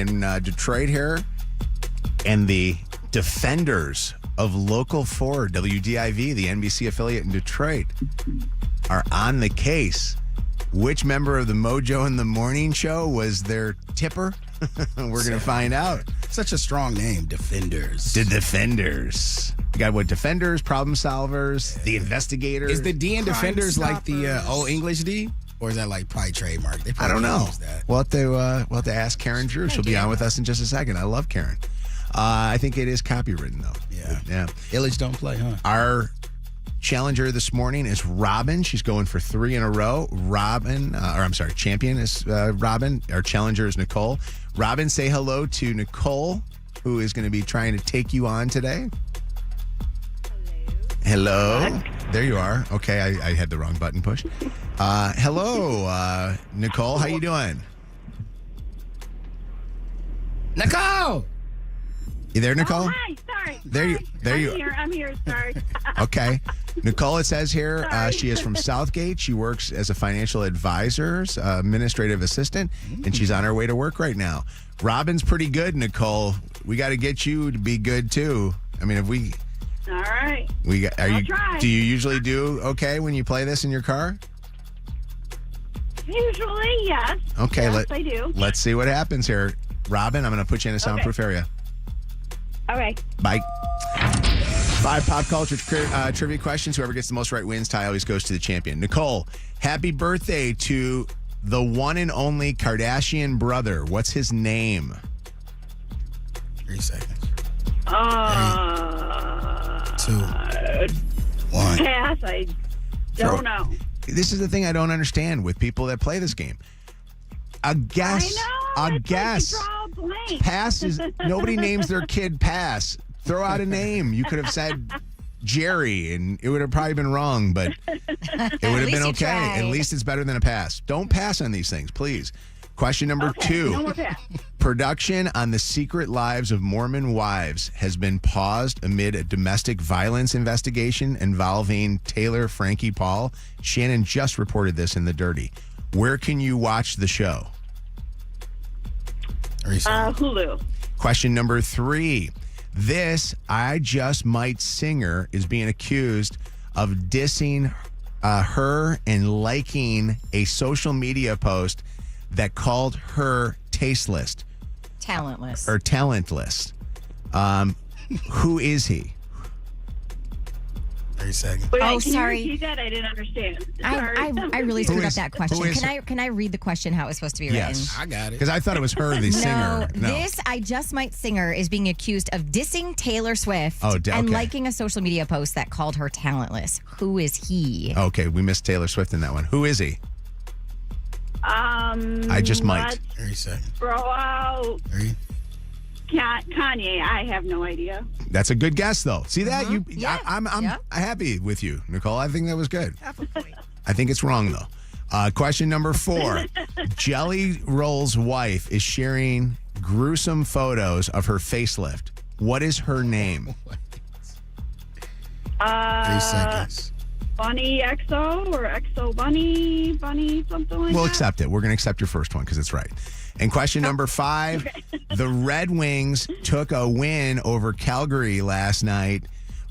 in Detroit here. And the defenders of Local 4, WDIV, the NBC affiliate in Detroit, are on the case. Which member of the Mojo in the Morning Show was their tipper? We're going to find out. Such a strong name, Defenders. The Defenders. You got what? Defenders, problem solvers, the investigators. Is the D in crime Defenders like the stoppers. old English D? Or is that like probably trademark? They I don't know. use that. We'll have to ask Karen Drew. She'll be on with us in just a second. I love Karen. I think it is copywritten, though. Yeah. Illich don't play, huh? Our challenger this morning is Robin. She's going for 3 in a row. Champion is Robin. Our challenger is Nicole. Robin, say hello to Nicole, who is going to be trying to take you on today. Hello. There you are. Okay, I had the wrong button pushed. Hello, Nicole. How you doing? Nicole! You there, Nicole? Oh, hi. Sorry. I'm here. Sorry. Okay. Nicole, it says here, she is from Southgate. She works as a financial advisor, administrative assistant, and she's on her way to work right now. Robin's pretty good, Nicole. We got to get you to be good, too. I mean, if we... All right. I'll try. Do you usually do okay when you play this in your car? Usually, yes. Okay. Yes, I do. Let's see what happens here. Robin, I'm going to put you in a soundproof area. Okay. Bye. 5 pop culture trivia questions. Whoever gets the most right wins. Ty always goes to the champion. Nicole, happy birthday to the one and only Kardashian brother. What's his name? 3 seconds. 2, 1. Pass. I don't know. This is the thing I don't understand with people that play this game. A guess. I know. A guess. Like you draw a blank. Pass is nobody names their kid Pass. Throw out a name. You could have said Jerry, and it would have probably been wrong, but it would have been okay. tried. At least it's better than a pass. Don't pass on these things, please. Question number 2. No more pass. Production on The Secret Lives of Mormon Wives has been paused amid a domestic violence investigation involving Taylor Frankie Paul. Shannon just reported this in The Dirty. Where can you watch the show? Hulu. Question number 3. This I Just Might singer is being accused of dissing her and liking a social media post that called her tasteless. Talentless. Or talentless. Who is he? 3 seconds. Wait, Oh, can sorry. you repeat that? I didn't understand. Sorry. I really screwed up that question. who is Can I read the question how it's supposed to be written? Yes. I got it. Because I thought it was her, the singer. No. This I Just Might singer is being accused of dissing Taylor Swift and okay. liking a social media post that called her talentless. Who is he? Okay, we missed Taylor Swift in that one. Who is he? I Just Might. Let's 3 seconds. throw out 3. Kanye. I have no idea. That's a good guess, though. See that? Yeah. I'm Yeah. happy with you, Nicole. I think that was good. I think it's wrong, though. Question number 4. Jelly Roll's wife is sharing gruesome photos of her facelift. What is her name? 3 seconds. Bunny XO or XO Bunny something like We'll that. accept it. We're going to accept your first one because it's right. And question number 5. The Red Wings took a win over Calgary last night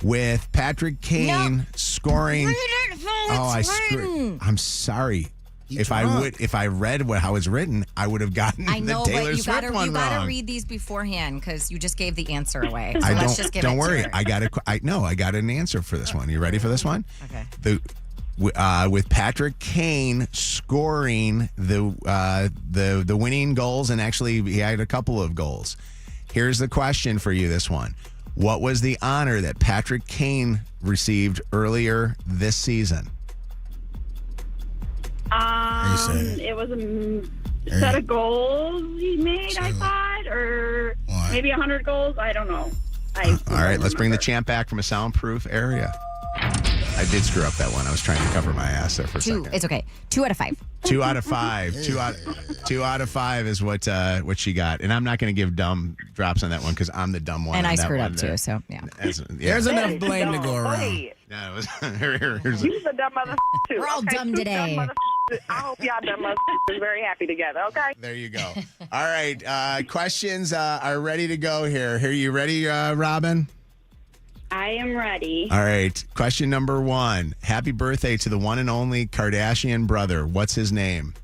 with Patrick Kane scoring. Read it how Oh, I it's screwed. written. I'm sorry. He's If I read how it's written, I would have gotten I know, the Taylor but you Swift gotta one gotta wrong. read these beforehand because you just gave the answer away. So I let's just give don't it worry. to her. I got an answer for this one. You ready for this one? Okay. With Patrick Kane scoring the winning goals, and actually he had a couple of goals. Here's the question for you. This one: what was the honor that Patrick Kane received earlier this season? It was a set of goals he made, I thought, or maybe 100 goals. I don't know. All right, let's bring the champ back from a soundproof area. I did screw up that one. I was trying to cover my ass there for a 2. second. It's okay. 2 out of 5. 2 out of 5. 2 out of 5 is what she got. And I'm not going to give dumb drops on that one because I'm the dumb one. And on I that screwed one up there. too. So yeah. There's enough blame to go around. No, it was, here's You's a dumb mother too. We're all okay? dumb Two today. Dumb I hope y'all done is very happy together, okay? There you go. All right. Questions are ready to go here. Are you ready, Robin? I am ready. All right. Question number 1. Happy birthday to the one and only Kardashian brother. What's his name?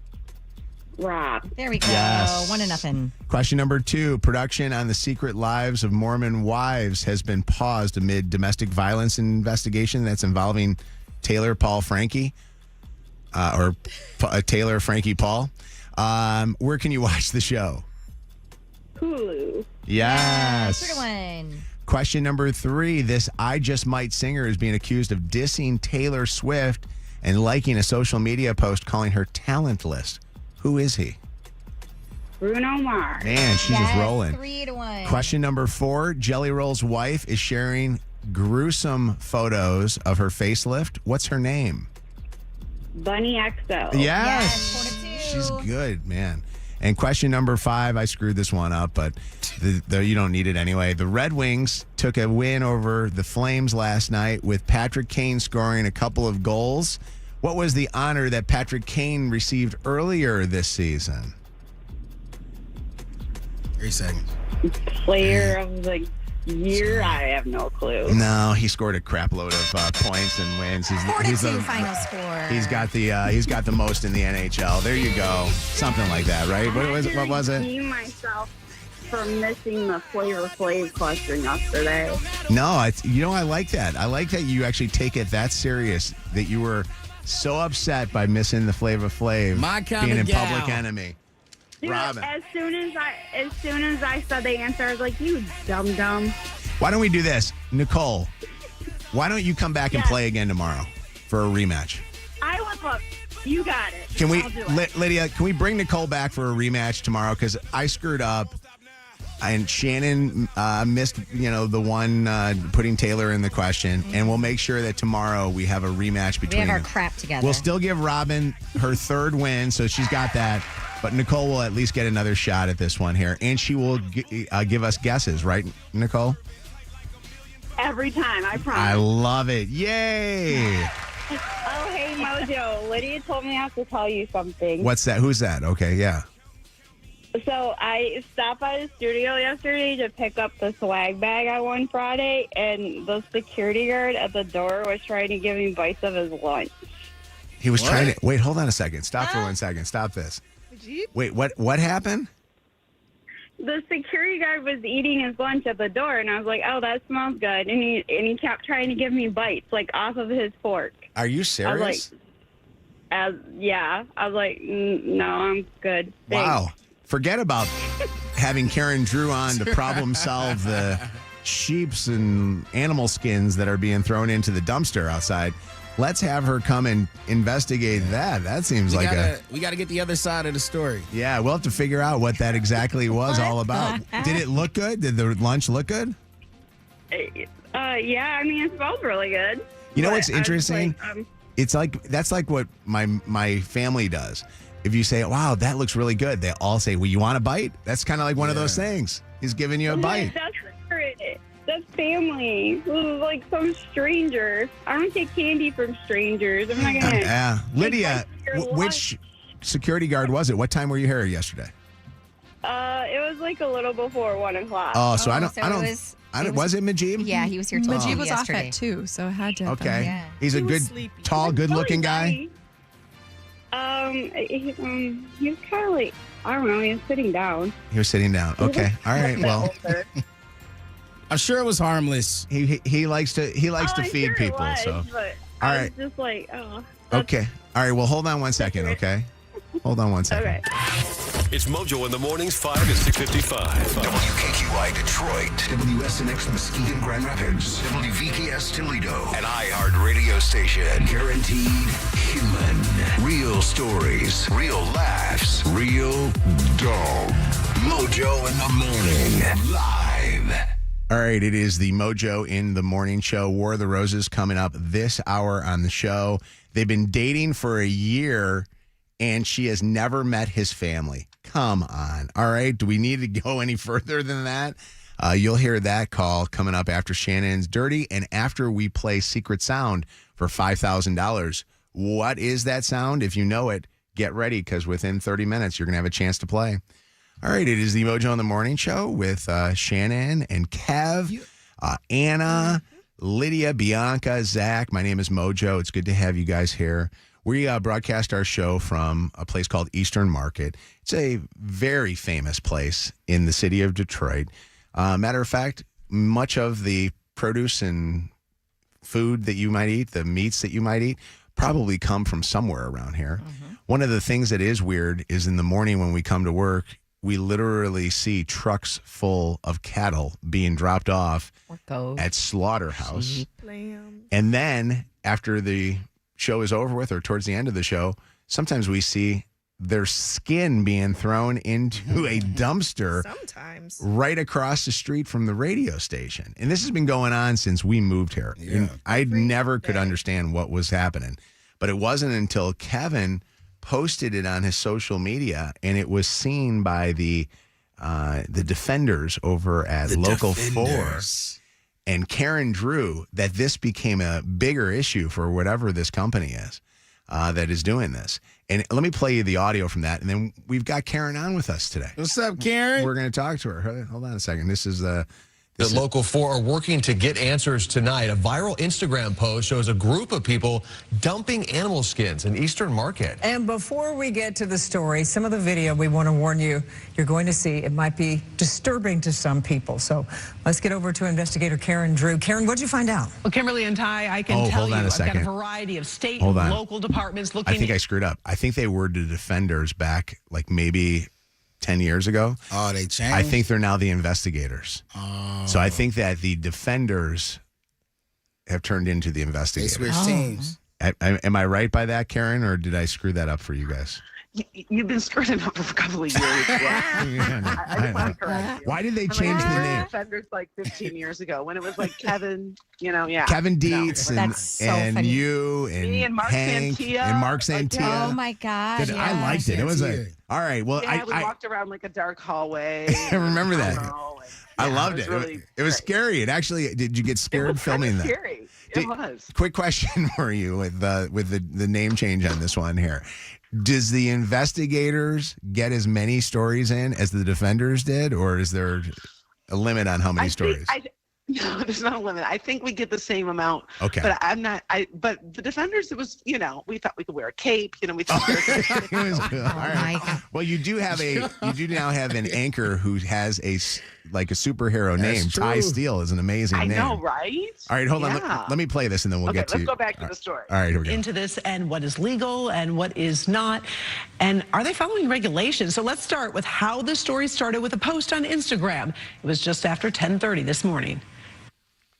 Rob. There we go. Yes. 1-0. Question number 2. Production on The Secret Lives of Mormon Wives has been paused amid domestic violence investigation that's involving Taylor Paul Frankie. Taylor Frankie Paul. Where can you watch the show? Hulu. Yes. 3-1. Question number 3. This I Just Might singer is being accused of dissing Taylor Swift and liking a social media post calling her talentless. Who is he? Bruno Mars. Man, she's just rolling. 3-1. Question number 4. Jelly Roll's wife is sharing gruesome photos of her facelift. What's her name? Bunny XO. Yes. 4-2. She's good, man. And question number 5, I screwed this one up, but you don't need it anyway. The Red Wings took a win over the Flames last night with Patrick Kane scoring a couple of goals. What was the honor that Patrick Kane received earlier this season? 3 seconds. Player of the year? I have no clue. No, he scored a crap load of points and wins. 4-2 final score. He's got the most in the NHL. There you go. Something like that, right? What was it? I myself for missing the Flavor Flav question yesterday. No, I like that. I like that you actually take it that serious, that you were so upset by missing the Flavor Flav My kind being of in gal. Public Enemy. Dude, Robin. as soon as I saw the answer, I was like, "You dumb." Why don't we do this? Nicole, why don't you come back and Yes. play again tomorrow for a rematch? I would love. You got it. Can we, I'll do it. Lydia, can we bring Nicole back for a rematch tomorrow? Because I screwed up. And Shannon missed, the one putting Taylor in the question. And we'll make sure that tomorrow we have a rematch We between have our them. crap together. We'll still give Robin her 3rd win, so she's got that. But Nicole will at least get another shot at this one here. And she will give us guesses, right, Nicole? Every time, I promise. I love it. Yay. Oh, hey, Mojo. Lydia told me I have to tell you something. What's that? Who's that? Okay, yeah. So I stopped by the studio yesterday to pick up the swag bag I won Friday, and the security guard at the door was trying to give me bites of his lunch. He was trying to... Wait, hold on a second. Stop for 1 second. Stop this. Wait, what happened? The security guard was eating his lunch at the door, and I was like, "Oh, that smells good." And he kept trying to give me bites, like off of his fork. Are you serious? I was like, "No, I'm good." Thanks. Wow. Forget about having Karen Drew on to problem solve the sheeps and animal skins that are being thrown into the dumpster outside. Let's have her come and investigate that. That seems We got to get the other side of the story. Yeah, we'll have to figure out what that exactly was all about. Did it look good? Did the lunch look good? Yeah, I mean, it smells really good. You know But what's I was interesting? like, It's like, that's like what my family does. If you say, "Wow, that looks really good," they all say, "Well, you want a bite?" That's kind of like one of those things. He's giving you a bite. That's family. This is like some stranger. I don't take candy from strangers. I'm not gonna. Yeah, Lydia, your which security guard was it? What time were you here yesterday? It was like a little before 1:00. Oh, so I don't. Was it Majib? Yeah, he was here till Majib was yesterday. off at 2, so I had to. Okay, Yeah. he's a good, tall, good-looking guy. He was kind of like, I don't know. He was sitting down. He was sitting down. Okay, all right. Well, I'm sure it was harmless. he likes to I'm feed sure it people. was, So but All I right. was just like, oh. okay, all right. Well, hold on 1 second. Okay, hold on 1 second. Okay. It's Mojo in the mornings, 5 to 6:55. WKQY Detroit, WSNX Muskegon Grand Rapids, WVKS Toledo, an iHeart radio station. Guaranteed human. Real stories, real laughs, real dog. Mojo in the morning, live. All right, it is the Mojo in the Morning Show. War of the Roses coming up this hour on the show. They've been dating for a year, and she has never met his family. Come on. All right, do we need to go any further than that? You'll hear that call coming up after Shannon's Dirty and after we play Secret Sound for $5,000 What is that sound? If you know it, get ready because within 30 minutes, you're going to have a chance to play. All right, it is the Mojo in the Morning Show with Shannon and Kev, Anna, Lydia, Bianca, Zach. My name is Mojo. It's good to have you guys here. We broadcast our show from a place called Eastern Market. It's a very famous place in the city of Detroit. Matter of fact, much of the produce and food that you might eat, the meats that you might eat, probably come from somewhere around here. Mm-hmm. One of the things that is weird is in the morning when we come to work, we literally see trucks full of cattle being dropped off at slaughterhouse. And then after the show is over with or towards the end of the show, sometimes we see their skin being thrown into a dumpster right across the street from the radio station. And this has been going on since we moved here. Yeah. I never could understand what was happening. But it wasn't until Kevin posted it on his social media, and it was seen by the defenders over at Local 4 and Karen Drew that this became a bigger issue for whatever this company is that is doing this. And let me play you the audio from that, and then we've got Karen on with us today. What's up, Karen? We're going to talk to her. Hold on a second. This is The Local 4 are working to get answers tonight. A viral Instagram post shows a group of people dumping animal skins in Eastern Market. And before we get to the story, some of the video we want to warn you, you're going to see, it might be disturbing to some people. So let's get over to investigator Karen Drew. Karen, what'd you find out? Well, Kimberly and Ty, I can tell you, I've got a variety of state and local departments looking. I think I screwed up. I think they were the defenders back like maybe 10 years ago. Oh, they changed? I think they're now the investigators. Oh. So I think that the defenders have turned into the investigators. They switched teams. Am I right by that, Karen, or did I screw that up for you guys? You've been screwing up for a couple of years. I want to correct you. Why did they change the name? Defenders like 15 years ago when it was like Kevin, Kevin Dietz and you and me and Mark Hank Santia. and Mark Santia. Oh my gosh! Good. I liked it. It was all right. Well, we walked around like a dark hallway. I remember that. I loved it. Really it was scary. It actually. Did you get scared filming that? Scary. It was. Quick question for you with the name change on this one here. Does the investigators get as many stories in as the defenders did, or is there a limit on how many stories? No, there's not a limit. I think we get the same amount. Okay. But I'm not. But the defenders, it was. We thought we could wear a cape. We thought. It was good. All right. Well, you do now have an anchor who has a superhero name. True. Ty Steele is an amazing name. I know, right? All right, hold on. Let me play this, and then we'll get to. Let's go back to the story. All right, here we go. Into this and what is legal and what is not, and are they following regulations? So let's start with how the story started with a post on Instagram. It was just after 10:30 this morning.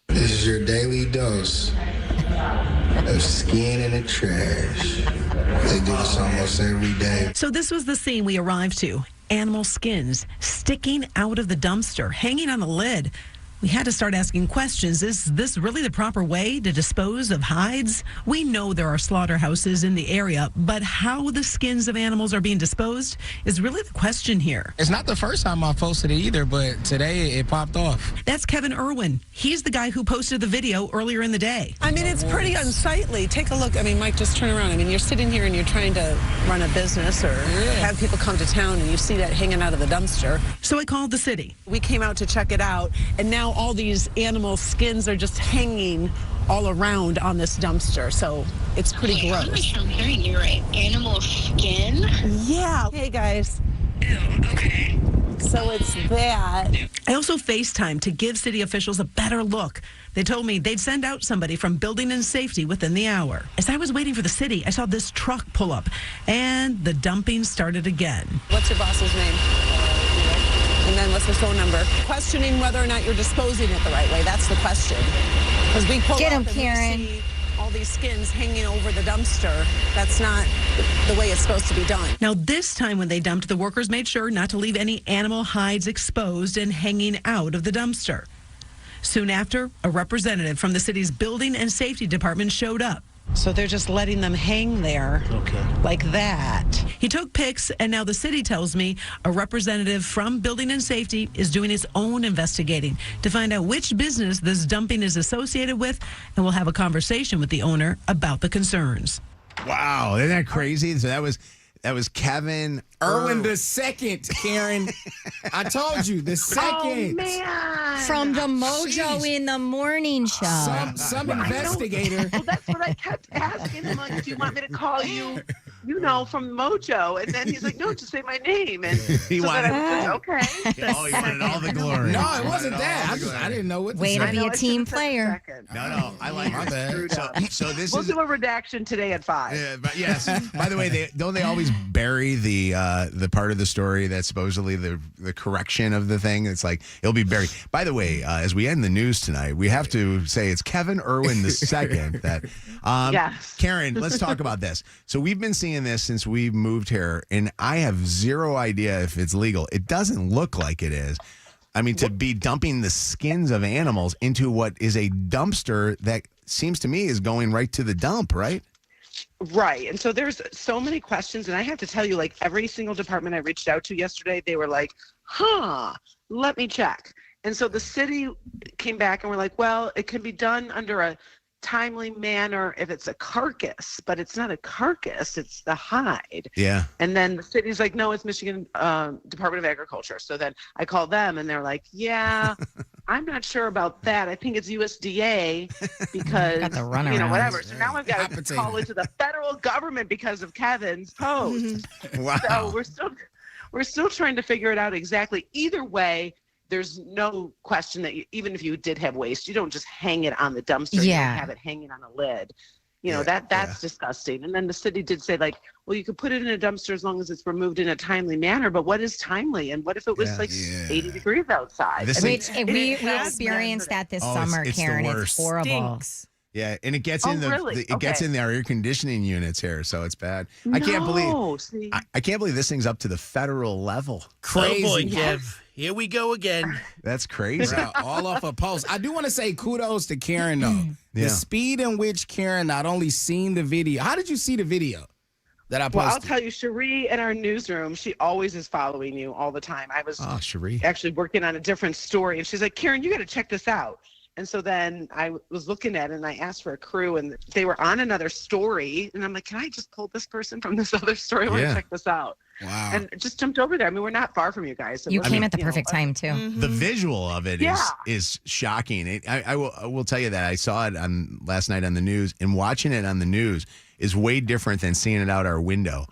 This is your daily dose of skin in the trash. They do this almost every day. So this was the scene we arrived to. Animal skins sticking out of the dumpster, hanging on the lid. We had to start asking questions. Is this really the proper way to dispose of hides? We know there are slaughterhouses in the area, but how the skins of animals are being disposed is really the question here. It's not the first time I posted it either, but today it popped off. That's Kevin Irwin. He's the guy who posted the video earlier in the day. I mean, it's pretty unsightly. Take a look. I mean, Mike, just turn around. I mean, you're sitting here and you're trying to run a business or have people come to town and you see that hanging out of the dumpster. So I called the city. We came out to check it out, and now all these animal skins are just hanging all around on this dumpster, so it's pretty gross. I'm hearing you right. Animal skin? Yeah. Hey, guys. Ew, okay. So it's that. I also FaceTimed to give city officials a better look. They told me they'd send out somebody from building and safety within the hour. As I was waiting for the city, I saw this truck pull up, and the dumping started again. What's your boss's name? And then what's his phone number? Questioning whether or not you're disposing it the right way. That's the question. Because we pull Get him, up and Karen. we see all these skins hanging over the dumpster. That's not the way it's supposed to be done. Now, this time when they dumped, the workers made sure not to leave any animal hides exposed and hanging out of the dumpster. Soon after, a representative from the city's building and safety department showed up. So they're just letting them hang there like that. He took pics, and now the city tells me a representative from Building and Safety is doing his own investigating to find out which business this dumping is associated with, and we'll have a conversation with the owner about the concerns. Wow, isn't that crazy? So that was Kevin Irwin the second, Karen. I told you, the second. Oh, man. From the Mojo in the morning show. Some investigator. Well, that's what I kept asking him. Like, do you want me to call you, from Mojo? And then he's like, no, just say my name. And He wanted- then I was like, okay. Oh, he wanted all the glory. No, it wasn't that. I didn't know what to Way say. to be a team player. No, I like My it. bad. So this We'll is do a redaction today at 5. Yeah, but yes. By the way, don't they always bury the part of the story that's supposedly the correction of the thing? It's like it'll be buried. By the way, as we end the news tonight, we have to say it's Kevin Irwin the second. That Yes. Karen, let's talk about this. So we've been seeing this since we moved here, and I have zero idea if it's legal. It doesn't look like it is. I mean, to be dumping the skins of animals into what is a dumpster that seems to me is going right to the dump, right? Right. And so there's so many questions. And I have to tell you, like, every single department I reached out to yesterday, they were like, let me check. And so the city came back and were like, well, it can be done under a timely manner if it's a carcass, but it's not a carcass, it's the hide. Yeah. And then the city's like, no, it's Michigan Department of Agriculture. So then I called them and they're like, yeah, I'm not sure about that. I think it's USDA because, Got the runaround. whatever. So now I've got to call into the federal government because of Kevin's post. Wow. So we're still trying to figure it out exactly. Either way, there's no question that even if you did have waste, you don't just hang it on the dumpster. Yeah. You don't have it hanging on a lid. That's disgusting. And then the city did say, like, well, you could put it in a dumpster as long as it's removed in a timely manner. But what is timely? And what if it was 80 degrees outside? We experienced that this summer, it's Karen. the It's worst. horrible. Yeah, and it gets in gets in our air conditioning units here, so it's bad. I can't believe this thing's up to the federal level. Crazy. Oh boy, Kev. Here we go again. That's crazy. All off a post. I do want to say kudos to Karen, though. The speed in which Karen not only seen the video. How did you see the video that I posted? Well, I'll tell you, Cherie in our newsroom, she always is following you all the time. I was actually working on a different story, and she's like, Karen, you got to check this out. And so then I was looking at it and I asked for a crew and they were on another story. And I'm like, can I just pull this person from this other story? I want to check this out. Wow. And just jumped over there. I mean, we're not far from you guys. So You came at the perfect time, too. The visual of it is shocking. I will tell you that I saw it last night on the news, and watching it on the news is way different than seeing it out our window.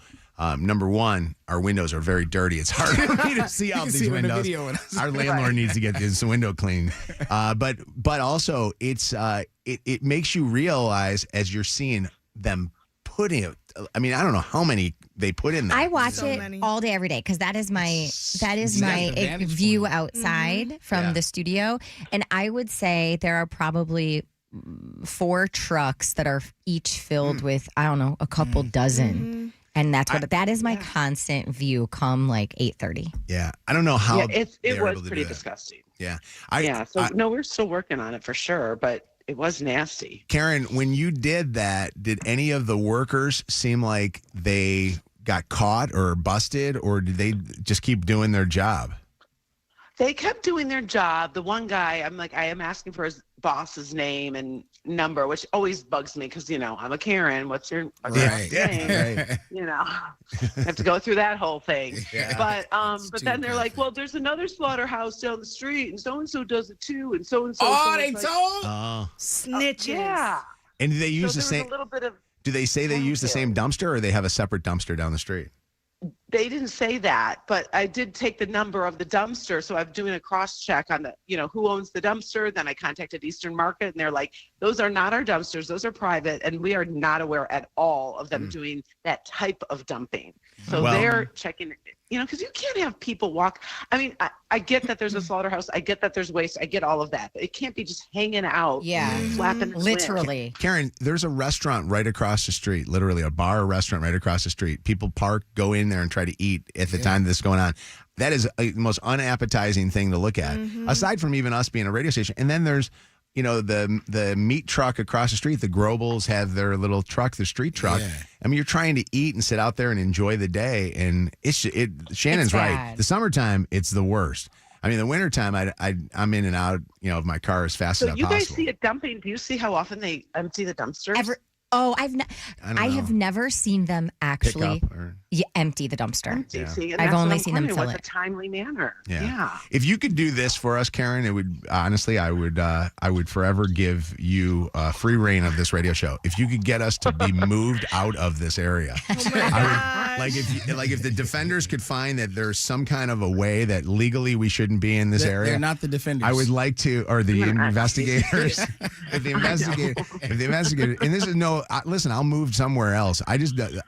Number one, our windows are very dirty. It's hard for me to see out these windows. Our landlord needs to get this window cleaned. But also, it makes you realize as you're seeing them put in. I mean, I don't know how many they put in there. I watch it all day, every day, because that is my view outside from the studio. And I would say there are probably 4 trucks that are each filled with, I don't know, a couple dozen. And that's that is my constant view come like 8:30. Yeah. I don't know how it was pretty disgusting. Yeah. No, we're still working on it for sure, but it was nasty. Karen, when you did that, did any of the workers seem like they got caught or busted, or did they just keep doing their job? They kept doing their job. The one guy, I'm like, I am asking for his boss's name and number, which always bugs me because, I'm a Karen. What's your name? Right. I have to go through that whole thing. Yeah. But then they're like, well, there's another slaughterhouse down the street, and so does it too, and so. Oh, they told? Oh. Snitches. Yeah. And do they use the same? A little bit of. Do they say they use the same dumpster, or they have a separate dumpster down the street? They didn't say that, but I did take the number of the dumpster. So I'm doing a cross check on the, who owns the dumpster. Then I contacted Eastern Market, and they're like, those are not our dumpsters. Those are private. And we are not aware at all of them doing that type of dumping. So they're checking, because you can't have people walk. I mean, I get that there's a slaughterhouse. I get that there's waste. I get all of that. But it can't be just hanging out. Yeah. Flapping the literally. Karen, there's a restaurant right across the street, literally a bar or restaurant right across the street. People park, go in there and try to eat at the time this is going on. That is the most unappetizing thing to look at, aside from even us being a radio station. And then there's, the meat truck across the street. The Grobels have their little truck, the street truck. Yeah. I mean, you're trying to eat and sit out there and enjoy the day. And Shannon's right. The summertime, it's the worst. I mean, the wintertime, I'm in and out, of my car as fast as possible. So you guys see it dumping. Do you see how often they empty the dumpsters? Oh, I have never seen them actually empty the dumpster. I've only seen them fill with it. a timely manner. Yeah. If you could do this for us, Karen, it would honestly, I would forever give you free reign of this radio show. If you could get us to be moved out of this area, if the defenders could find that there's some kind of a way that legally we shouldn't be in this area. They're not the defenders. I would like to, or the investigators. If the investigator, and this is listen, I'll move somewhere else. I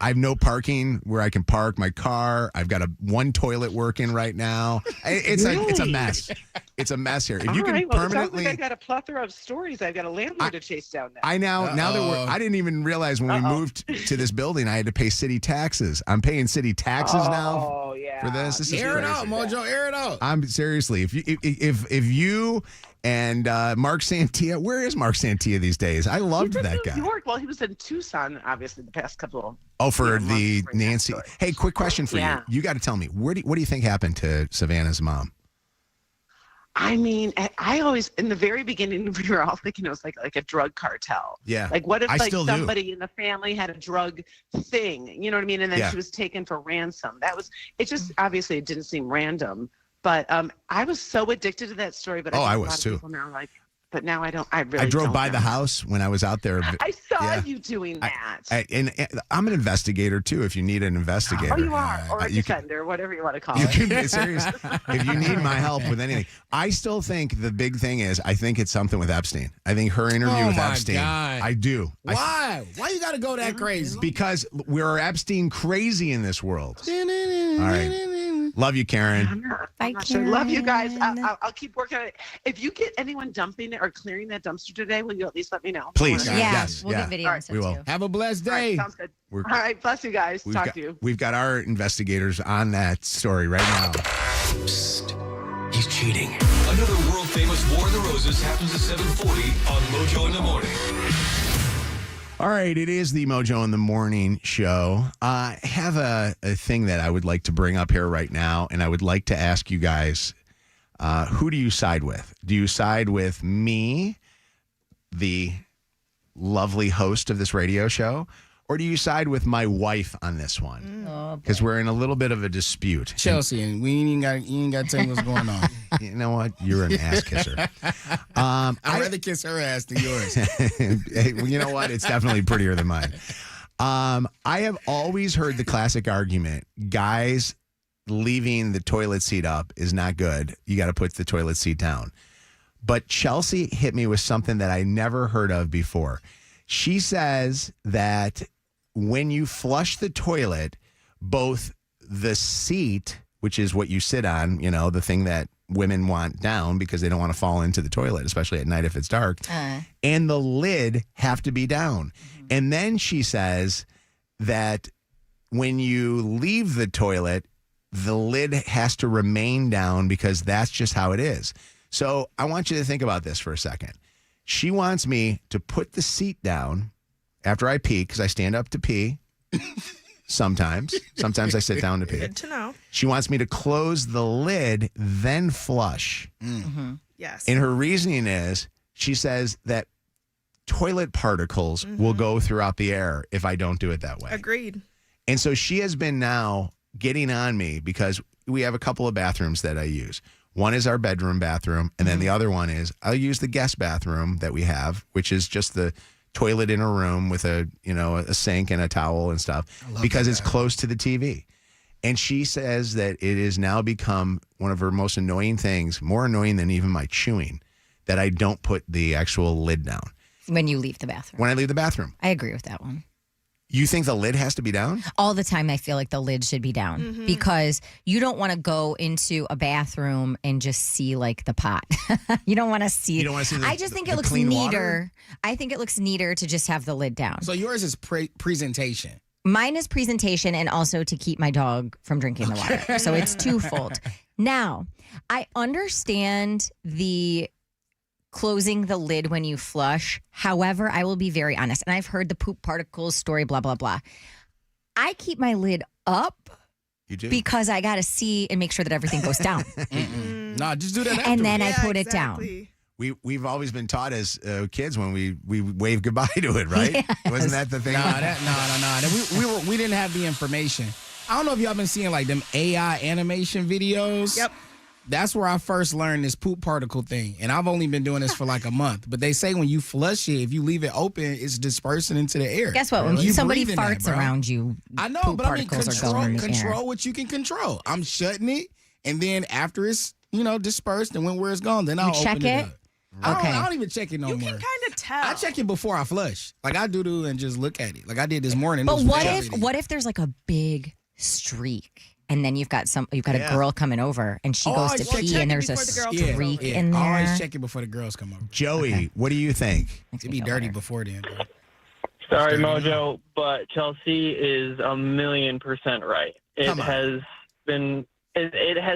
have no parking where I can park my car. I've got one toilet working right now. It's a mess. It's a mess here. If you can permanently, it sounds like I got a plethora of stories. I've got a landlord to chase down now. I didn't even realize when we moved to this building, I had to pay city taxes. I'm paying city taxes now for this. This is air it crazy. out, Mojo. Air it out. I'm seriously. If you and Mark Santia, where is Mark Santia these days? I loved that guy. New York. Well, he was in Tucson, obviously, the past couple. For the Nancy. Hey, quick question for you. You got to tell me, what do you think happened to Savannah's mom? I mean, I always, in the very beginning, we were all thinking it was like a drug cartel. Yeah. Like, what if somebody in the family had a drug thing? You know what I mean? And then she was taken for ransom. Obviously, it didn't seem random. But I was so addicted to that story. But I was too. But now I don't. I drove by the house when I was out there. I saw you doing that. And I'm an investigator too. If you need an investigator, oh, you are, or a defender, whatever you want to call it. You can be serious. If you need my help with anything, I still think the big thing is I think it's something with Epstein. I think her interview with Epstein. God. I do. Why? Why you got to go that crazy? Because we're Epstein crazy in this world. All right. Love you, Karen. Bye, Karen. Love you guys. I'll keep working on it. If you get anyone dumping or clearing that dumpster today, will you at least let me know? Please. Yes. We'll get video. Right, we will. Have a blessed day. All right, sounds good. All right. Bless you guys. Talk to you. We've got our investigators on that story right now. Psst. He's cheating. Another world famous War of the Roses happens at 7:40 on Mojo in the Morning. All right, it is the Mojo in the Morning show. I have a thing that I would like to bring up here right now, and I would like to ask you guys, who do you side with? Do you side with me, the lovely host of this radio show, or do you side with my wife on this one? Because we're in a little bit of a dispute. Chelsea, and you ain't got to tell me what's going on. You know what? You're an ass kisser. I'd rather kiss her ass than yours. Hey, well, you know what? It's definitely prettier than mine. I have always heard the classic argument, guys leaving the toilet seat up is not good. You got to put the toilet seat down. But Chelsea hit me with something that I never heard of before. She says that when you flush the toilet, both the seat, which is what you sit on, you know, the thing that women want down because they don't want to fall into the toilet, especially at night if it's dark, and the lid have to be down. And then she says that when you leave the toilet, the lid has to remain down because that's just how it is. So I want you to think about this for a second. She wants me to put the seat down after I pee because I stand up to pee. Sometimes I sit down to pee. Good to know. She wants me to close the lid, then flush. Yes. And her reasoning is she says that toilet particles will go throughout the air if I don't do it that way. Agreed. And so she has been now getting on me because we have a couple of bathrooms that I use. One is our bedroom bathroom, and then the other one is I'll use the guest bathroom that we have, which is just the toilet in a room with a sink and a towel and stuff because it's close to the TV. And she says that it has now become one of her most annoying things, more annoying than even my chewing, that I don't put the actual lid down. When you leave the bathroom. When I leave the bathroom. I agree with that one. You think the lid has to be down? All the time I feel like the lid should be down because you don't want to go into a bathroom and just see like the pot. You don't want to see. You don't want to see I just think it looks neater. Water? I think it looks neater to just have the lid down. So yours is presentation. Mine is presentation and also to keep my dog from drinking the water. So it's twofold. Now, I understand the closing the lid when you flush. However, I will be very honest, and I've heard the poop particles story, blah, blah, blah. I keep my lid up. You do? Because I got to see and make sure that everything goes down. No, just do that after. And then I put it down. we've always been taught as kids when we wave goodbye to it, right? Yes. Wasn't that the thing? No. We didn't have the information. I don't know if y'all been seeing like them AI animation videos. Yep. That's where I first learned this poop particle thing. And I've only been doing this for like a month. But they say when you flush it, if you leave it open, it's dispersing into the air. Guess what? When somebody farts around you, I know, poop but I mean, particles are going in the air. control what you can control. I'm shutting it, and then after it's dispersed and where it's gone, then I'll check open it it? up. Okay. I don't even check it no more. You can kind of tell. I check it before I flush. Like I do and just look at it. Like I did this morning. But what if there's like a big streak? And then you've got a girl coming over, and she goes to pee, and there's a streak in there. I always check it before the girls come over. Joey, what do you think? It'd be dirty before then. Bro. Sorry, Mojo, but Chelsea is 1,000,000% right. It has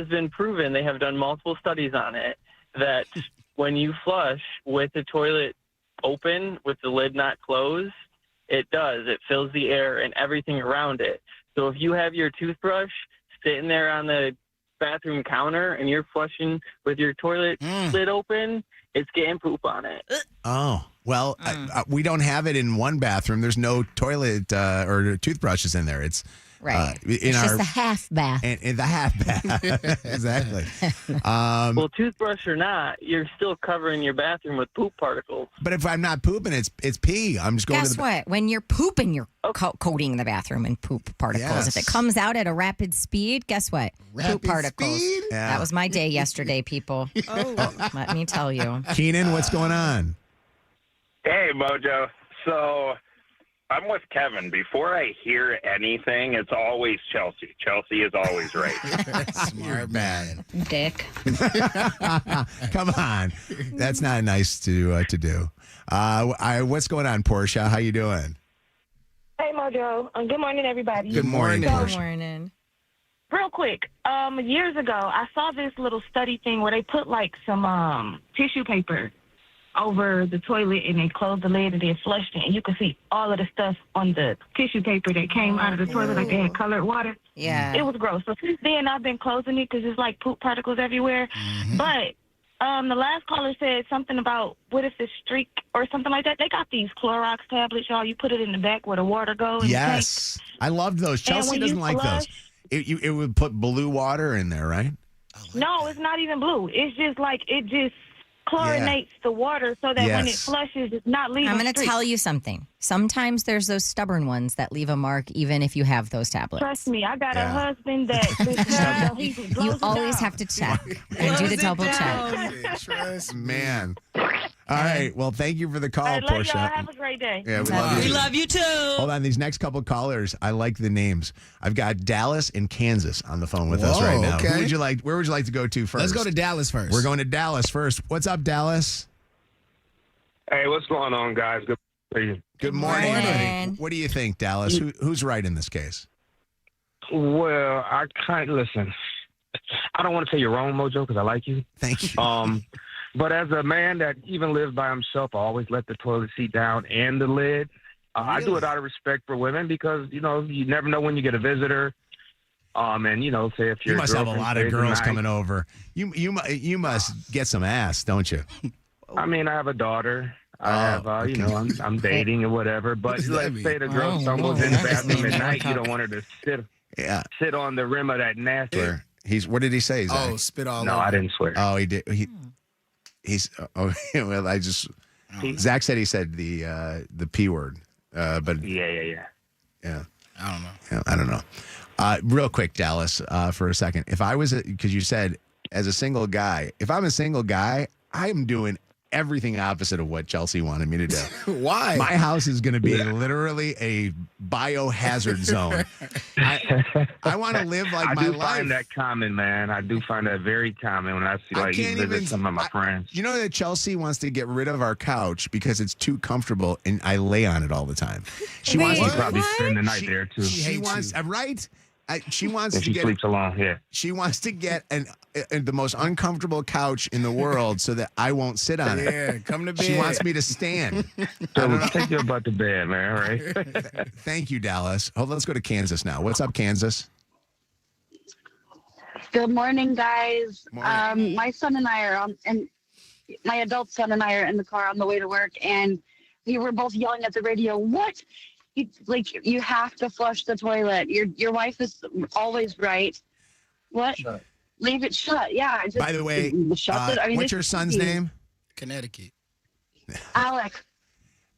been proven. They have done multiple studies on it that when you flush with the toilet open, with the lid not closed, it does. It fills the air and everything around it. So if you have your toothbrush sitting there on the bathroom counter and you're flushing with your toilet lid open, it's getting poop on it. Oh, well, we don't have it in one bathroom. There's no toilet or toothbrushes in there. It's right. It's just the half bath. In the half bath. Exactly. Well, toothbrush or not, you're still covering your bathroom with poop particles. But if I'm not pooping, it's pee. I'm just going Guess to the what? When you're pooping, you're coating the bathroom in poop particles. Yes. If it comes out at a rapid speed, guess what? Poop particles. speed? Yeah. That was my day yesterday, people. Let me tell you. Keenan, what's going on? Hey, Mojo. So I'm with Kevin. Before I hear anything, it's always Chelsea. Chelsea is always right. Smart man. Dick. Come on. That's not nice to do. What's going on, Portia? How you doing? Hey, Mojo. Good morning, everybody. Good morning, Portia. Good morning. Real quick, years ago, I saw this little study thing where they put like some tissue paper over the toilet and they closed the lid and they flushed it, and you could see all of the stuff on the tissue paper that came out of the toilet, like they had colored water. Yeah. It was gross. So since then, I've been closing it because it's like poop particles everywhere. But the last caller said something about what if it's streak or something like that. They got these Clorox tablets, y'all. You put it in the back where the water goes. Yes. I loved those. Chelsea doesn't like those. It would put blue water in there, right? No, it's not even blue. It's just like it just chlorinates the water so that when it flushes, it's not leaving. I'm going to tell you something. Sometimes there's those stubborn ones that leave a mark even if you have those tablets. Trust me, I got a husband that you always have to check and do the double check. Trust man. All right. Well, thank you for the call, I love Portia. y'all. Have a great day. Yeah, We love you too. Hold on. These next couple callers, I like the names. I've got Dallas and Kansas on the phone with us right now. Okay. Where would you like to go to first? Let's go to Dallas first. We're going to Dallas first. What's up, Dallas? Hey, what's going on, guys? Good morning. Good morning. What do you think, Dallas? Who's right in this case? Well, I can't listen. I don't want to say you're wrong, Mojo, because I like you. Thank you. But as a man that even lives by himself, I always let the toilet seat down and the lid. I do it out of respect for women because, you never know when you get a visitor. And, say if you must have a lot of girls tonight, coming over. You must get some ass, don't you? I mean, I have a daughter. I have, I'm dating or whatever. But let's say the girl stumbles in the bathroom at night. You don't want her to sit on the rim of that nasty. What did he say? Zach? Spit all over. No, I didn't swear. Oh, he did. Well, Zach said he said the P word. But yeah. I don't know. Yeah, I don't know. Real quick, Dallas, for a second. If I was, because you said as a single guy, if I'm a single guy, I'm doing everything opposite of what Chelsea wanted me to do. Why? My house is going to be literally a biohazard zone. I want to live like my life. I do find that common, man. I do find that very common when I see you visit some of my friends. You know that Chelsea wants to get rid of our couch because it's too comfortable and I lay on it all the time. She wants to probably spend the night there too. She wants right. She wants and to she sleeps alone. Yeah. She wants to get the most uncomfortable couch in the world so that I won't sit on it. Yeah, come to bed. She wants me to stand. So take your butt to bed, man. Right. Thank you, Dallas. Let's go to Kansas now. What's up, Kansas? Good morning, guys. Morning. My son and I are my adult son and I are in the car on the way to work, and we were both yelling at the radio, what? You have to flush the toilet. Your wife is always right. What? Shut. Leave it shut. Yeah. By the way, what's your son's name? Connecticut. Alec.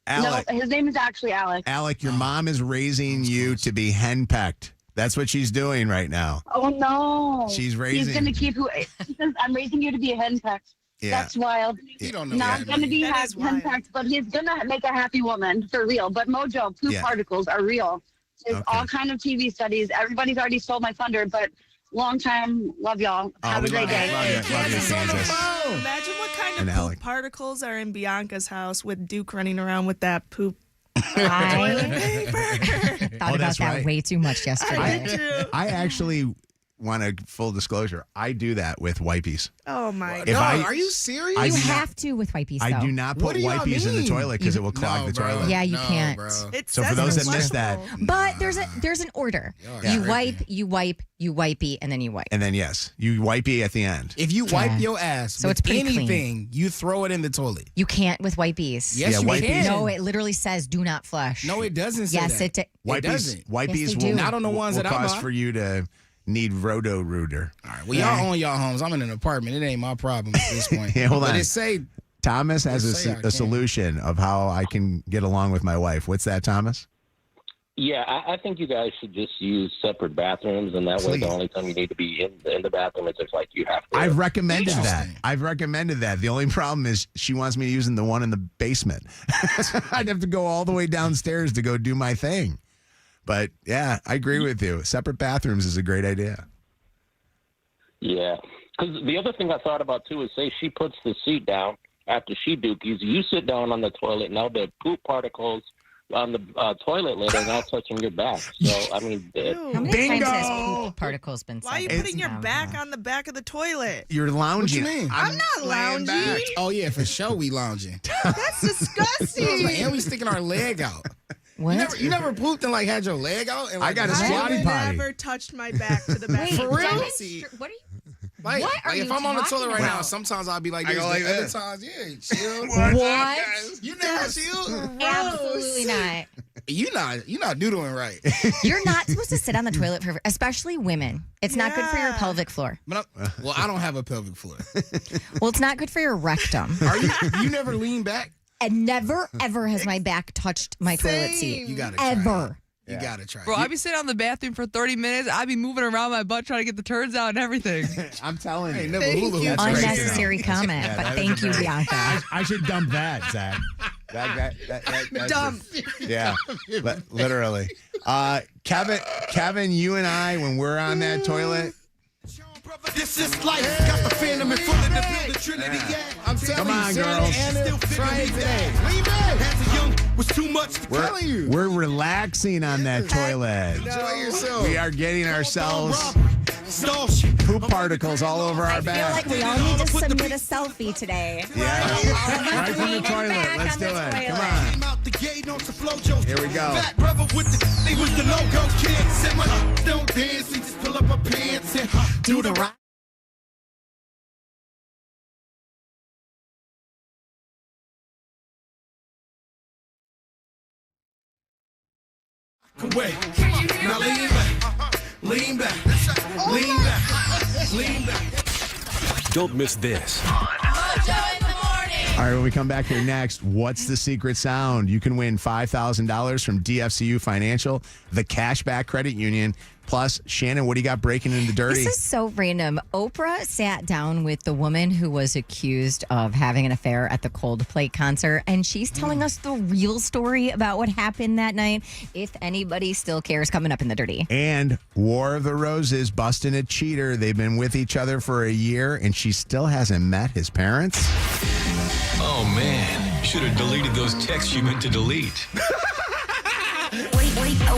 No, his name is actually Alec. Alec, your mom is raising you to be henpecked. That's what she's doing right now. Oh, no. She's raising. He's going to keep he says, I'm raising you to be a henpecked. Yeah. That's wild. You don't know. Not going to be henpecked, but he's going to make a happy woman for real. But Mojo, poop particles are real. There's all kind of TV studies. Everybody's already stole my thunder, but long time. Love y'all. Have a great day. Love you, Kansas. Imagine what kind of poop particles are in Bianca's house with Duke running around with that poop. I thought about that way too much yesterday. I actually want a full disclosure. I do that with wipies. Oh my God! Are you serious? You have to with wipies. I do not put wipies in the toilet because it will clog the toilet. Yeah, you can't. So for those that missed that, but there's an order. You wipe, you wipey, and then you wipe. And then yes, you wipey at the end. If you wipe your ass with anything, you throw it in the toilet. You can't with wipies. Yes, you can. No, it literally says do not flush. No, it doesn't say that. Yes, it doesn't. Wipies will not on the ones that I cause bought. for you to need Roto-Rooter. All right. Well, y'all own y'all homes. I'm in an apartment. It ain't my problem at this point. Yeah, hold on. But it say Thomas has a solution of how I can get along with my wife. What's that, Thomas? Yeah, I think you guys should just use separate bathrooms, and that way the only time you need to be in the bathroom is if you have to. I've recommended that. The only problem is she wants me using the one in the basement. I'd have to go all the way downstairs to go do my thing. But, yeah, I agree with you. Separate bathrooms is a great idea. Yeah. Because the other thing I thought about, too, is say she puts the seat down after she dookies. You sit down on the toilet. Now the poop particles on the toilet lid are now touching your back. So, I mean, how many times has poop particles been said? Why are you putting your back on the back of the toilet? You're lounging. What you mean? I'm not lounging. Back. Oh, yeah, for sure we lounging. That's disgusting. And we sticking our leg out. What? You never pooped and had your leg out? And I got a squatty potty. I never touched my back to the back. For real? What are you? Like if I'm on the toilet right now, sometimes I'll be like this. Like other times, chill. What? You never chill? Absolutely not. You're not doodling right. You're not supposed to sit on the toilet for, especially women. It's not good for your pelvic floor. But well, I don't have a pelvic floor. Well, it's not good for your rectum. You never lean back? And never, ever has my back touched my toilet seat. You got to ever. You got to try. Bro, I'd be sitting on the bathroom for 30 minutes. I'd be moving around my butt trying to get the turds out and everything. I'm telling you. Unnecessary comment, but thank you, Bianca. I should dump that, Zach. Dump. Yeah, literally. Kevin, you and I, when we're on that toilet. This is life. Got the phantom in front of the building Trinity. Yeah. I'm telling Come on, you, girls. Try it today. Leave it. As a young was too much. Telling you. We're relaxing on that toilet. Enjoy yourself. We are getting ourselves poop particles all over our back. I feel like we all need to submit a selfie today. Yeah. Right from the toilet. Let's do it. Come on. Here we go. They was the logo kid. Said my don't dance. He just pull up my pants and do the rock. Wait. Now lean back. Lean back. Lean back. Lean back. Don't miss this. All right, when we come back here next, what's the secret sound? You can win $5,000 from DFCU Financial, the Cashback Credit Union. Plus, Shannon, what do you got breaking into dirty? This is so random. Oprah sat down with the woman who was accused of having an affair at the Coldplay concert, and she's telling us the real story about what happened that night. If anybody still cares, coming up in the dirty. And War of the Roses, busting a cheater. They've been with each other for a year, and she still hasn't met his parents. Oh, man. Should have deleted those texts you meant to delete.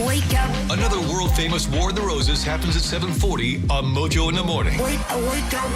Wake up. Another world-famous War of the Roses happens at 7:40 on Mojo in the Morning. Wake up.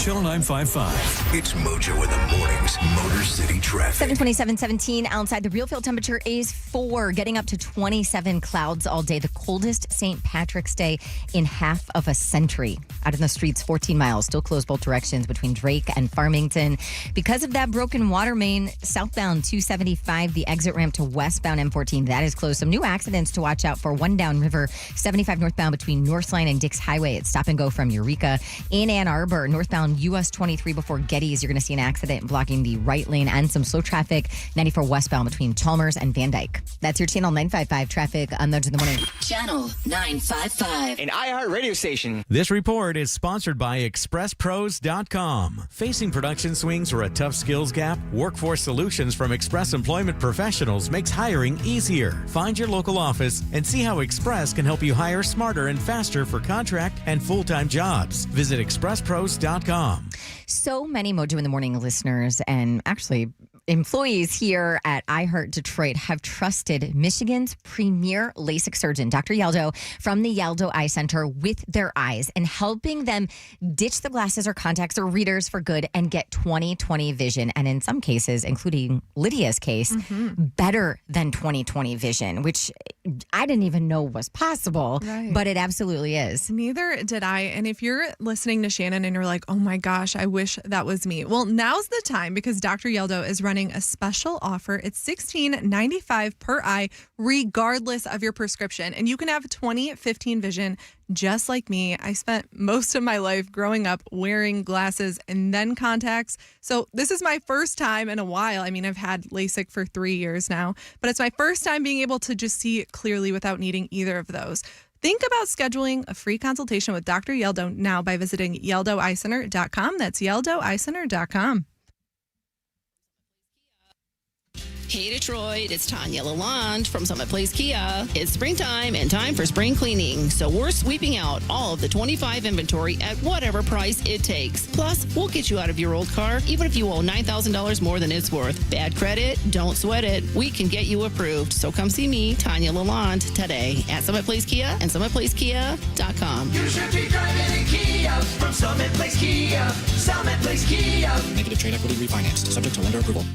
Channel 955. It's Mojo in the mornings. Motor City traffic. 727-17 outside. The real field temperature is 4, getting up to 27 clouds all day. The coldest St. Patrick's Day in half of a century. Out in the streets, 14 miles, still closed both directions between Drake and Farmington. Because of that broken water main, southbound 275, the exit ramp to westbound M14, that is closed. Some new accidents to watch out for. One downriver, 75 northbound between Northline and Dix Highway. It's stop and go from Eureka. In Ann Arbor, northbound US 23 before Getty's, you're going to see an accident blocking the right lane and some slow traffic 94 westbound between Chalmers and Van Dyke. That's your Channel 955 traffic on Mojo in the morning. Channel 955. An iHeart radio station. This report is sponsored by ExpressPros.com. Facing production swings or a tough skills gap? Workforce Solutions from Express Employment Professionals makes hiring easier. Find your local office and see how Express can help you hire smarter and faster for contract and full-time jobs. Visit ExpressPros.com. So many Mojo in the Morning listeners and actually employees here at iHeart Detroit have trusted Michigan's premier LASIK surgeon, Dr. Yaldo, from the Yaldo Eye Center with their eyes and helping them ditch the glasses or contacts or readers for good and get 20/20 vision. And in some cases, including Lydia's case, better than 20/20 vision, which I didn't even know was possible, but it absolutely is. Neither did I. And if you're listening to Shannon and you're like, oh my gosh, I wish that was me. Well, now's the time because Dr. Yaldo is running a special offer. It's $16.95 per eye, regardless of your prescription. And you can have 20/15 vision just like me. I spent most of my life growing up wearing glasses and then contacts. So this is my first time in a while. I mean, I've had LASIK for 3 years now, but it's my first time being able to just see clearly without needing either of those. Think about scheduling a free consultation with Dr. Yaldo now by visiting YaldoEyeCenter.com. That's YaldoEyeCenter.com. Hey Detroit, it's Tanya Lalonde from Summit Place Kia. It's springtime and time for spring cleaning, so we're sweeping out all of the 25 inventory at whatever price it takes. Plus, we'll get you out of your old car even if you owe $9,000 more than it's worth. Bad credit? Don't sweat it. We can get you approved. So come see me, Tanya Lalonde, today at Summit Place Kia and SummitPlaceKia.com. You should be driving a Kia from Summit Place Kia. Summit Place Kia. Negative trade equity refinanced, subject to lender approval.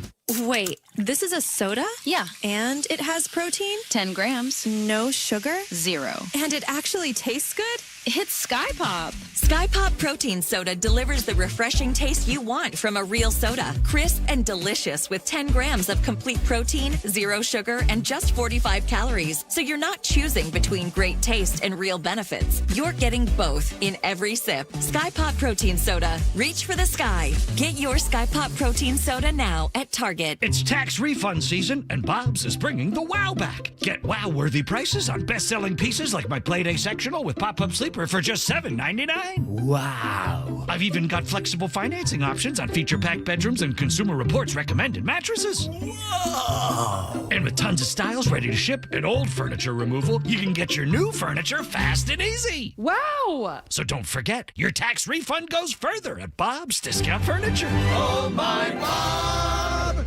Wait, this is a soda? Yeah. And it has protein? 10 grams. No sugar? 0. And it actually tastes good? It's Sky Pop. Sky Pop Protein Soda delivers the refreshing taste you want from a real soda. Crisp and delicious with 10 grams of complete protein, 0 sugar, and just 45 calories. So you're not choosing between great taste and real benefits. You're getting both in every sip. Sky Pop Protein Soda. Reach for the sky. Get your Sky Pop Protein Soda now at Target. It's tax refund season, and Bob's is bringing the wow back. Get wow-worthy prices on best-selling pieces like my Playday sectional with pop-up sleeper for just $7.99. Wow. I've even got flexible financing options on feature-packed bedrooms and Consumer Reports recommended mattresses. Whoa. And with tons of styles ready to ship and old furniture removal, you can get your new furniture fast and easy. Wow. So don't forget, your tax refund goes further at Bob's Discount Furniture. Oh my Bob!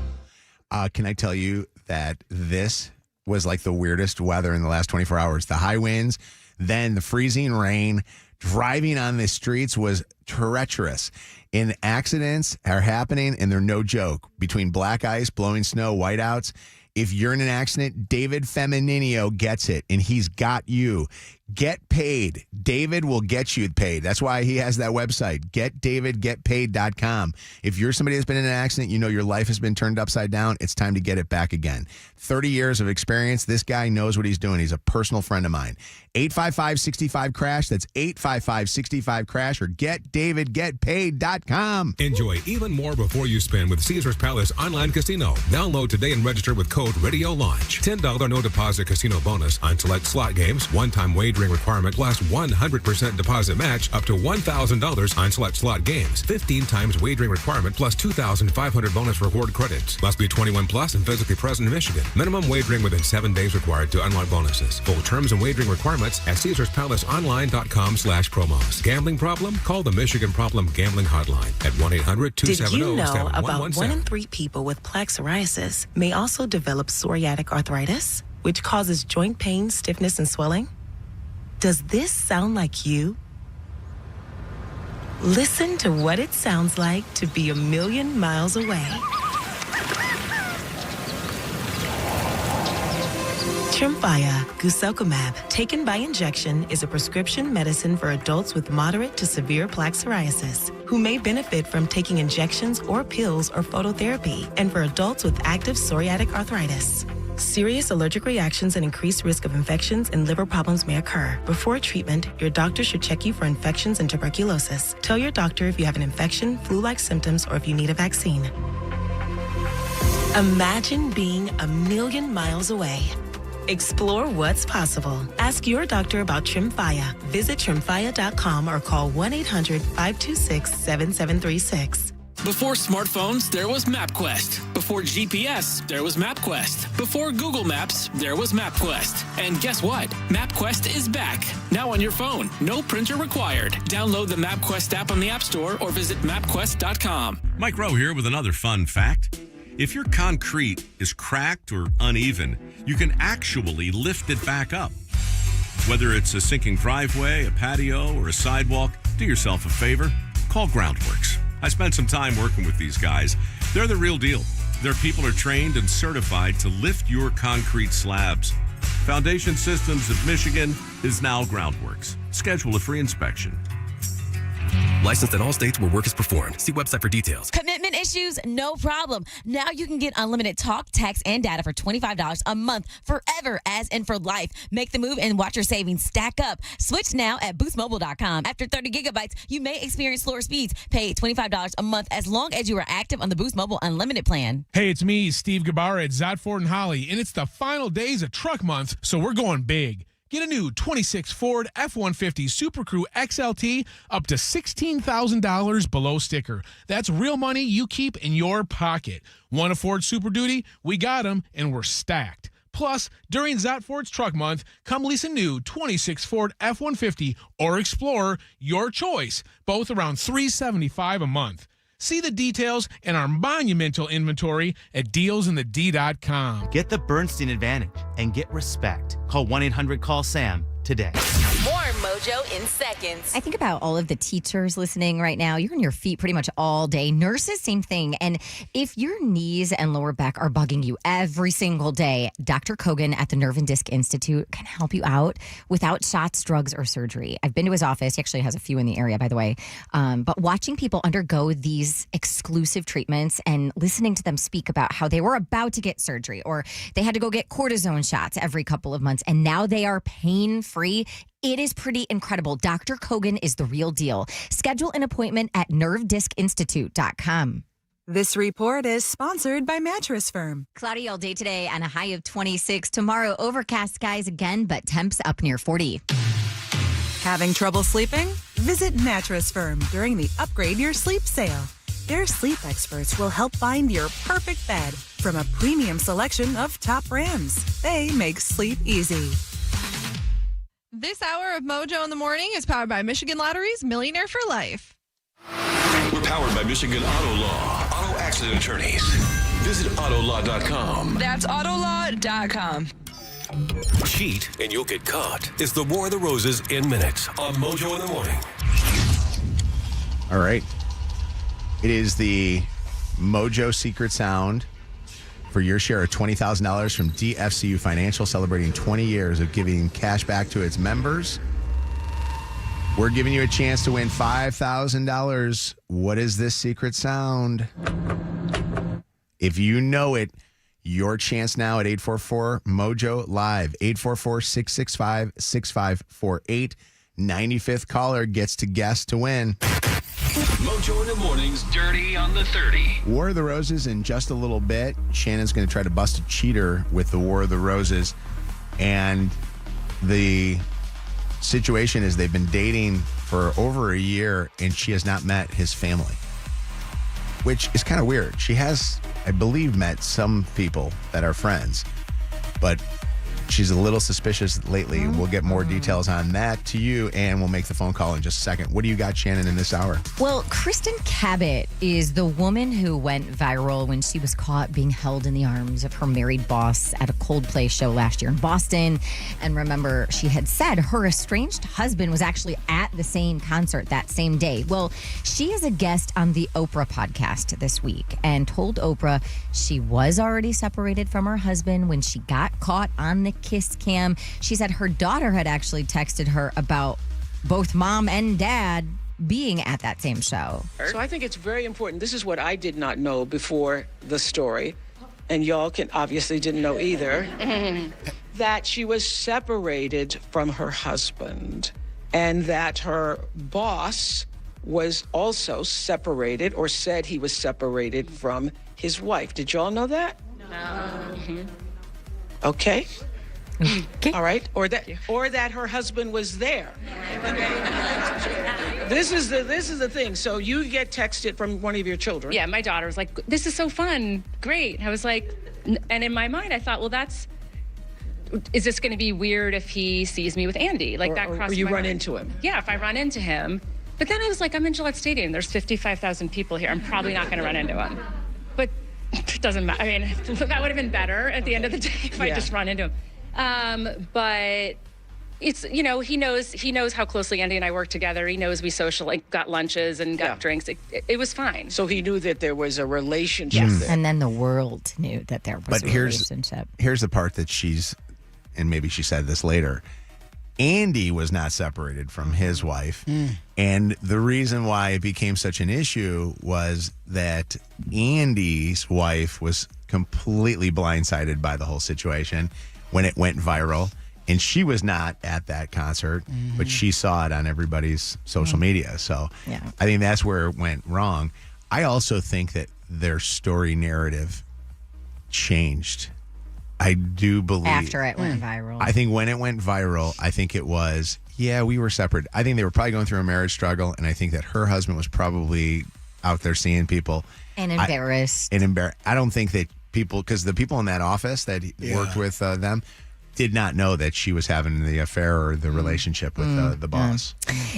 Can I tell you that this was like the weirdest weather in the last 24 hours? The high winds, then the freezing rain. Driving on the streets was treacherous. And accidents are happening, and they're no joke. Between black ice, blowing snow, whiteouts. If you're in an accident, David Femininio gets it, and he's got you. Get paid. David will get you paid. That's why he has that website, getdavidgetpaid.com. If you're somebody that's been in an accident, you know your life has been turned upside down, it's time to get it back again. 30 years of experience. This guy knows what he's doing. He's a personal friend of mine. 855-65-CRASH. That's 855-65-CRASH or getdavidgetpaid.com. Enjoy even more before you spend with Caesars Palace Online Casino. Download today and register with code Radio Launch. $10 no deposit casino bonus on select slot games. One-time wagering requirement plus 100% deposit match up to $1,000 on select slot games. 15 times wagering requirement plus 2,500 bonus reward credits. Must be 21 plus and physically present in Michigan. Minimum wagering within 7 days required to unlock bonuses. Full terms and wagering requirements at CaesarsPalaceOnline.com/promos. Gambling problem? Call the Michigan Problem Gambling Hotline at 1-800-270-7117. Did you know about 1 in 3 people with plaque psoriasis may also develop psoriatic arthritis, which causes joint pain, stiffness, and swelling? Does this sound like you? Listen to what it sounds like to be a million miles away. Tremfya guselkumab, taken by injection, is a prescription medicine for adults with moderate to severe plaque psoriasis who may benefit from taking injections or pills or phototherapy, and for adults with active psoriatic arthritis. Serious allergic reactions and increased risk of infections and liver problems may occur. Before treatment, your doctor should check you for infections and tuberculosis. Tell your doctor if you have an infection, flu-like symptoms, or if you need a vaccine. Imagine being a million miles away. Explore what's possible. Ask your doctor about Tremfya. Visit Tremfya.com or call 1-800-526-7736. Before smartphones, there was MapQuest. Before GPS, there was MapQuest. Before Google Maps, there was MapQuest. And guess what? MapQuest is back. Now on your phone. No printer required. Download the MapQuest app on the App Store or visit MapQuest.com. Mike Rowe here with another fun fact. If your concrete is cracked or uneven, you can actually lift it back up. Whether it's a sinking driveway, a patio, or a sidewalk, do yourself a favor. Call Groundworks. I spent some time working with these guys. They're the real deal. Their people are trained and certified to lift your concrete slabs. Foundation Systems of Michigan is now Groundworks. Schedule a free inspection. Licensed in all states where work is performed. See website for details. Commitment issues? No problem. Now you can get unlimited talk, text, and data for $25 a month forever, as in for life. Make the move and watch your savings stack up. Switch now at boostmobile.com. After 30 gigabytes, you may experience slower speeds. Pay $25 a month as long as you are active on the Boost Mobile Unlimited plan. Hey, it's me, Steve Gabarra at Zott Ford and Holly, and it's the final days of Truck Month, so we're going big. Get a new 26 Ford F-150 Super Crew XLT up to $16,000 below sticker. That's real money you keep in your pocket. Want a Ford Super Duty? We got them, and we're stacked. Plus, during Zott Ford's Truck Month, come lease a new 26 Ford F-150 or Explorer, your choice, both around $375 a month. See the details in our monumental inventory at dealsinthed.com. Get the Bernstein advantage and get respect. Call 1-800-CALL-SAM today. More Mojo in seconds. I think about all of the teachers listening right now. You're on your feet pretty much all day. Nurses, same thing. And if your knees and lower back are bugging you every single day, Dr. Kogan at the Nerve and Disc Institute can help you out without shots, drugs, or surgery. I've been to his office. He actually has a few in the area, by the way. But watching people undergo these exclusive treatments and listening to them speak about how they were about to get surgery or they had to go get cortisone shots every couple of months and now they are pain-free. It is pretty incredible. Dr. Kogan is the real deal. Schedule an appointment at nervediscinstitute.com. This report is sponsored by Mattress Firm. Cloudy all day today and a high of 26. Tomorrow, overcast skies again, but temps up near 40. Having trouble sleeping? Visit Mattress Firm during the Upgrade Your Sleep sale. Their sleep experts will help find your perfect bed from a premium selection of top brands. They make sleep easy. This hour of Mojo in the Morning is powered by Michigan Lottery's Millionaire for Life. We're powered by Michigan Auto Law. Auto accident attorneys. Visit autolaw.com. That's autolaw.com. Cheat and you'll get caught. It's the War of the Roses in minutes on Mojo in the Morning. All right. It is the Mojo Secret Sound for your share of $20,000 from DFCU Financial, celebrating 20 years of giving cash back to its members. We're giving you a chance to win $5,000. What is this secret sound? If you know it, your chance now at 844-MOJO Live, 844-665-6548. 95th caller gets to guess to win. Mojo in the Morning's Dirty on the 30. War of the Roses in just a little bit. Shannon's going to try to bust a cheater with the War of the Roses. And the situation is they've been dating for over a year and she has not met his family, which is kind of weird. She has, I believe, met some people that are friends, but she's a little suspicious lately. We'll get more details on that to you, and we'll make the phone call in just a second. What do you got, Shannon, in this hour? Well, Kristen Cabot is the woman who went viral when she was caught being held in the arms of her married boss at a Coldplay show last year in Boston. And remember, she had said her estranged husband was actually at the same concert that same day. Well, she is a guest on the Oprah podcast this week and told Oprah she was already separated from her husband when she got caught on the kiss cam. She said her daughter had actually texted her about both mom and dad being at that same show. So I think it's very important. This is what I did not know before the story, and y'all obviously didn't know either, that she was separated from her husband and that her boss was also separated or said he was separated from his wife. Did y'all know that? No. Okay. All right. Or that her husband was there. This is the thing. So you get texted from one of your children. Yeah, my daughter was like, "This is so fun, great." I was like, and in my mind, I thought, well, is this going to be weird if he sees me with Andy? Like that crossed or you my run mind. into him. Yeah, if I run into him. But then I was like, I'm in Gillette Stadium. There's 55,000 people here. I'm probably not going to run into him. But it doesn't matter. I mean, that would have been better at the end of the day if I just run into him. But it's, he knows how closely Andy and I work together. He knows we got lunches and got drinks. It was fine. So he knew that there was a relationship there. And then the world knew that there was a relationship. Here's the part that and maybe she said this later, Andy was not separated from his wife. And the reason why it became such an issue was that Andy's wife was completely blindsided by the whole situation when it went viral. And she was not at that concert, but she saw it on everybody's social media. So I think that's where it went wrong. I also think that their story narrative changed. I do believe. After it went viral. I think when it went viral, I think it was, we were separate. I think they were probably going through a marriage struggle, and I think that her husband was probably out there seeing people. And embarrassed. I don't think that because the people in that office that worked with them did not know that she was having the affair or the relationship with the boss.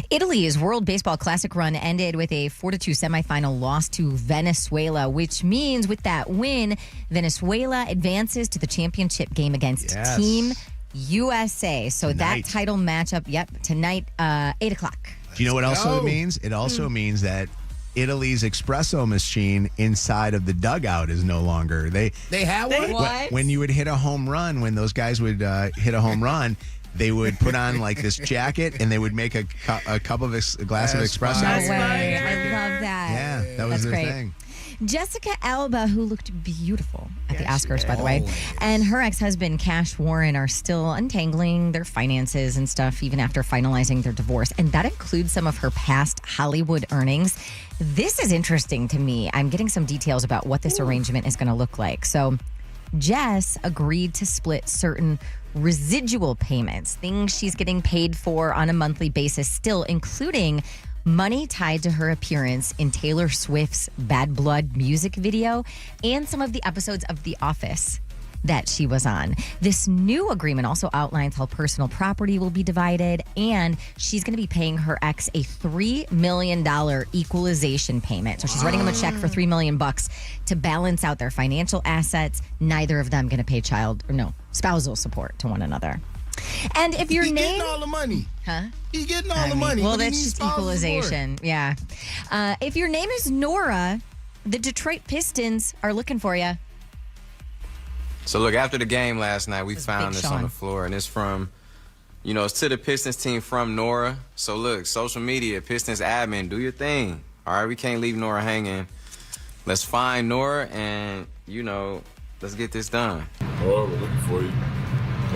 Italy's World Baseball Classic run ended with a 4-2 semifinal loss to Venezuela, which means with that win, Venezuela advances to the championship game against Team USA. So that title matchup, tonight, 8 o'clock. Do you know what also it means? It also means that Italy's espresso machine inside of the dugout is no longer. They have one? What? When you would hit a home run, when those guys would hit a home run, they would put on like this jacket and they would make a glass of espresso. No way. I love that. Yeah, that was their thing. Jessica Alba, who looked beautiful at the Oscars, by the way, and her ex-husband, Cash Warren, are still untangling their finances and stuff, even after finalizing their divorce. And that includes some of her past Hollywood earnings. This is interesting to me. I'm getting some details about what this arrangement is going to look like. So Jess agreed to split certain residual payments, things she's getting paid for on a monthly basis still, including money tied to her appearance in Taylor Swift's Bad Blood music video and some of the episodes of The Office that she was on. This new agreement also outlines how personal property will be divided, and she's going to be paying her ex a $3 million equalization payment. So she's writing him a check for $3 million to balance out their financial assets. Neither of them going to pay spousal support to one another. And if your name, getting all the money, He's getting all the money. Well, that's just equalization. Yeah. If your name is Nora, the Detroit Pistons are looking for you. So look, after the game last night, we found this on the floor, and it's from, it's to the Pistons team from Nora. So look, social media, Pistons admin, do your thing. All right, we can't leave Nora hanging. Let's find Nora, and let's get this done. Oh, we're looking for you.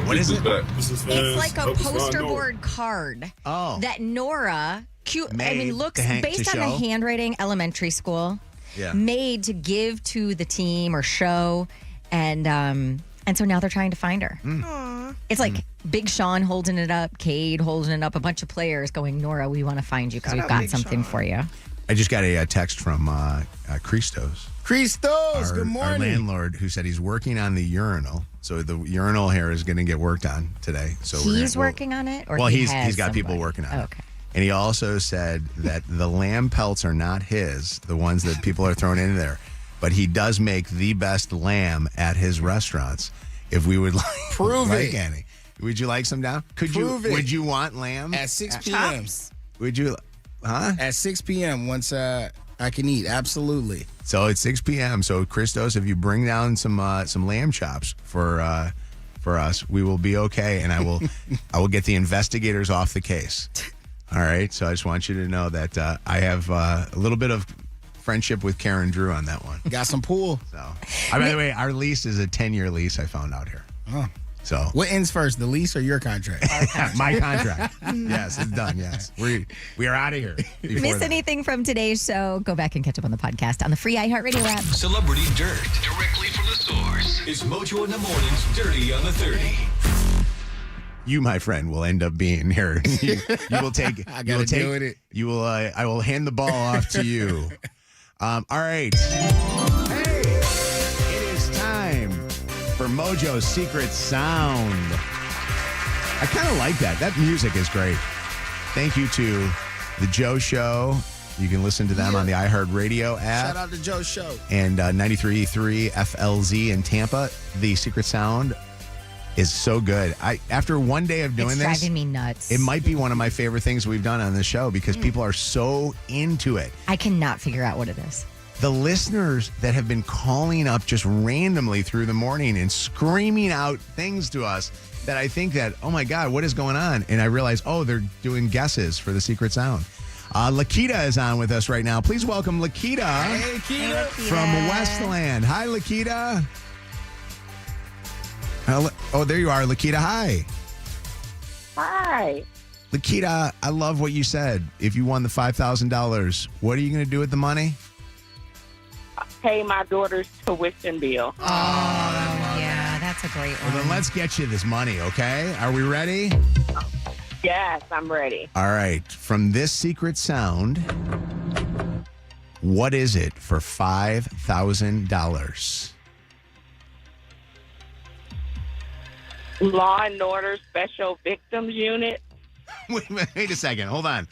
What is it? It's like a poster board card that Nora, looks based on the handwriting, elementary school, made to give to the team or show, and so now they're trying to find her. It's like Big Sean holding it up, Cade holding it up, a bunch of players going, Nora, we want to find you because we've got something for you. I just got a text from Christos. Christos, good morning. Our landlord, who said he's working on the urinal. So the urinal here is going to get worked on today. So he's working on it? Or well, he's got people working on it. Okay. And he also said that the lamb pelts are not his, the ones that people are throwing in there. But he does make the best lamb at his restaurants. If we would like any. Would you like some down? Would you want lamb? At 6 p.m. Would you? Huh? At 6 p.m. once I can eat. Absolutely. So it's 6 p.m. So Christos, if you bring down some lamb chops for us, we will be okay, and I will get the investigators off the case. All right. So I just want you to know that I have a little bit of friendship with Karen Drew on that one. Got some pool. So, by the way, our lease is a 10-year lease. I found out here. Oh. So what ends first, the lease or your contract? My contract. Yes, it's done. Yes, we are out of here. Miss anything from today's show? Go back and catch up on the podcast on the free iHeartRadio app. Celebrity Dirt, directly from the source. It's Mojo in the Morning's Dirty on the 30. You, my friend, will end up being here. You will take. I gotta deal with it. You will. I will hand the ball off to you. All right. Hey, it is time for Mojo's Secret Sound. I kind of like that. That music is great. Thank you to The Joe Show. You can listen to them on the iHeartRadio app. Shout out to Joe Show. And 93.3 FLZ in Tampa. The Secret Sound is so good. After one day of doing it's this, driving me nuts. it might be one of my favorite things we've done on the show because people are so into it. I cannot figure out what it is. The listeners that have been calling up just randomly through the morning and screaming out things to us that I think that, oh my God, what is going on? And I realize, oh, they're doing guesses for the Secret Sound. Lakita is on with us right now. Please welcome Lakita, Hey, Lakita. from Westland. Hi, Lakita. Oh, there you are, Lakita. Hi. Hi. Lakita, I love what you said. If you won the $5,000, what are you going to do with the money? Pay my daughter's tuition bill. Oh, yeah, that's a great one. Well, then let's get you this money, okay? Are we ready? Yes, I'm ready. All right. From this Secret Sound, what is it for $5,000? Law and Order Special Victims Unit. Wait a second. Hold on.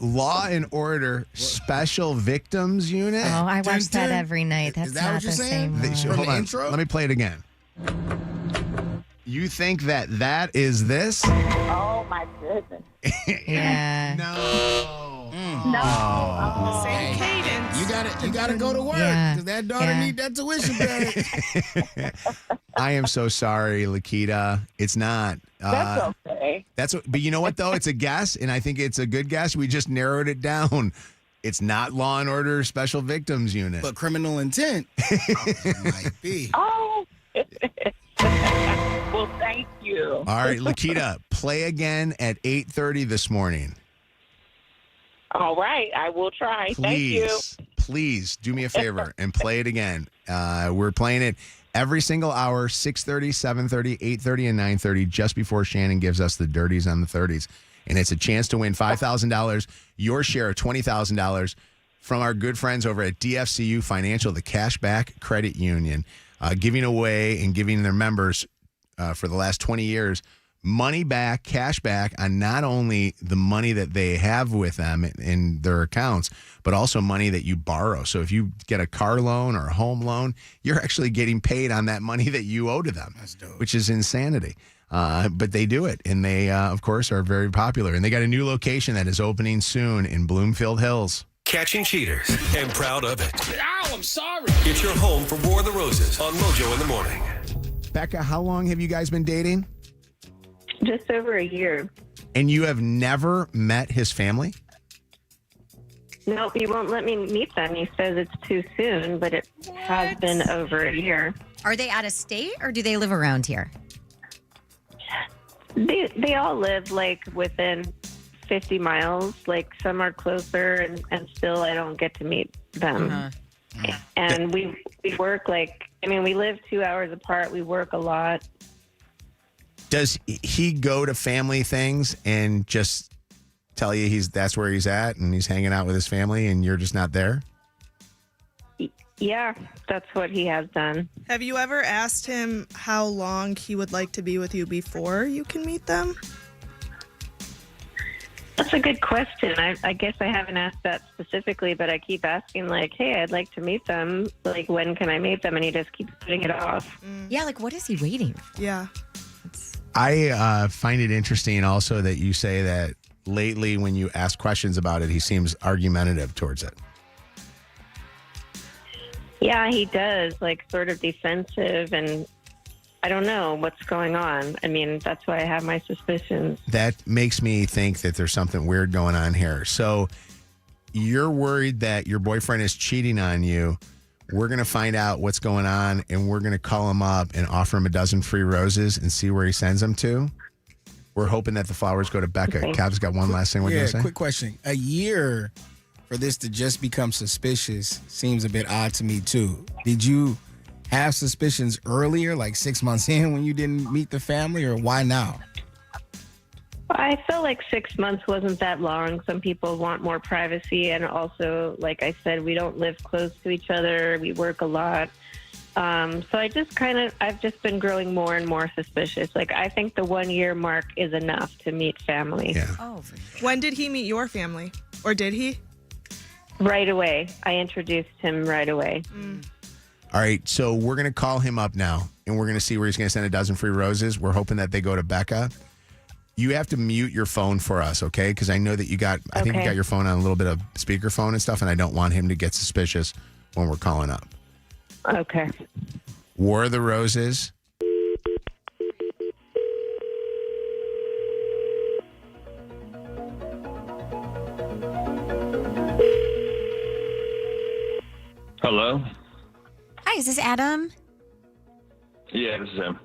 Law and Order Special Victims Unit? Oh, I watch that every night. That's Is that not what you're the saying? same one. Hold on. intro? Let me play it again. You think that is this? Oh, my goodness. Yeah. No. No. Same cadence. You gotta go to work Yeah. because that daughter need that tuition paid. I am so sorry, Lakita. It's not. That's okay. But you know what, though? It's a guess, and I think it's a good guess. We just narrowed it down. It's not Law and Order Special Victims Unit. But criminal intent might be. Oh. Well, thank you. All right, Lakita, play again at 8:30 this morning. All right, I will try. Thank you. Please do me a favor and play it again. We're playing it every single hour, 6:30, 7:30, 8:30, and 9:30, just before Shannon gives us the dirties on the 30s. And it's a chance to win $5,000, your share of $20,000 from our good friends over at DFCU Financial, the Cashback Credit Union, giving away and giving their members for the last 20 years money back, cash back on not only the money that they have with them in their accounts, but also money that you borrow. So if you get a car loan or a home loan, you're actually getting paid on that money that you owe to them, which is insanity. But they do it. And they, of course, are very popular. And they got a new location that is opening soon in Bloomfield Hills. Catching cheaters and proud of it. Ow, I'm sorry. It's your home for War of the Roses on Mojo in the Morning. Becca, how long have you guys been dating? Just over a year. And you have never met his family? Nope, he won't let me meet them. He says it's too soon, but it has been over a year. Are they out of state or do they live around here? They all live like within 50 miles. Like some are closer, and still I don't get to meet them. And we work we live 2 hours apart. We work a lot. Does he go to family things and just tell you that's where he's at and he's hanging out with his family and you're just not there? Yeah, that's what he has done. Have you ever asked him how long he would like to be with you before you can meet them? That's a good question. I guess I haven't asked that specifically, but I keep asking, like, hey, I'd like to meet them. Like, when can I meet them? And he just keeps putting it off. Yeah, like, what is he waiting for? Yeah. I find it interesting also that you say that lately when you ask questions about it, he seems argumentative towards it. Yeah, he does, like, sort of defensive, and I don't know what's going on. I mean, that's why I have my suspicions. That makes me think that there's something weird going on here. So you're worried that your boyfriend is cheating on you. We're going to find out what's going on, and we're going to call him up and offer him a dozen free roses and see where he sends them to. We're hoping that the flowers go to Becca. Okay. Cav's got one last thing we're going to say. Quick question. A year for this to just become suspicious seems a bit odd to me, too. Did you have suspicions earlier, like 6 months in when you didn't meet the family, or why now? I felt like 6 months wasn't that long. Some people want more privacy. And also, like I said, we don't live close to each other. We work a lot. So I've just been growing more and more suspicious. Like, I think the 1 year mark is enough to meet family. Yeah. Oh, When did he meet your family? Or did he? Right away. I introduced him right away. All right, so we're going to call him up now, and we're going to see where he's going to send a dozen free roses. We're hoping that they go to Becca. You have to mute your phone for us, okay? Because I know that I think you got your phone on a little bit of speakerphone and stuff, and I don't want him to get suspicious when we're calling up. Okay. War of the Roses. Hello? Hi, is this Adam? Yeah, this is him.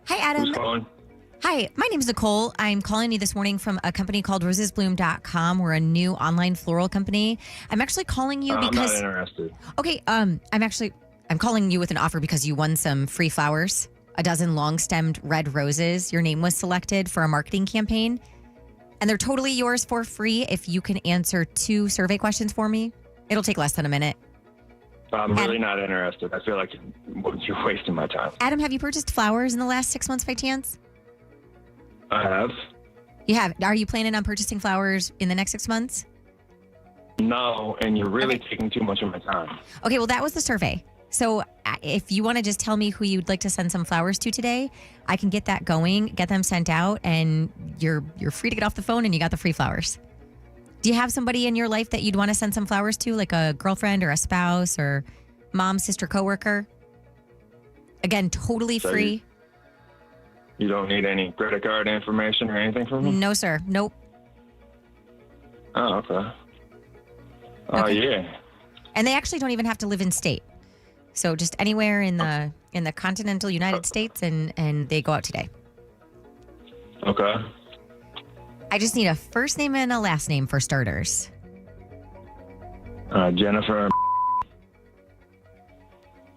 Hi, Adam. Who's calling? Hi, my name is Nicole. I'm calling you this morning from a company called rosesbloom.com. We're a new online floral company. I'm actually calling you because... I'm not interested. Okay, I'm calling you with an offer because you won some free flowers, a dozen long-stemmed red roses. Your name was selected for a marketing campaign, and they're totally yours for free if you can answer 2 survey questions for me. It'll take less than a minute. I'm really not interested. I feel like you're wasting my time. Adam, have you purchased flowers in the last 6 months by chance? I have. You have. Are you planning on purchasing flowers in the next 6 months? No, and you're really taking too much of my time. Okay, well, that was the survey. So if you want to just tell me who you'd like to send some flowers to today, I can get that going, get them sent out, and you're free to get off the phone and you got the free flowers. Do you have somebody in your life that you'd want to send some flowers to, like a girlfriend or a spouse or mom, sister, coworker? Again, totally free. You don't need any credit card information or anything from me? No, sir. Nope. Oh, okay. Oh, yeah. And they actually don't even have to live in state. So just anywhere in the continental United States, and they go out today. Okay. I just need a first name and a last name for starters. Jennifer.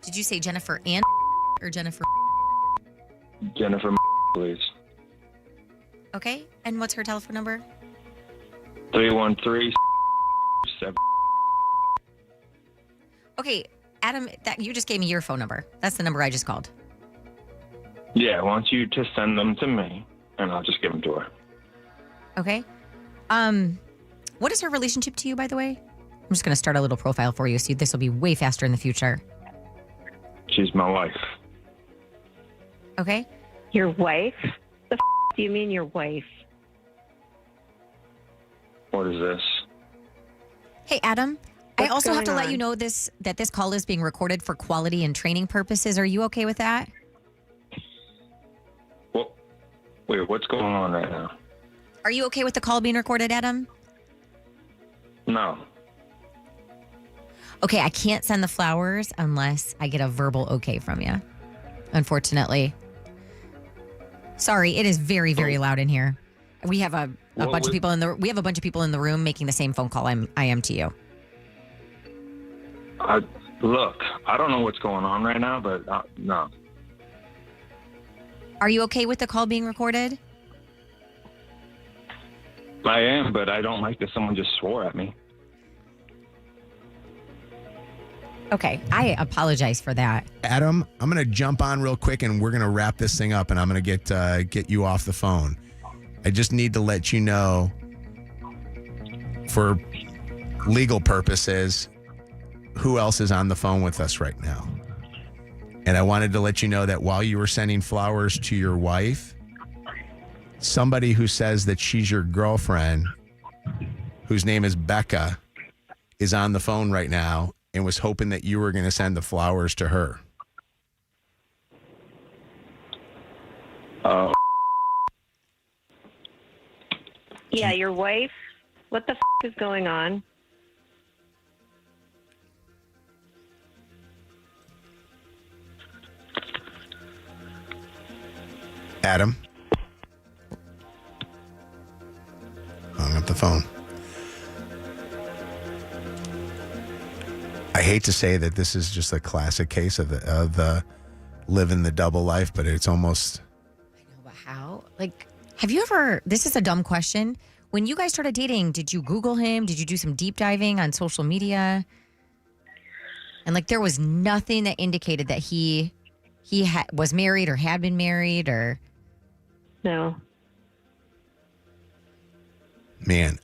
Did you say Jennifer and or Jennifer? Jennifer, please. Okay. And what's her telephone number? 313-7. Okay, Adam, you just gave me your phone number. That's the number I just called. Yeah, I want you to send them to me, and I'll just give them to her. Okay. What is her relationship to you, by the way? I'm just going to start a little profile for you, so this will be way faster in the future. She's my wife. Okay. Your wife? The do you mean your wife? What is this? Hey, Adam. I What's also have to going let on? you know that this call is being recorded for quality and training purposes. Are you okay with that? Well, wait, what's going on right now? Are you okay with the call being recorded, Adam? No. Okay, I can't send the flowers unless I get a verbal okay from you. Unfortunately. Sorry, it is very, very loud in here. We have a bunch of people in the room making the same phone call I am to you. Look, I don't know what's going on right now, but no. Are you okay with the call being recorded? I am, but I don't like that someone just swore at me. Okay, I apologize for that. Adam, I'm going to jump on real quick and we're going to wrap this thing up and I'm going to get you off the phone. I just need to let you know, for legal purposes, who else is on the phone with us right now. And I wanted to let you know that while you were sending flowers to your wife, somebody who says that she's your girlfriend, whose name is Becca, is on the phone right now and was hoping that you were going to send the flowers to her. Oh. Yeah, your wife. What the is going on? Adam? Hung up the phone. I hate to say that this is just a classic case of the living the double life, but it's almost... I know, but how? Like, have you ever... This is a dumb question. When you guys started dating, did you Google him? Did you do some deep diving on social media? And, like, there was nothing that indicated that he was married or had been married or... No. Man,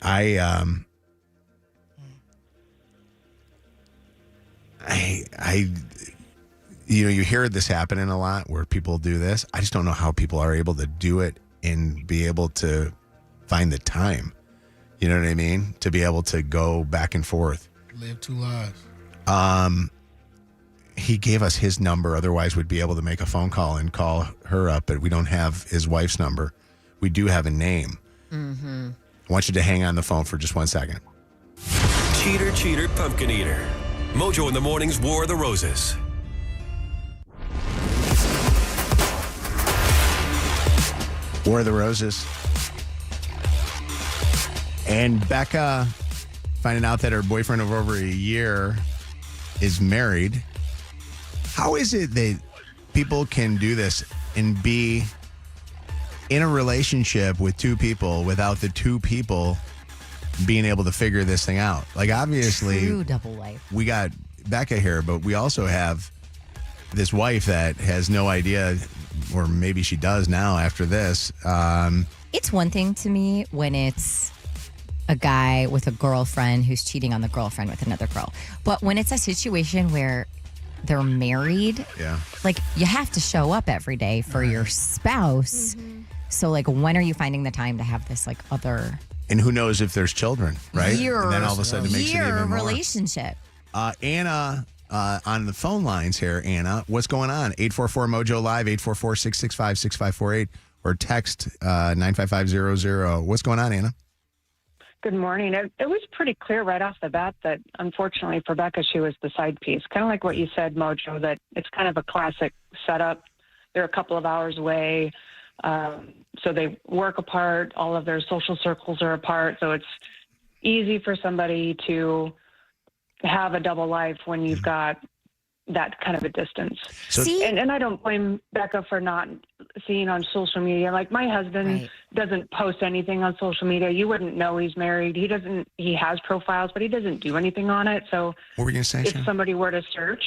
you know, you hear this happening a lot where people do this. I just don't know how people are able to do it and be able to find the time. You know what I mean? To be able to go back and forth. Live two lives. He gave us his number. Otherwise, we'd be able to make a phone call and call her up, but we don't have his wife's number. We do have a name. Mm-hmm. I want you to hang on the phone for just 1 second. Cheater, cheater, pumpkin eater. Mojo in the Morning's War of the Roses. War of the Roses. And Becca, finding out that her boyfriend of over a year is married. How is it that people can do this and be in a relationship with two people without the two people being able to figure this thing out? Like, obviously, True double life. We got Becca here, but we also have this wife that has no idea, or maybe she does now after this. It's one thing to me when it's a guy with a girlfriend who's cheating on the girlfriend with another girl. But when it's a situation where they're married, yeah, like, you have to show up every day for your spouse. Mm-hmm. So, like, when are you finding the time to have this, like, other... And who knows if there's children, right? Years, and then all of a sudden it makes it even more. relationship. Anna, on the phone lines here, Anna, what's going on? 844-MOJO Live, 844-665-6548, or text 95500. What's going on, Anna? Good morning. It was pretty clear right off the bat that, unfortunately for Becca, she was the side piece. Kind of like what you said, Mojo, that it's kind of a classic setup. They're a couple of hours away, so they work apart. All of their social circles are apart, so it's easy for somebody to have a double life when you've got that kind of a distance. And I don't blame Becca for not seeing on social media. Like, my husband doesn't post anything on social media. You wouldn't know he's married. He has profiles, but he doesn't do anything on it. So what were you going to say, if Shannon? somebody were to search,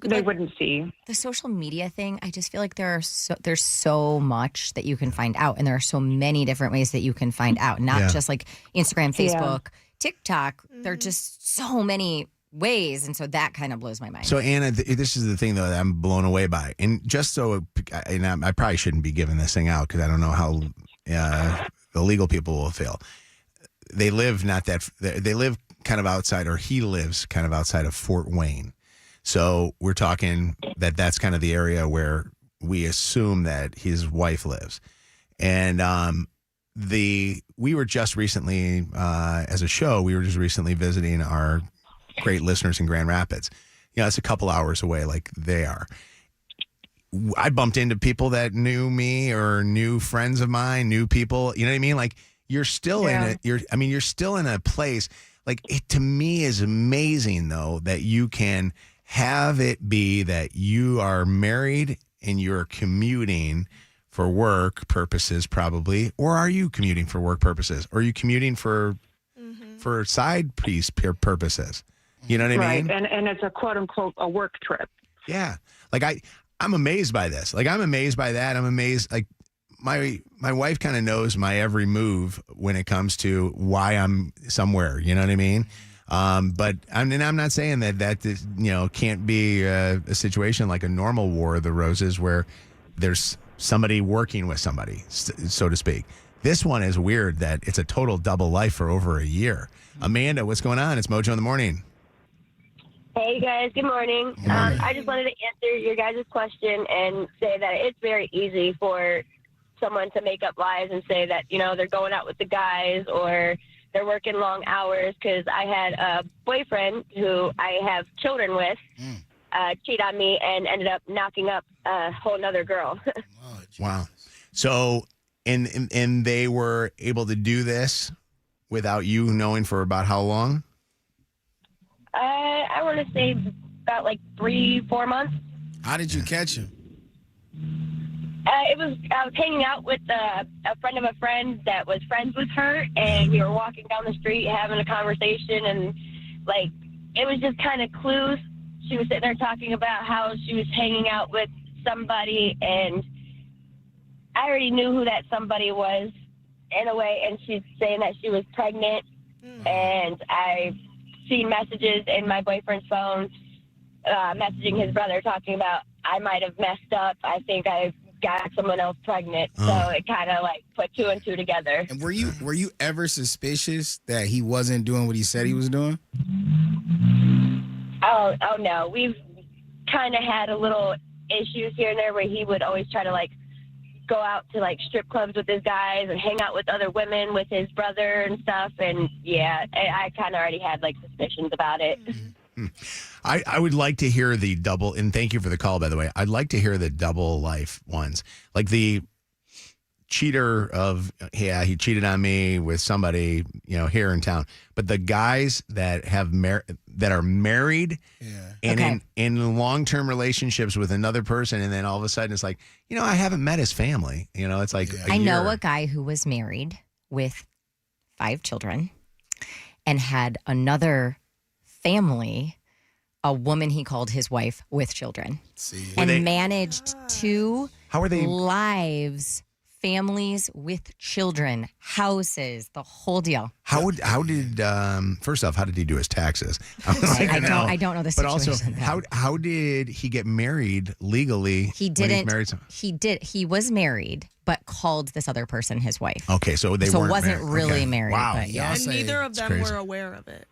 they wouldn't see. The social media thing, I just feel like there's so much that you can find out, and there are so many different ways that you can find out, not just like Instagram, Facebook, TikTok. There are just so many ways, and so that kind of blows my mind. So, Anna, this is the thing, though, that I'm blown away by. And just so, and I probably shouldn't be giving this thing out because I don't know how the legal people will feel. They live they live kind of outside, or he lives kind of outside of Fort Wayne. So we're talking that's kind of the area where we assume that his wife lives. And we were just recently, as a show, we were just recently visiting our great listeners in Grand Rapids. You know, it's a couple hours away, like they are. I bumped into people that knew me or knew friends of mine, knew people, you know what I mean? Like, you're still you're still in a place, like, it to me is amazing, though, that you can have it be that you are married and you're commuting for work purposes, probably, or are you commuting for work purposes? Or are you commuting for side piece purposes? You know what I mean? Right, and it's a quote unquote a work trip. Yeah, like I'm amazed by this. Like I'm amazed by that. I'm amazed. Like my wife kind of knows my every move when it comes to why I'm somewhere. You know what I mean? But I'm not saying that is, can't be a situation like a normal War of the Roses where there's somebody working with somebody, so to speak. This one is weird that it's a total double life for over a year. Amanda, what's going on? It's Mojo in the morning. Hey, guys. Good morning. I just wanted to answer your guys' question and say that it's very easy for someone to make up lies and say that, they're going out with the guys or they're working long hours, because I had a boyfriend who I have children with cheat on me and ended up knocking up a whole nother girl. Wow. So, and they were able to do this without you knowing for about how long? I want to say about like 3-4 months. How did you catch him? I was hanging out with a friend of a friend that was friends with her, and we were walking down the street having a conversation, and like it was just kind of clues. She was sitting there talking about how she was hanging out with somebody, and I already knew who that somebody was in a way, and she's saying that she was pregnant, and I seen messages in my boyfriend's phone messaging his brother talking about, I might have messed up. I think I got someone else pregnant. So it kind of like put 2 and 2 together. And were you ever suspicious that he wasn't doing what he said he was doing? Oh no. We've kind of had a little issues here and there where he would always try to like go out to like strip clubs with his guys and hang out with other women with his brother and stuff. And yeah, I kind of already had like suspicions about it. I would like to hear the double, and thank you for the call, by the way. I'd like to hear the double life ones. Like the cheater of, he cheated on me with somebody, here in town. But the guys that have that are married and in long-term relationships with another person, and then all of a sudden it's like, I haven't met his family. It's like I know a guy who was married with 5 children and had another family, a woman he called his wife with children, and managed 2 lives, families with children, houses, the whole deal. How did first off, how did he do his taxes? I don't know the situation. But also, how did he get married legally? He didn't. He did. He was married, but called this other person his wife. Okay, so they wasn't really married. Wow. But yeah. And neither of them were aware of it.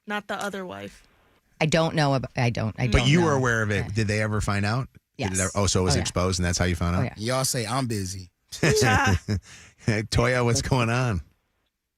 Not the other wife. I don't know. I don't. But you were aware of it. Did they ever find out? Yes. So it was exposed, and that's how you found out? Yeah. Y'all say I'm busy. Toya, what's going on?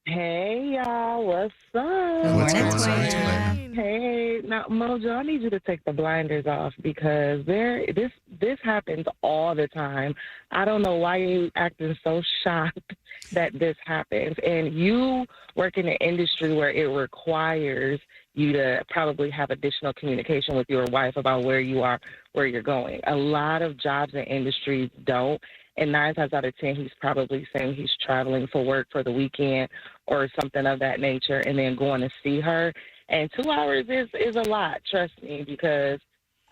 Hey, y'all. What's up? What's going on, Toya? Hey, now, Mojo, I need you to take the blinders off because this happens all the time. I don't know why you're acting so shocked that this happens. And you work in an industry where it requires you to probably have additional communication with your wife about where you are, where you're going. A lot of jobs and industries don't. And 9 times out of 10, he's probably saying he's traveling for work for the weekend or something of that nature and then going to see her. And 2 hours is a lot, trust me, because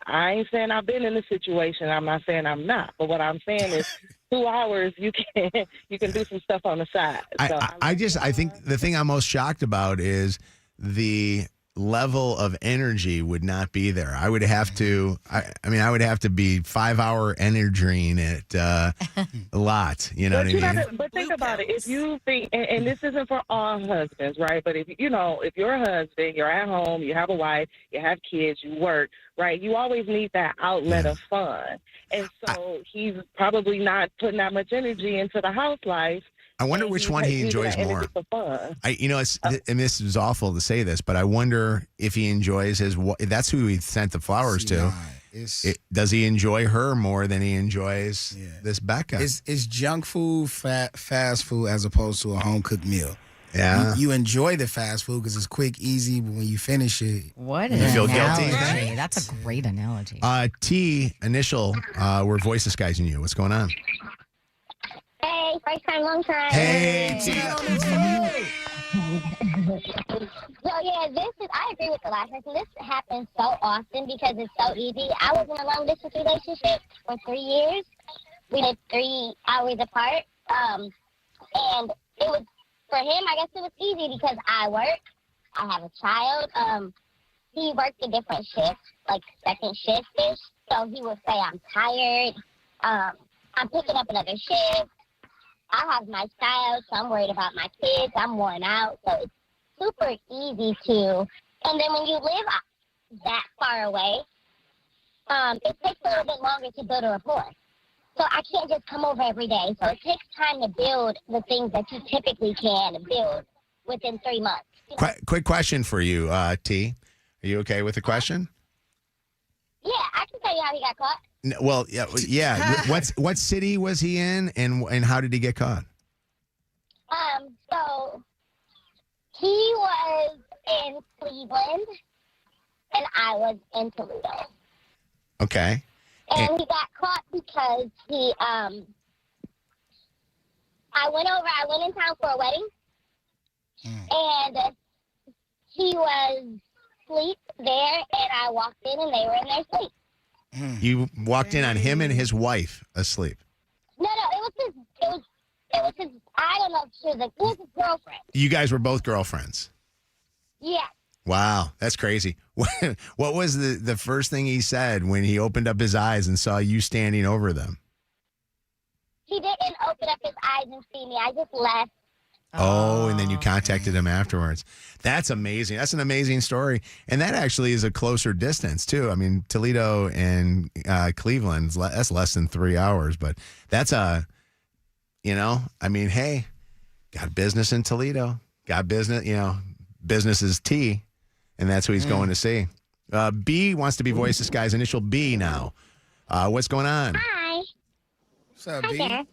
I ain't saying I've been in the situation. I'm not saying I'm not. But what I'm saying is 2 hours, you can do some stuff on the side. So I think the thing I'm most shocked about is the level of energy would not be there. I would have to, I would have to be 5-hour energying it a lot. You know what I mean? But think about it. If you think, and this isn't for all husbands, right? But if you're a husband, you're at home, you have a wife, you have kids, you work, right? You always need that outlet of fun. And so he's probably not putting that much energy into the house life. I wonder which one he enjoys more. And this is awful to say this, but I wonder if he enjoys that's who he sent the flowers to. Does he enjoy her more than he enjoys this Becca? It's junk food, fast food, as opposed to a home cooked meal. Yeah. You enjoy the fast food because it's quick, easy, but when you finish it, you feel guilty. Right? That's a great analogy. T, initial, we're voice disguising you. What's going on? First time, long time. Hey, T. So yeah, I agree with the last person. This happens so often because it's so easy. I was in a long distance relationship for 3 years. We lived 3 hours apart. And it was, for him, I guess it was easy because I work. I have a child. He worked a different shift, like second shift-ish. So he would say, I'm tired. I'm picking up another shift. I have my child, so I'm worried about my kids. I'm worn out. So it's super easy to. And then when you live that far away, it takes a little bit longer to build a rapport. So I can't just come over every day. So it takes time to build the things that you typically can build within 3 months. Quick question for you, T. Are you okay with the question? Yeah, I can tell you how he got caught. Well, yeah. What city was he in, and how did he get caught? So he was in Cleveland, and I was in Toledo. Okay. And he got caught because he, I went in town for a wedding, and he was asleep there, and I walked in, and they were in their sleep. You walked in on him and his wife asleep. No, it was his, I don't know if she was it was his girlfriend. You guys were both girlfriends. Yeah. Wow, that's crazy. What was the first thing he said when he opened up his eyes and saw you standing over them? He didn't open up his eyes and see me. I just left. Oh, and then you contacted him afterwards. That's amazing. That's an amazing story. And that actually is a closer distance, too. I mean, Toledo and Cleveland, that's less than 3 hours. But that's hey, got business in Toledo. Got business, business is T, and that's who he's going to see. B wants to be voiced. This guy's initial B now. What's going on? Hi. What's up, B? There.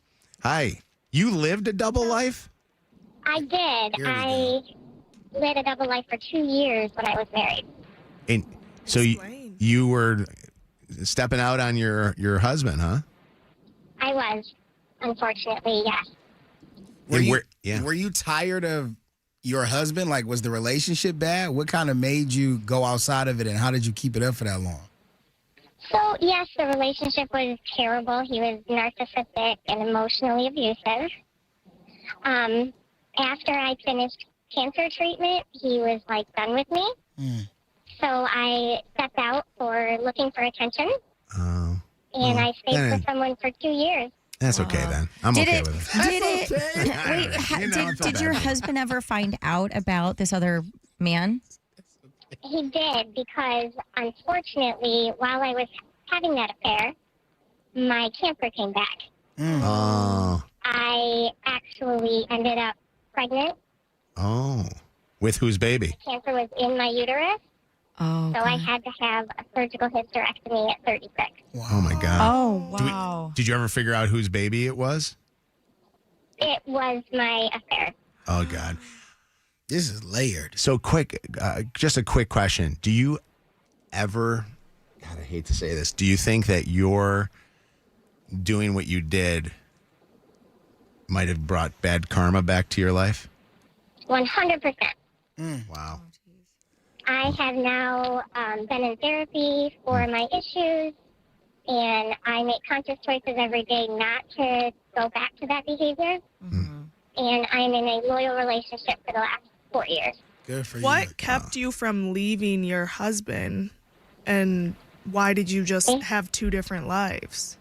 Hi. You lived a double life? I did. I led a double life for 2 years when I was married. And so you were stepping out on your husband, huh? I was, unfortunately, yes. Were you tired of your husband? Like, was the relationship bad? What kind of made you go outside of it, and how did you keep it up for that long? So, yes, the relationship was terrible. He was narcissistic and emotionally abusive. After I finished cancer treatment, he was, done with me. So I stepped out for looking for attention. And I stayed with someone for 2 years. That's okay then. I'm okay with it. Did your husband ever find out about this other man? He did, because unfortunately, while I was having that affair, my cancer came back. Oh. I actually ended up pregnant. Oh. With whose baby? Cancer was in my uterus. Oh. So I had to have a surgical hysterectomy at 36. Wow. Oh, my God. Oh, wow. Did you ever figure out whose baby it was? It was my affair. Oh, God. This is layered. So just a quick question. Do you ever, God, I hate to say this, do you think that your doing what you did might have brought bad karma back to your life? 100%. Wow. I have now been in therapy for my issues, and I make conscious choices every day not to go back to that behavior. And I'm in a loyal relationship for the last 4 years. Good for you. What kept you from leaving your husband, and why did you just have 2 different lives?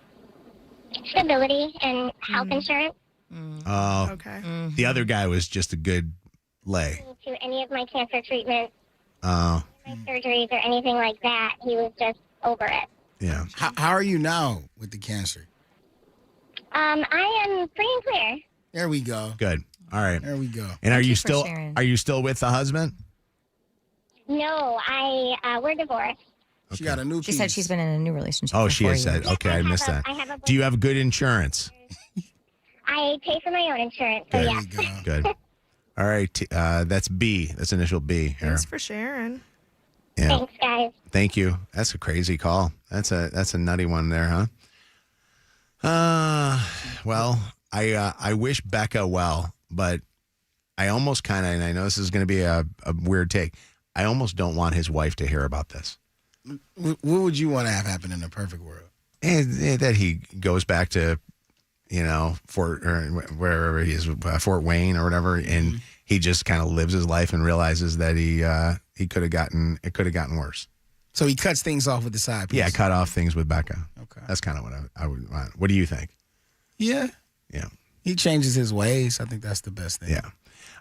Stability and health insurance. Oh. Okay. The other guy was just a good lay. To any of my cancer treatments, Oh. my surgeries, or anything like that, he was just over it. Yeah. How are you now with the cancer? I am free and clear. There we go. Good. All right. There we go. And Thank you for sharing. Are you still with the husband? No, we're divorced. She got a new She piece. said she's been in a new relationship. Oh, for she 4 has years. said. Okay, I missed that. I have a Do you have good insurance? I pay for my own insurance, so There yeah. Good. All right. That's B. That's initial B here. Thanks for sharing. Yeah. Thanks, guys. Thank you. That's a crazy call. That's a nutty one there, huh? Well, I wish Becca well, but I almost kind of, and I know this is going to be a weird take, I almost don't want his wife to hear about this. What would you want to have happen in a perfect world? That he goes back to, Fort, or wherever he is, Fort Wayne or whatever, and he just kind of lives his life and realizes that it could have gotten worse. So he cuts things off with the side piece. Yeah, cut off things with Becca. Okay. That's kind of what I would want. What do you think? Yeah. Yeah. He changes his ways. I think that's the best thing. Yeah.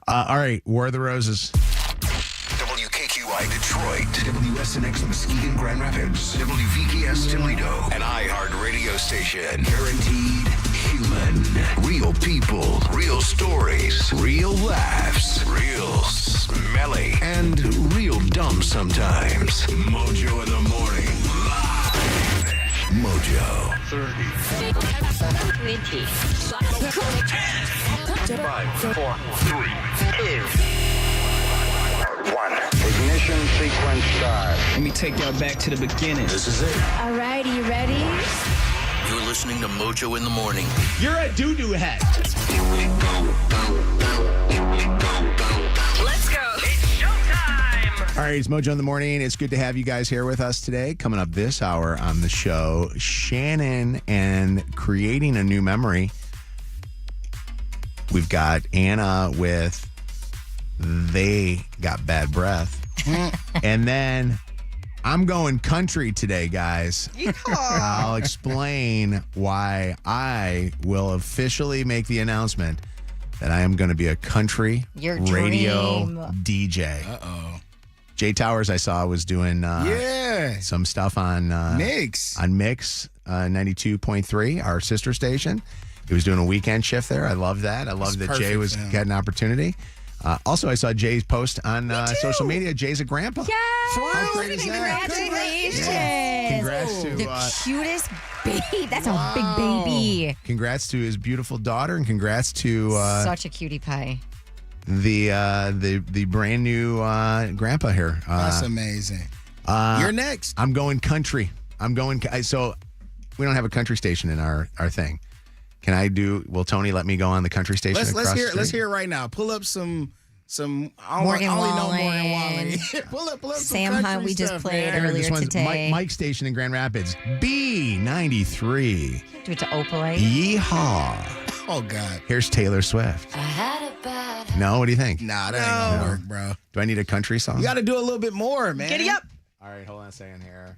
All right. War of the Roses. WKQI Detroit, WSNX Muskegon Grand Rapids, WVKS Toledo, an iHeart radio station. Guaranteed human. Real people, real stories, real laughs, real smelly, and real dumb sometimes. Mojo in the morning. Live. Mojo. 30. 20. 5, 4, 3, 2. 1. Ignition sequence start. Let me take y'all back to the beginning. This is it. All right, are you ready? You're listening to Mojo in the morning. You're a doo-doo head. Let's go. It's showtime. All right, it's Mojo in the morning. It's good to have you guys here with us today. Coming up this hour on the show, Shannon and creating a new memory. We've got Anna with They Got Bad Breath. And then I'm going country today, guys. I'll explain why I will officially make the announcement that I am going to be a country radio DJ. Uh-oh. Jay Towers, I saw, was doing some stuff on Mix. On Mix 92.3, our sister station. He was doing a weekend shift there. I love that. I love that Jay was getting an opportunity. Also, I saw Jay's post on social media. Jay's a grandpa. Yes! How great is that? Congratulations! Yeah. Congrats to the cutest baby. That's a big baby. Congrats to his beautiful daughter, and congrats to such a cutie pie. The brand new grandpa here. That's amazing. You're next. I'm going country. So we don't have a country station in our thing. Can I do? Will Tony let me go on the country station? Let's hear it right now. Pull up some. Morgan Wallen. pull up Sam some Hunt. We just stuff, played man. earlier This one's today. Mike Station in Grand Rapids. B93. Do it to Opalite. Yeehaw. Oh God. Here's Taylor Swift. I had a bad. No, what do you think? Nah, that ain't gonna work, bro. Do I need a country song? You got to do a little bit more, man. Giddy up. All right, hold on a second here.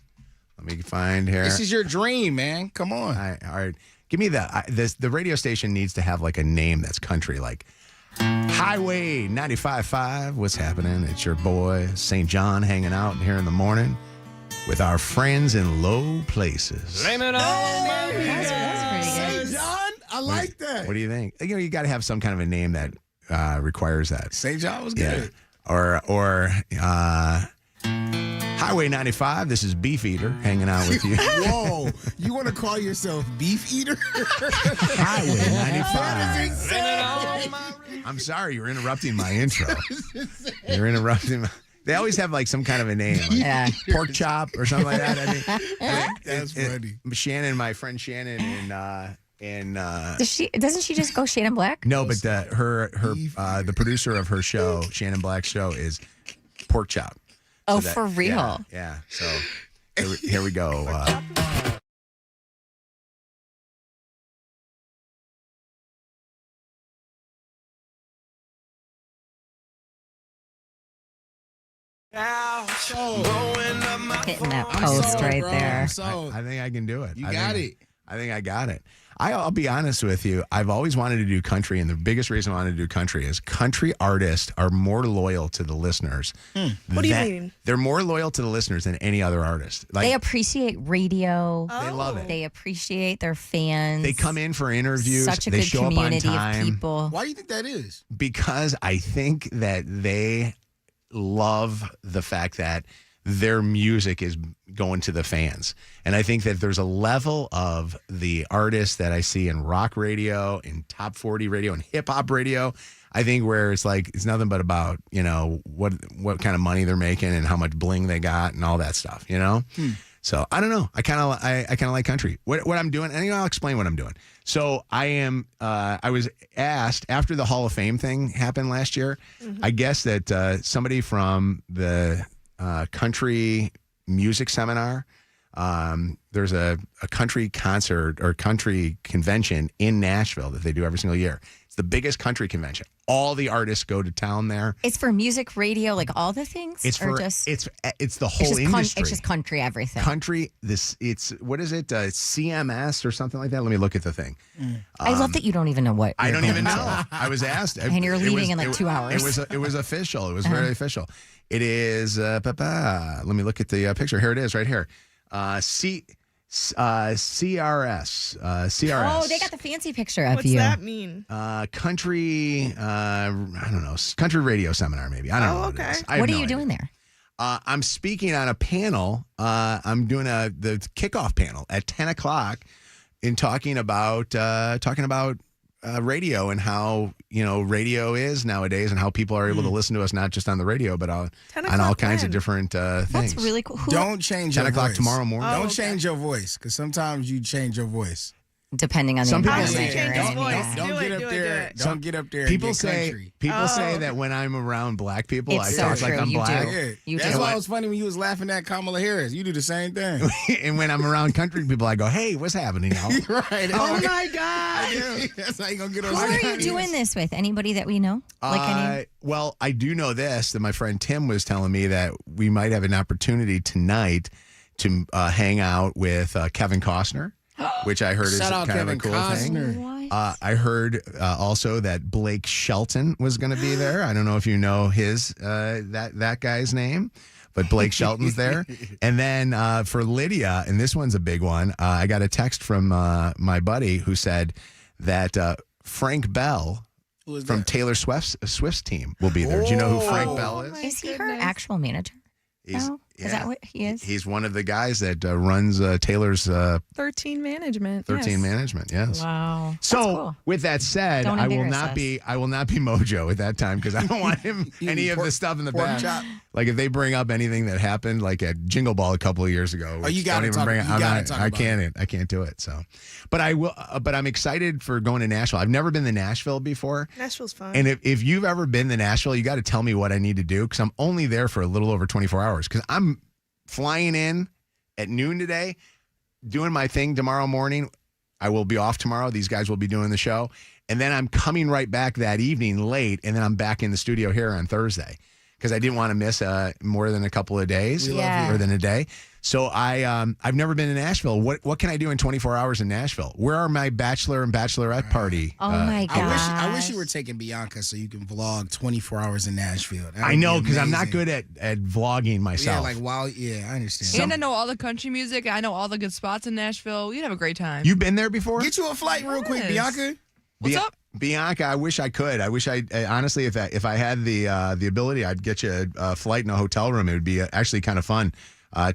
Let me find here. This is your dream, man. Come on. All right. Give me the radio station needs to have like a name that's country, like Highway 95.5. What's happening? It's your boy St. John hanging out here in the morning with our friends in low places. Blame it on my That's pretty good. St. John, I like that. What do you think? You got to have some kind of a name that requires that. St. John was good. Or Highway 95. This is Beef Eater hanging out with you. Whoa, you want to call yourself Beef Eater? Highway 95. I'm sorry, you're interrupting my intro. You're interrupting. They always have like some kind of a name, like Pork Chop or something like that. That's funny. Shannon, my friend Shannon, Doesn't she just go Shannon Black? no, but the producer of her show, Shannon Black's show, is Pork Chop. Oh, for real? Yeah. So here we go. Hitting that post right there. I think I can do it. You got it. I think I got it. I'll be honest with you. I've always wanted to do country, and the biggest reason I wanted to do country is country artists are more loyal to the listeners. What do you mean? They're more loyal to the listeners than any other artist. Like, They appreciate radio. They love it. They appreciate their fans. They come in for interviews. Such a they good show community up on time. of people. Why do you think that is? Because I think that they love the fact that their music is going to the fans. And I think that there's a level of the artists that I see in rock radio, in top 40 radio, and hip hop radio, I think where it's like, it's nothing but about, what kind of money they're making and how much bling they got and all that stuff, So I don't know. I kind of like country. What I'm doing, and I'll explain what I'm doing. So I was asked after the Hall of Fame thing happened last year. I guess that somebody from the country music seminar. There's a country concert or country convention in Nashville that they do every single year. It's the biggest country convention. All the artists go to town there. It's for music, radio, like all the things. It's or for just it's the whole industry. It's just country everything. Country. It's what is it? CMS or something like that. Let me look at the thing. I love that you don't even know what. I you're don't even going know. to. I was asked, And you're leaving in like 2 hours. It was official. It was very official. It is. Let me look at the picture. Here it is, right here. CRS. Oh, they got the fancy picture of What's you. that mean? Country. I don't know. Country radio seminar, maybe. I don't know. Okay. What it is. I have What are no you idea. doing there? I'm speaking on a panel. I'm doing the kickoff panel at 10 o'clock in talking about radio and how radio is nowadays and how people are able to listen to us not just on the radio but on all kinds of different things. That's really cool. Don't change 10 your o'clock voice. tomorrow morning. Don't change your voice because sometimes you change your voice. Depending on Some the people environment say you're change his in, voice. yeah. Don't get up there. Don't get up there. And People get say country. that when I'm around black people, It's I so talk like true. I'm You black. do. Yeah. You That's do. why it was funny when you was laughing at Kamala Harris. You do the same thing. And when I'm around country people, I go, "Hey, what's happening, y'all?" Right. Oh my God! That's how you gonna get on. Who are you stage. doing this with? Anybody that we know? Well, I do know this, that my friend Tim was telling me that we might have an opportunity tonight to hang out with Kevin Costner, which I heard is Shout out kind of a Kevin cool Costner. thing. I heard also that Blake Shelton was going to be there. I don't know if you know his that guy's name, but Blake Shelton's there. And then for Lydia, and this one's a big one, I got a text from my buddy who said that Frank Bell from Taylor Swift's team will be there. Do you know who Frank Bell is? Is he her actual manager? No? Is that what he is? He's one of the guys that runs Taylor's 13 management. 13 management. Yes. Wow. So That's cool. with that said, Don't I will embarrass not us. be Mojo at that time because I don't want him any of the stuff in the pork back. chop. Like if they bring up anything that happened like at Jingle Ball a couple of years ago. Oh, you which gotta don't even talk- bring it. you I'm gotta not- talk I about can't. I can't do it. So, but I will. But I'm excited for going to Nashville. I've never been to Nashville before. Nashville's fun. And if you've ever been to Nashville, you got to tell me what I need to do because I'm only there for a little over 24 hours because I'm flying in at noon today, doing my thing tomorrow morning. I will be off tomorrow. These guys will be doing the show. And then I'm coming right back that evening late, and then I'm back in the studio here on Thursday because I didn't want to miss more than a couple of days or than a day. So I've never been to Nashville. What can I do in 24 hours in Nashville? Where are my bachelor and bachelorette party? Oh my god! I wish you were taking Bianca so you can vlog 24 hours in Nashville. That I would know be because I'm not amazing. good at vlogging myself. Yeah, I understand. And I know all the country music. I know all the good spots in Nashville. You'd have a great time. You've been there before? Get you a flight real quick, Yes. Bianca. What's up? Bianca, I wish I could. I wish I honestly, if I had the ability, I'd get you a flight and a hotel room. It would be actually kind of fun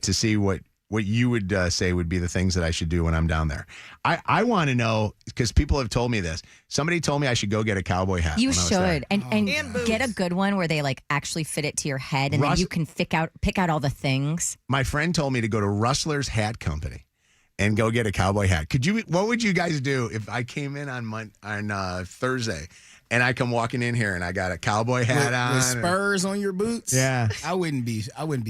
to see what you would say would be the things that I should do when I'm down there. I want to know because people have told me this. Somebody told me I should go get a cowboy hat. You when I was there. should, and And get a boots. good one where they like actually fit it to your head, and then Russ- you can pick out all the things. My friend told me to go to Rustler's Hat Company and go get a cowboy hat. What would you guys do if I came in on Thursday and I come walking in here and I got a cowboy hat on? With spurs on your boots. Yeah. I wouldn't be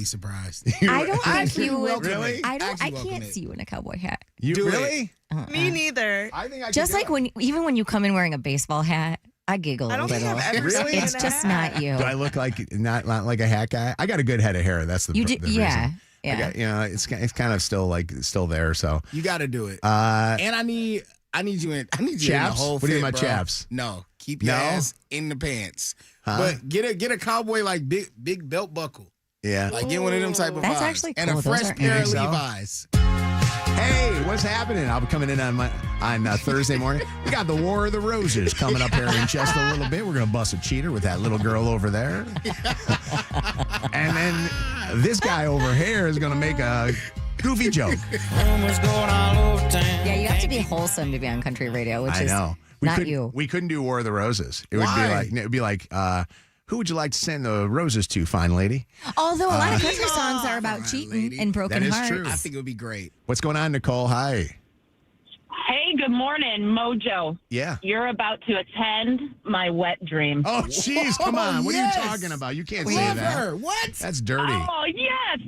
surprised. I don't think you would. Really? I Actually welcome can't it. see you in a cowboy hat. You Do it. really? Me neither. I think I Just could like do it. even when you come in wearing a baseball hat, I giggle I a don't think little. I've ever Really? seen It's a just hat. not you. Do I look like not like a hat guy? I got a good head of hair. That's the You do, the yeah, reason. I yeah. got, it's kind of still there. So You got to do it. uh, And I need you in. I need you in the Chaps? whole What do you fit, mean by bro. chaps? No, keep your No? ass in the pants. Huh? But get a cowboy like big belt buckle. yeah. Like get one of them type of That's vibes. actually And cool. a Those fresh are- pair You of think so? Levi's. Hey, what's happening? I'll be coming in on Thursday morning. We got the War of the Roses coming up here in just a little bit. We're gonna bust a cheater with that little girl over there, and then this guy over here is gonna make a goofy joke. Yeah, you have to be wholesome to be on country radio, which I is know. not you. We couldn't do War of the Roses. It would Why? be like Who would you like to send the roses to, fine lady? Although a lot of country songs are about cheating and broken That is hearts. true. I think it would be great. What's going on, Nicole? Hi. Hey, good morning, Mojo. Yeah. You're about to attend my wet dream. Oh, jeez, come on. What are you talking about? You can't say that. What? That's dirty. Oh, yes.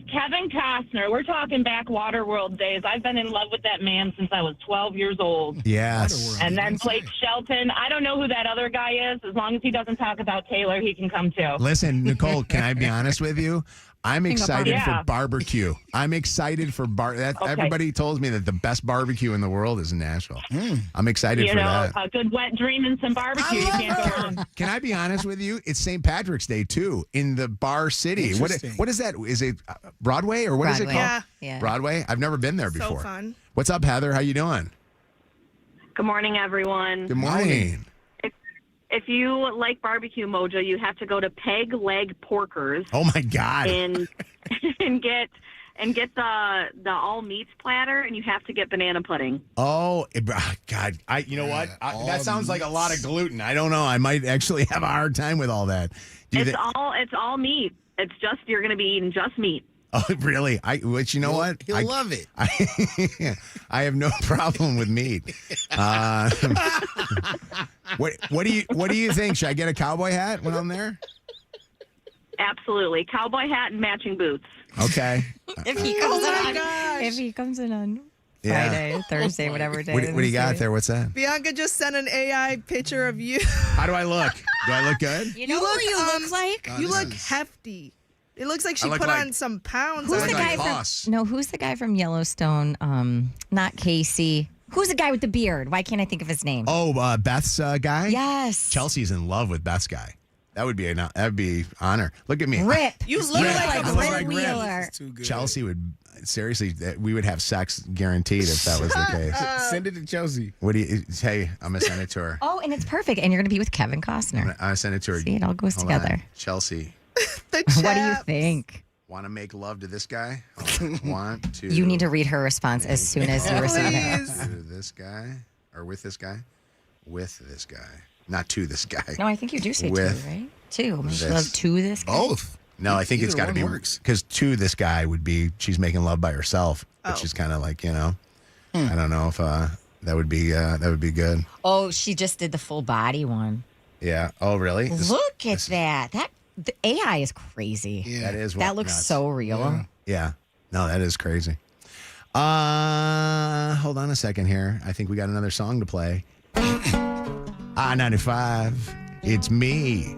Kevin Costner. We're talking backwater world days. I've been in love with that man since I was 12 years old. Yes. And then Blake Shelton. I don't know who that other guy is. As long as he doesn't talk about Taylor, he can come too. Listen, Nicole, can I be honest with you? I'm excited Yeah. for barbecue. I'm excited for Okay. Everybody told me that the best barbecue in the world is in Nashville. I'm excited You for know, that. a good wet dream and some barbecue. You can't go wrong. Can I be honest with you? It's St. Patrick's Day too in the Bar City. Interesting. What is that? Is it Broadway or what is it Broadway. called? Yeah. Broadway. I've never been there So before. fun. What's up, Heather? How you doing? Good morning, everyone. Good morning. If you like barbecue, Mojo, you have to go to Peg Leg Porkers Oh my God. and get the all meats platter, and you have to get banana pudding. Oh God! You know what? That sounds like a lot of gluten. I don't know. I might actually have a hard time with all that. It's all meat. It's just you're going to be eating just meat. Oh, really? Which you know what? He'll love it. I have no problem with meat. What do you think? Should I get a cowboy hat when I'm there? Absolutely, cowboy hat and matching boots. Okay. If he comes in on Yeah. Friday, Thursday, whatever day. What do you got there? What's that? Bianca just sent an AI picture of you. How do I look? Do I look good? You know who you look like? You look hefty. It looks like she look put like- on some pounds. Who's on the you. guy from? No, who's the guy from Yellowstone? Not Casey. Who's the guy with the beard? Why can't I think of his name? Oh, Beth's guy? Yes. Chelsea's in love with Beth's guy. That would be honor. Look at me. Rip. You look like I a look Rip like Wheeler. It's too good. Chelsea would seriously. We would have sex guaranteed if that was the case. Send it to Chelsea. What do you? Hey, I'm gonna send it to her. Oh, and it's perfect. And you're going to be with Kevin I'm Costner. gonna send it to her. See, it all goes Hold on. together. Chelsea, The What do you chaps. think? want to make love to this guy? Want to? You need to read her response as soon as you receive it. Please. to this guy or with this guy? With this guy, not to this guy. No, I think you do say With two, right? Two. Make this. love to this guy. Both. No, I think it's Either got to one be works. because to this guy would be she's making love by herself, which Oh. is kind of like I don't know if that would be good. Oh, she just did the full body one. Yeah. Oh, really? Look at that. The AI is crazy. That is That looks nuts. so real. Yeah. No, that is crazy. Hold on a second here. I think we got another song to play. I-95. It's me.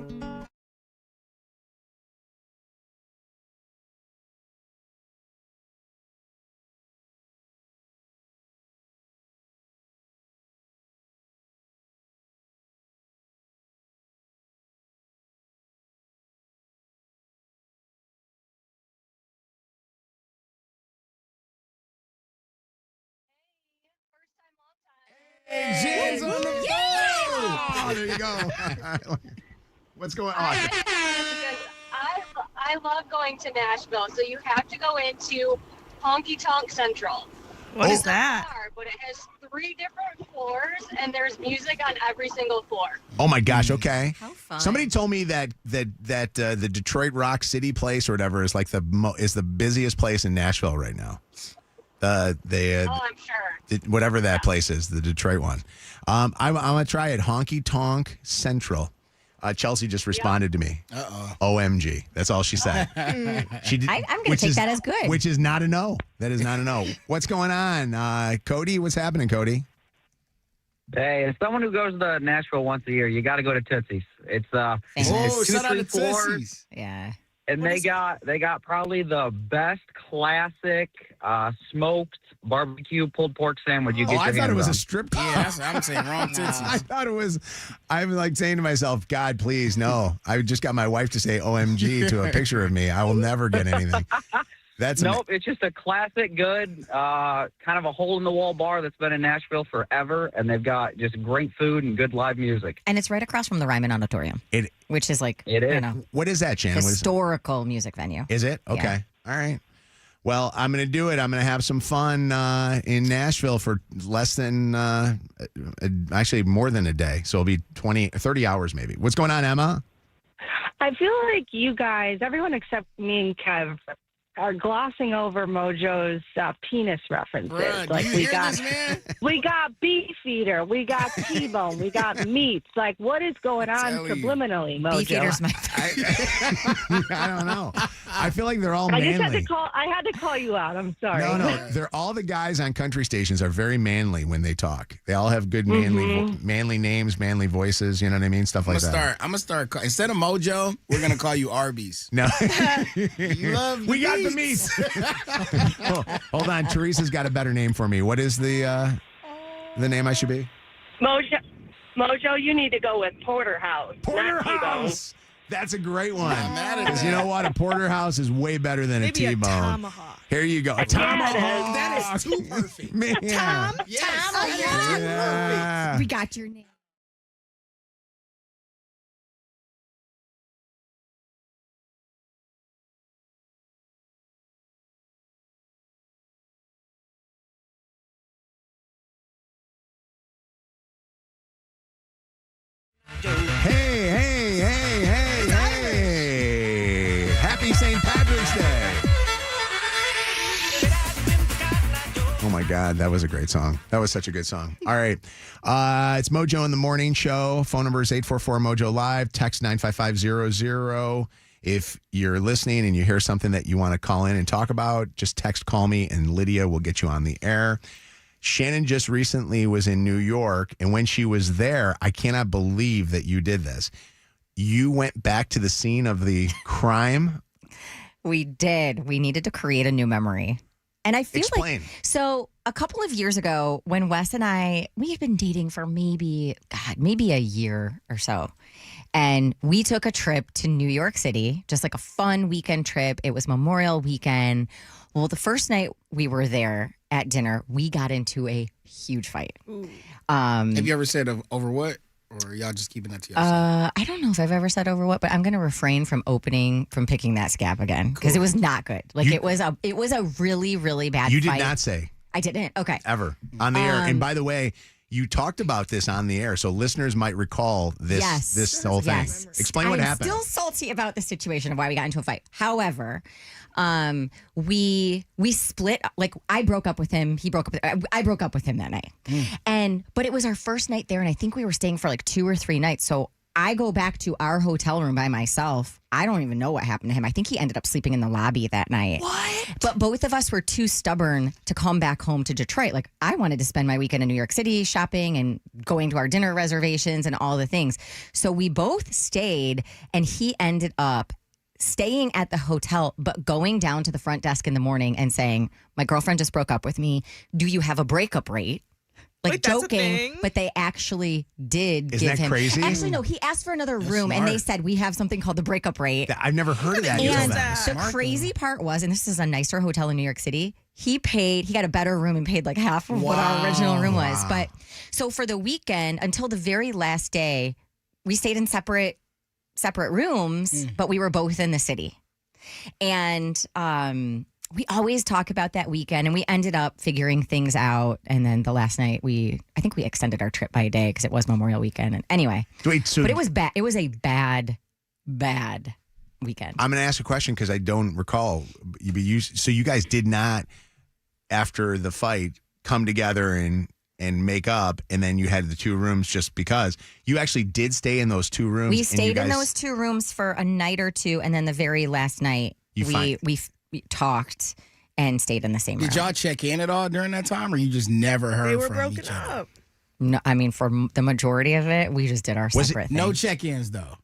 Hey, Jen's on the phone. Oh, there you go. What's going on? I love going to Nashville, so you have to go into Honky Tonk Central. What is that? But it has 3 different floors, and there's music on every single floor. Oh my gosh! Okay. How fun. Somebody told me that the Detroit Rock City place or whatever is like is the busiest place in Nashville right now. Oh, I'm sure. Whatever that place is, the Detroit one. I'm gonna try it. Honky Tonk Central. Chelsea just responded to me. OMG. That's all she said. She did, I'm going to take that as good. Which is not a no. That is not a no. What's going on? Cody, what's happening, Cody? Hey, as someone who goes to Nashville once a year, you got to go to Tootsie's. It's it's shout out to 2, 3 floors, Tootsie's. Yeah. and they got probably the best classic smoked barbecue pulled pork sandwich you get your I thought hands it was on. a strip club. Yeah, that's what I'm saying. Wrong Tootsies. I thought it was. I'm like saying to myself, God, please, no. I just got my wife to say OMG to a picture of me. I will never get anything. That's Nope, it's just a classic, good, kind of a hole-in-the-wall bar that's been in Nashville forever, and they've got just great food and good live music. And it's right across from the Ryman Auditorium, which is like, It is. you know, What is that, Shannon? What is it? historical music venue. Is it? Yeah. Okay. All right. Well, I'm going to do it. I'm going to have some fun in Nashville for less than, actually more than a day. So it'll be 30 hours maybe. What's going on, Emma? I feel like you guys, everyone except me and Kev, are glossing over Mojo's penis references. Bruh, like do you hear this, man? we got beef eater, we got T-bone, we got meats. Like, what is going on subliminally, Mojo? Beef eater's my I don't know. I feel like they're all I manly. just had to call you out. I'm sorry. No, they're all the guys on country stations are very manly when they talk. They all have good manly names, manly voices. You know what I mean? Stuff like that. I'm gonna start. Instead of Mojo, we're gonna call you Arby's. No, You love we got the meats. Oh, hold on, Teresa's got a better name for me. What is the name I should be? Mojo, you need to go with porterhouse. not T-bone. Porterhouse. That's a great one. Because you know what? A porterhouse is way better than Maybe a a T-bone. tomahawk. Here you go. A tomahawk. That is too perfect. Man. Tom. Yes. Tom. Yeah. We got your name. Hey. Happy St. Patrick's Day. Oh my God, that was a great song. That was such a good song. All right. It's Mojo in the Morning Show. Phone number is 844-MOJO Live. Text 95500. If you're listening and you hear something that you want to call in and talk about, just text Call Me and Lydia will get you on the air. Shannon just recently was in New York, and when she was there, I cannot believe that you did this. You went back to the scene of the crime. We did. We needed to create a new memory. And I feel Explain. like, so a couple of years ago when Wes and we had been dating for maybe a year or so. And we took a trip to New York City, just like a fun weekend trip. It was Memorial Weekend. Well, the first night we were there at dinner, we got into a huge fight. Have you ever said over what? Or are y'all just keeping that to yourself? I don't know if I've ever said over what, but I'm going to refrain from picking that scab again because it was not good. Like it was a really, really bad fight. You did not say. I didn't. Okay. Ever. On the air. And by the way, you talked about this on the air, so listeners might recall this whole thing. Yes. Explain what happened. I'm still salty about the situation of why we got into a fight. However, we split. Like I broke up with him. He broke up. I broke up with him that night. But it was our first night there, and I think we were staying for like 2 or 3 nights. So I go back to our hotel room by myself. I don't even know what happened to him. I think he ended up sleeping in the lobby that night. What? But both of us were too stubborn to come back home to Detroit. Like I wanted to spend my weekend in New York City shopping and going to our dinner reservations and all the things. So we both stayed, and he ended up staying at the hotel, but going down to the front desk in the morning and saying, my girlfriend just broke up with me. Do you have a breakup rate? Like Wait, that's a joking, thing? but they actually did Isn't give that him. crazy? Actually, no, he asked for another room, and they said we have something called the breakup rate. I've never heard of that. And until then. the crazy part was, and this is a nicer hotel in New York City, he got a better room and paid like half of what our original room was. But so for the weekend, until the very last day, we stayed in separate rooms, but we were both in the city. And we always talk about that weekend, and we ended up figuring things out. And then the last night, I think we extended our trip by a day because it was Memorial Weekend. And anyway, but it was bad. It was a bad weekend. I'm going to ask a question because I don't recall. So you guys did not, after the fight, come together and make up, and then you had the 2 rooms just because. You actually did stay in those 2 rooms. We stayed in those 2 rooms for a night or 2, and then the very last night, we talked and stayed in the same room. Did y'all check in at all during that time, or you just never heard from each other? No, I mean, for the majority of it, we just did our separate things. No check-ins, though?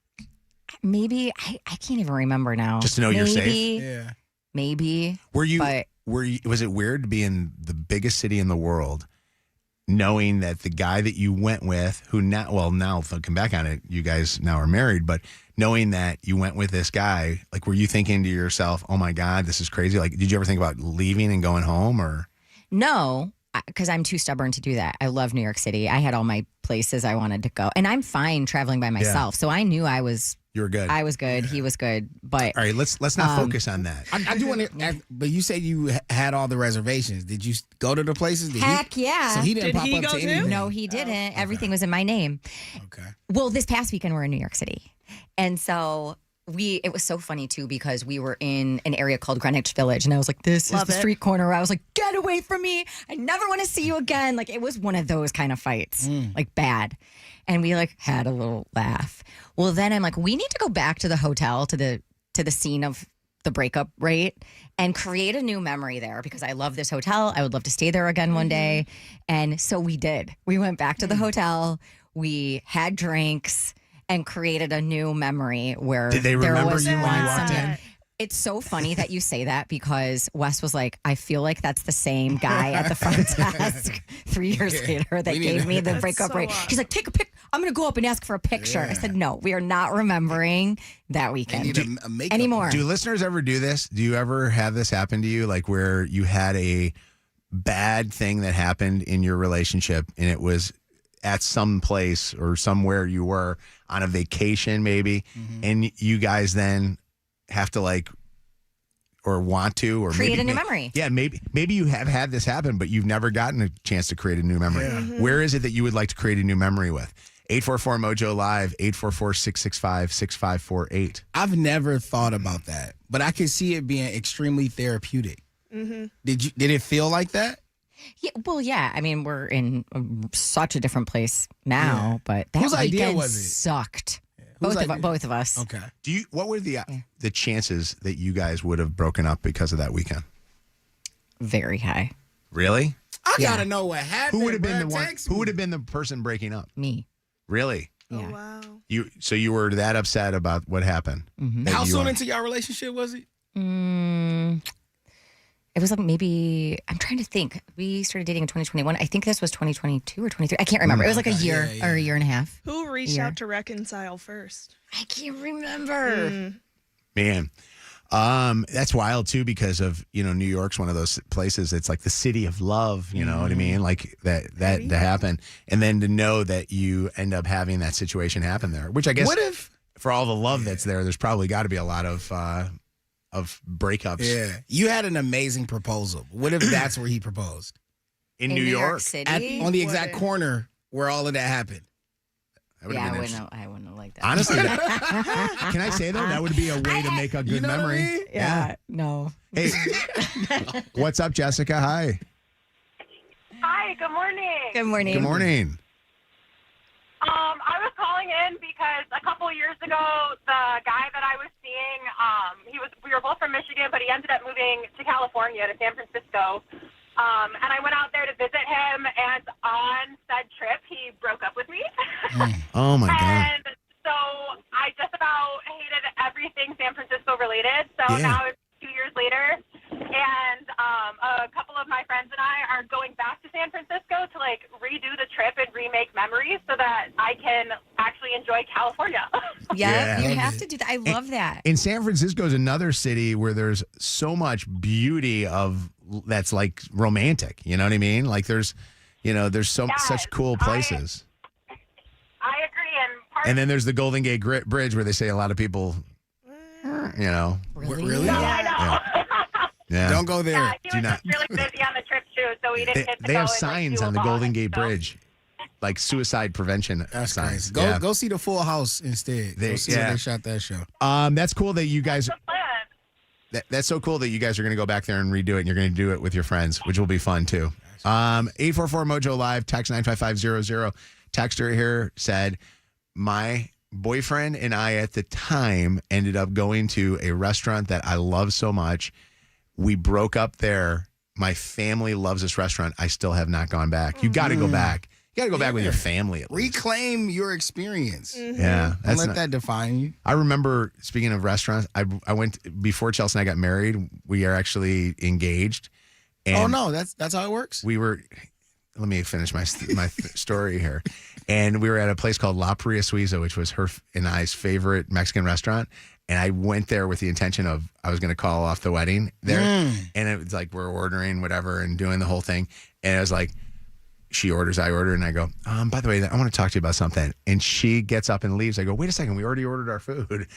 Maybe. I can't even remember now. Just to know you're safe? Yeah. Maybe. Was it weird to be in the biggest city in the world, knowing that the guy that you went with, who now looking back on it, you guys now are married, but knowing that you went with this guy, like, were you thinking to yourself, oh my God, this is crazy? Like, did you ever think about leaving and going home, or? No, because I'm too stubborn to do that. I love New York City. I had all my places I wanted to go, and I'm fine traveling by myself. So I knew you were good. I was good. Yeah. He was good. But all right, let's not focus on that. I do want to. But you said you had all the reservations. Did you go to the places? Heck yeah. So he didn't pop up to anything. No, he didn't. Okay. Everything was in my name. Okay. Well, this past weekend we're in New York City, and so it was so funny too because we were in an area called Greenwich Village and I was like, this Love is the it. street corner where I was like, get away from me. I never want to see you again. Like it was one of those kind of fights, like bad. And we like had a little laugh. Well, then I'm like, we need to go back to the hotel to the scene of the breakup, right? And create a new memory there because I love this hotel. I would love to stay there again one day. And so we did. We went back to the hotel. We had drinks and created a new memory where Did they remember you when you walked in? It's so funny that you say that because Wes was like, I feel like that's the same guy at the front desk 3 years later that gave me the breakup rate. He's like, take a pic. I'm going to go up and ask for a picture. I said, no, we are not remembering that weekend anymore. Do listeners ever do this? Do you ever have this happen to you? Like where you had a bad thing that happened in your relationship and it was at some place or somewhere you were on a vacation maybe, and you guys then have to like or want to or create maybe, a new memory. Yeah, maybe you have had this happen, but you've never gotten a chance to create a new memory. Where is it that you would like to create a new memory with? 844 Mojo Live, 844-665-6548. I've never thought about that, but I can see it being extremely therapeutic. Did it feel like that? Yeah, well, yeah. I mean, we're in such a different place now, but that Whose idea weekend was it? sucked. Whose Both of us. Okay. What were the chances that you guys would have broken up because of that weekend? Very high. Really? I gotta know what happened. Who would have been the bro. one? Text Who me. would have been the person breaking up? Me. Really? Yeah. Oh, wow. So you were that upset about what happened? that How you soon were- into your relationship was it? It was like maybe, I'm trying to think. We started dating in 2021. I think this was 2022 or 23. I can't remember. It was like a year or a year and a half. Who reached out to reconcile first? I can't remember. Man, that's wild too because of New York's one of those places. It's like the city of love. You know what I mean? Like that to happen, and then to know that you end up having that situation happen there. Which I guess, What if for all the love that's there's probably got to be a lot of breakups. Yeah, you had an amazing proposal. What if that's where he proposed? In New York City? On the exact corner where all of that happened. That would Yeah, have I been wouldn't have liked that. Honestly, can I say though that would be a way to make a good memory? Yeah. No. Hey, what's up, Jessica? Hi. Hi, good morning. Good morning. Good morning. I was calling in because a couple years ago, the guy that I was seeing, we were both from Michigan, but he ended up moving to California, to San Francisco. And I went out there to visit him, and on said trip, he broke up with me. Oh my God. And so I just about hated everything San Francisco related. So now it's 2 years later, and a couple of my friends and I are going back to San Francisco to like redo the trip and remake memories so that I can actually enjoy California. Yeah, you love have it. to do that. I love that. And San Francisco is another city where there's so much beauty that's like romantic. You know what I mean? Like there's such cool places. I agree, And then there's the Golden Gate Bridge where they say a lot of people, Really? No, I know. Yeah. Don't go there. Yeah, he Do was not. just really busy on the trip too, so we didn't get to They go have and, signs do on a the lot, Golden Gate so. Bridge, like suicide prevention That's signs. crazy. Go see the Full House instead. Go see where they shot that show. That's cool that you guys. That's so cool that you guys are going to go back there and redo it, and you're going to do it with your friends, which will be fun too. 844 Mojo Live, text 95500. Texter here said, my boyfriend and I at the time ended up going to a restaurant that I love so much. We broke up there. My family loves this restaurant. I still have not gone back. You got to go back. You got to go back with your family at least. Reclaim your experience. Yeah. Don't let that define you. I remember, speaking of restaurants, I went, before Chelsea and I got married, we are actually engaged. And Oh, no, that's how it works? we were, let me finish my story here. And we were at a place called La Paria Suiza, which was her and I's favorite Mexican restaurant. And I went there with the intention of I was going to call off the wedding there. And it was like we're ordering whatever and doing the whole thing. And it was like, she orders, I order, and I go, by the way, I want to talk to you about something. And she gets up and leaves. I go, wait a second, we already ordered our food.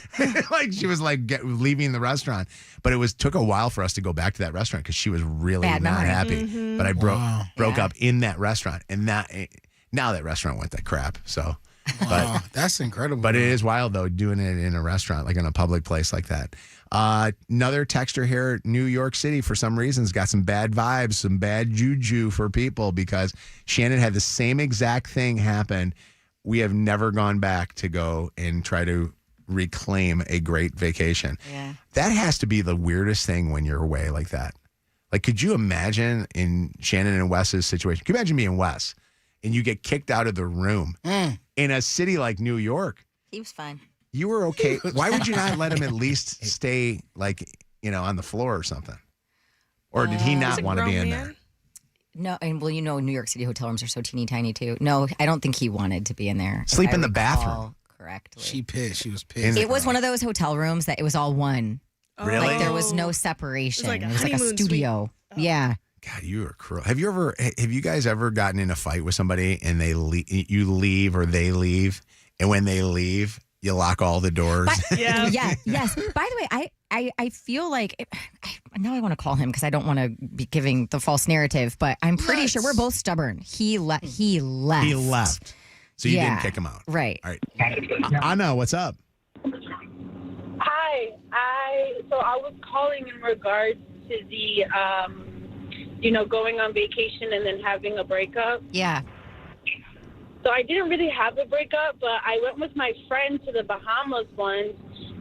Like she was like leaving the restaurant. But it took a while for us to go back to that restaurant because she was really Bad not memory. happy. But I broke up in that restaurant. And now that restaurant went to crap. So Wow, that's incredible. But it is wild, though, doing it in a restaurant, like in a public place like that. Another texter here, New York City, for some reason, has got some bad vibes, some bad juju for people because Shannon had the same exact thing happen. We have never gone back to go and try to reclaim a great vacation. Yeah. That has to be the weirdest thing when you're away like that. Like, could you imagine in Shannon and Wes's situation? Could you imagine being Wes and you get kicked out of the room in a city like New York? He was fine. You were okay. Why would you not let him at least stay, like, on the floor or something? Or did he not want to be in there? No, and well, New York City hotel rooms are so teeny tiny too. No, I don't think he wanted to be in there. Sleep in the bathroom. Correctly. She pissed. She was pissed. It was one of those hotel rooms that it was all one. Really? Like there was no separation. It was like a a honeymoon studio. Yeah. God, you are cruel. Have you guys ever gotten in a fight with somebody and you leave or they leave, and when they leave, you lock all the doors? Yes. By the way, I feel like now I want to call him because I don't want to be giving the false narrative, but I'm pretty sure we're both stubborn. He left. He left. So you didn't kick him out. Right. All right. Anna, what's up? Hi. So I was calling in regards to the, going on vacation and then having a breakup. Yeah. So I didn't really have a breakup, but I went with my friend to the Bahamas once,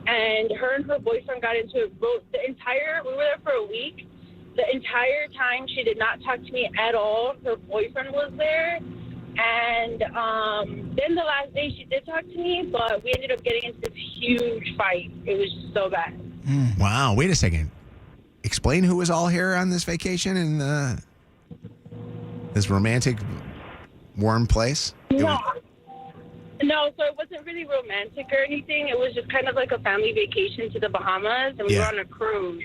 and her and her boyfriend got into it. We were there for a week. The entire time she did not talk to me at all. Her boyfriend was there. And then the last day she did talk to me, but we ended up getting into this huge fight. It was just so bad. Wow. Wait a second. Explain who was all here on this vacation in this romantic, warm place? No, so it wasn't really romantic or anything. It was just kind of like a family vacation to the Bahamas, and we were on a cruise.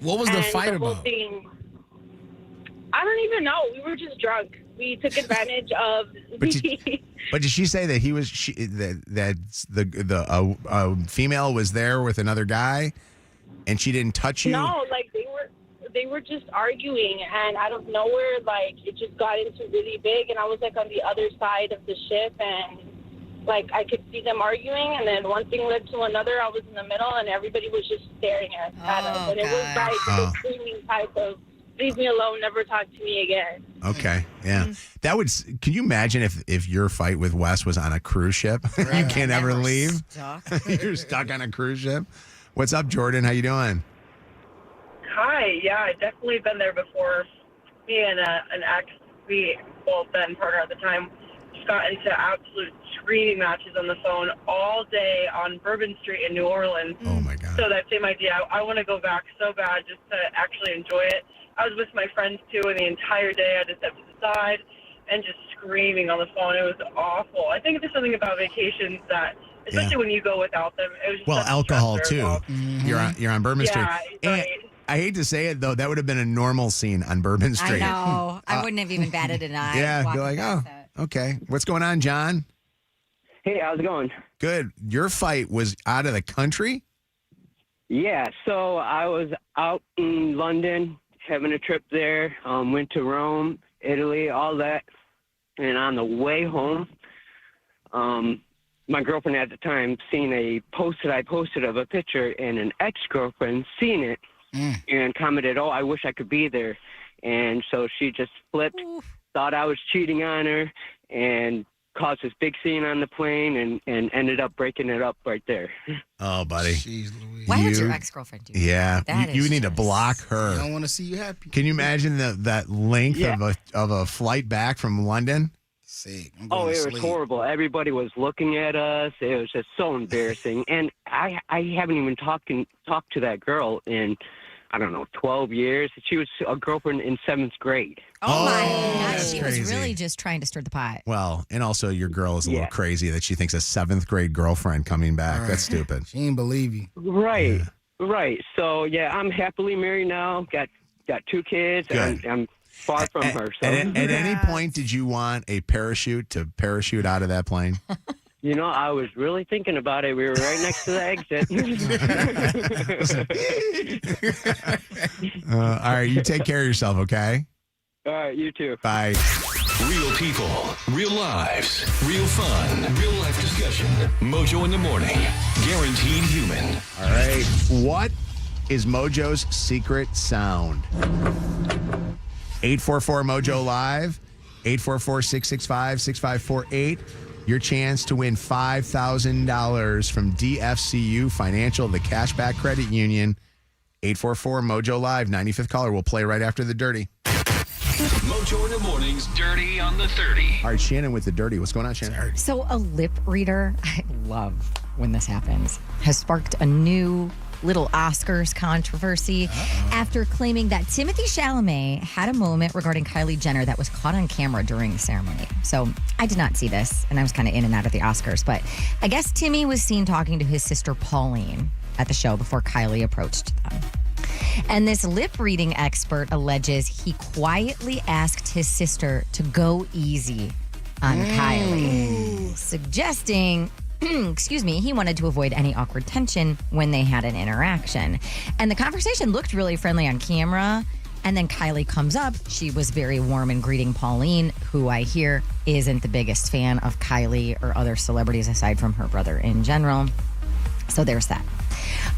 What was the fight about? I don't even know. We were just drunk. We took advantage of. But did she say that the female was there with another guy, and she didn't touch you? No, like they were just arguing, and out of nowhere, like it just got into really big, and I was like on the other side of the ship, and like I could see them arguing, and then one thing led to another. I was in the middle, and everybody was just staring at us, and it was like the screaming type of "leave me alone, never talk to me again." Okay, yeah, that would. Can you imagine if your fight with Wes was on a cruise ship? You can't ever leave. You're stuck on a cruise ship. What's up, Jordan? How you doing? Hi, yeah, I've definitely been there before. Me and an ex, we both then partner at the time, just got into absolute screaming matches on the phone all day on Bourbon Street in New Orleans. Oh my God. So that same idea, I want to go back so bad just to actually enjoy it. I was with my friends too, and the entire day I just stepped to the side and just screaming on the phone. It was awful. I think there's something about vacations that, especially when you go without them, it was just alcohol too. Mm-hmm. You're on Bourbon Street. Right. I hate to say it though, that would have been a normal scene on Bourbon Street. I know. I wouldn't have even batted an eye. Yeah, be like, okay. What's going on, John? Hey, how's it going? Good. Your fight was out of the country? Yeah, so I was out in London having a trip there, went to Rome, Italy, all that. And on the way home, my girlfriend at the time seen a post that I posted of a picture, and an ex-girlfriend seen it and commented, "Oh, I wish I could be there." And so she just flipped, thought I was cheating on her, and caused this big scene on the plane and ended up breaking it up right there. Oh, buddy. Why would your ex-girlfriend do that? Yeah. You need to block her. I don't want to see you happy. Can you imagine that length of a flight back from London? Sick. Oh, it was horrible. Everybody was looking at us. It was just so embarrassing. And I haven't even talked to that girl in, I don't know, 12 years. She was a girlfriend in 7th grade. Oh my God. She crazy. was really just trying to stir the pot. Well, and also your girl is a little crazy that she thinks a 7th grade girlfriend coming back. Right. That's stupid. She didn't believe you. Right. So, yeah, I'm happily married now. Got 2 kids. Good. I'm far from her. So. At any point, did you want a parachute to parachute out of that plane? You know, I was really thinking about it. We were right next to the exit. All right, you take care of yourself, okay? All right, you too. Bye. Real people, real lives, real fun, real life discussion. Mojo in the morning. Guaranteed human. All right. What is Mojo's secret sound? 844-MOJO Live, 844-665-6548. Your chance to win $5,000 from DFCU Financial, the Cashback Credit Union. 844-MOJO Live, 95th caller. We'll play right after the dirty. Mojo in the morning's Dirty on the 30. All right, Shannon with the dirty. What's going on, Shannon? So a lip reader, I love when this happens, has sparked a new little Oscars controversy after claiming that Timothée Chalamet had a moment regarding Kylie Jenner that was caught on camera during the ceremony. So I did not see this, and I was kind of in and out of the Oscars, but I guess Timmy was seen talking to his sister Pauline at the show before Kylie approached them. And this lip reading expert alleges he quietly asked his sister to go easy on Kylie, suggesting he wanted to avoid any awkward tension when they had an interaction. And the conversation looked really friendly on camera. And then Kylie comes up. She was very warm in greeting Pauline, who I hear isn't the biggest fan of Kylie or other celebrities aside from her brother in general. So there's that.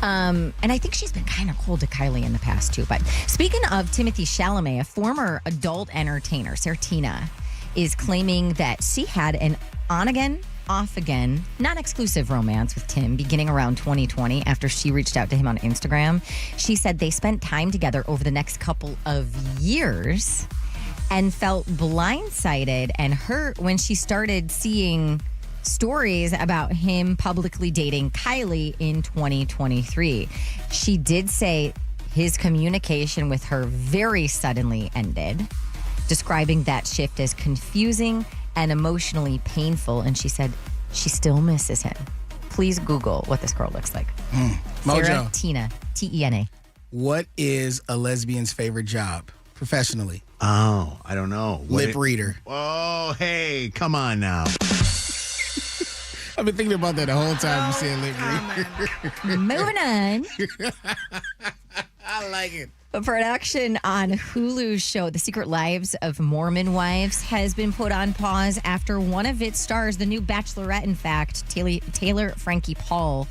And I think she's been kind of cold to Kylie in the past too. But speaking of Timothée Chalamet, a former adult entertainer, Sertina, is claiming that she had an on-again, off-again, non-exclusive romance with Tim beginning around 2020 after she reached out to him on Instagram. She said they spent time together over the next couple of years and felt blindsided and hurt when she started seeing stories about him publicly dating Kylie in 2023. She did say his communication with her very suddenly ended, describing that shift as confusing and emotionally painful. And she said she still misses him. Please Google what this girl looks like. Sarah Mojo. Tina, T-E-N-A. What is a lesbian's favorite job professionally? Oh, I don't know. Lip reader. Oh, hey, come on now. I've been thinking about that the whole time you said lip reader. Moving on. I like it. A production on Hulu's show, The Secret Lives of Mormon Wives, has been put on pause after one of its stars, the new Bachelorette, in fact, Taylor Frankie Paul,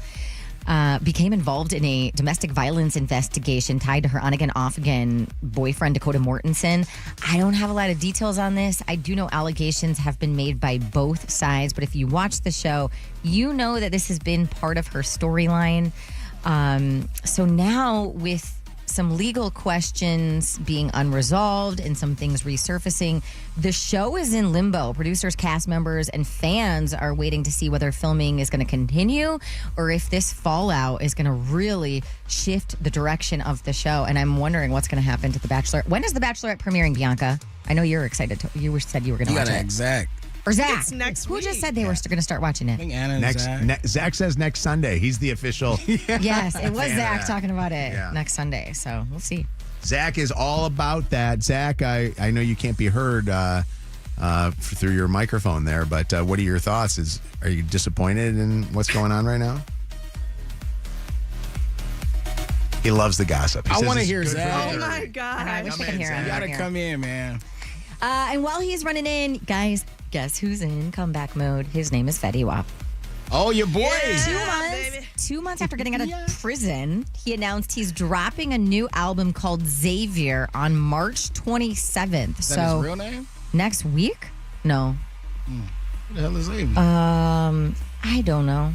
became involved in a domestic violence investigation tied to her on-again, off-again boyfriend, Dakota Mortensen. I don't have a lot of details on this. I do know allegations have been made by both sides, but if you watch the show, you know that this has been part of her storyline. So now with some legal questions being unresolved and some things resurfacing, the show is in limbo. Producers, cast members, and fans are waiting to see whether filming is going to continue or if this fallout is going to really shift the direction of the show. And I'm wondering what's going to happen to The Bachelor. When is The Bachelorette premiering, Bianca? I know you're excited. You said you were going to watch it. Zach. Or Zach. It's next Who week. just said they were going to start watching it? I think Anna and Zach says next Sunday. He's the official. Yes, it was fan of Zach that. talking about it Yeah. next Sunday. So we'll see. Zach is all about that. Zach, I know you can't be heard through your microphone there, but what are your thoughts? Are you disappointed in what's going on right now? He loves the gossip. I says want to it's hear good for Zach. the Oh my jury. God. I wish I could hear him. You got to Here. come in, man. And while he's running in, guys, guess who's in comeback mode? His name is Fetty Wap. Oh, your boy. Yeah, 2 months after getting out of prison, he announced he's dropping a new album called Xavier on March 27th. Is that his real name? Next week? No. Who the hell is Xavier? I don't know.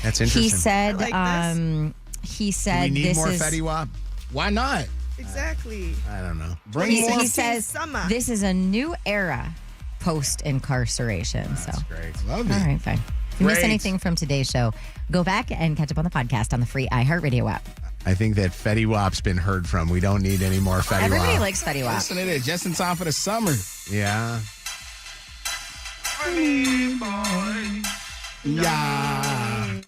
That's interesting. He said, I like he Do said we need this more is. Fetty Wap? Why not? Exactly. I don't know. Bring He, more. he says Summer. this is a new era post incarceration. That's great. Love All it. right, fine. If you miss Great. anything from today's show, go back and catch up on the podcast on the free iHeartRadio app. I think that Fetty Wap's been heard from. We don't need any more Fetty Everybody Wap. likes Fetty Wap. Listen to this. Just in time for the summer. Yeah. Yeah.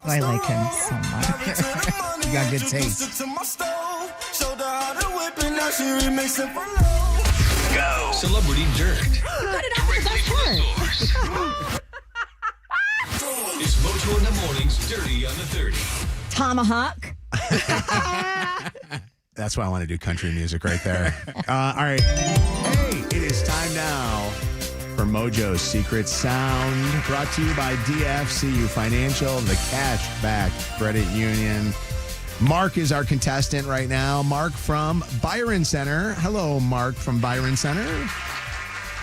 Oh, I like him so much. You got good taste. Go. Celebrity Dirt. You got it out for the best part. Mojo in the Morning's Dirty on the 30. Tomahawk. That's why I want to do country music right there. All right. Hey, it is time now for Mojo's Secret Sound, brought to you by DFCU Financial, the Cashback Credit Union. Mark is our contestant right now. Mark from Byron Center. Hello, Mark from Byron Center.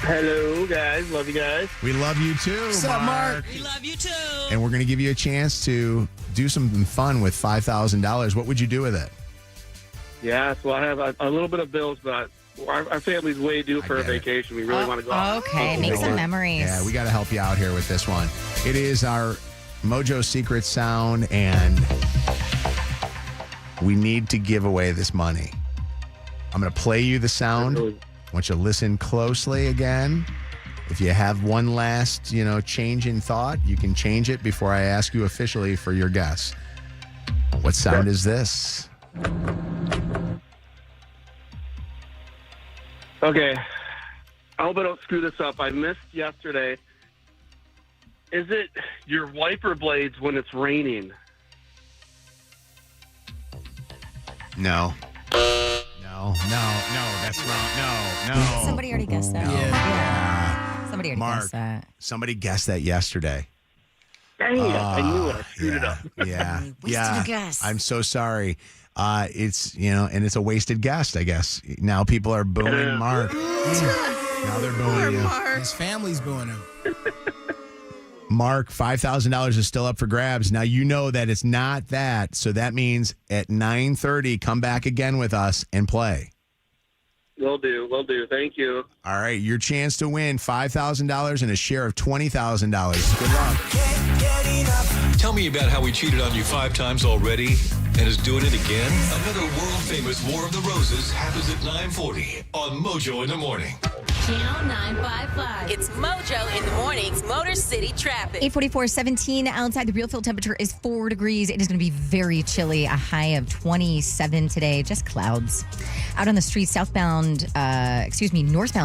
Hello, guys. Love you guys. We love you too, What's Mark. up, Mark? We love you too. And we're going to give you a chance to do something fun with $5,000. What would you do with it? Yeah, so I have a little bit of bills, but our family's way due for a vacation. We really want to go out. Okay, make some memories. Yeah, we got to help you out here with this one. It is our Mojo Secret Sound, and we need to give away this money. I'm going to play you the sound. I want you to listen closely again. If you have one last, change in thought, you can change it before I ask you officially for your guess. What sound is this? Okay. I hope I don't screw this up. I missed yesterday. Is it your wiper blades when it's raining? No. No, that's wrong. No. Somebody already guessed that. Yeah. Somebody already Mark, guessed that. somebody guessed that yesterday. Dang it. I knew it. I screwed it up. Yeah. Wasted a guess. I'm so sorry. It's, and it's a wasted guess, I guess. Now people are booing Mark. Now they're booing you. His family's booing him. Mark, $5,000 is still up for grabs. Now you know that it's not that, so that means at 9:30, come back again with us and play. Will do. Thank you. All right, your chance to win $5,000 and a share of $20,000. Good luck. Tell me about how we cheated on you 5 times already and is doing it again. Another world-famous War of the Roses happens at 9:40 on Mojo in the Morning. Channel 955. It's Mojo in the Morning's Motor City Traffic. 8:44, 17 outside. The real field temperature is 4 degrees. It is going to be very chilly. A high of 27 today. Just clouds. Out on the street, northbound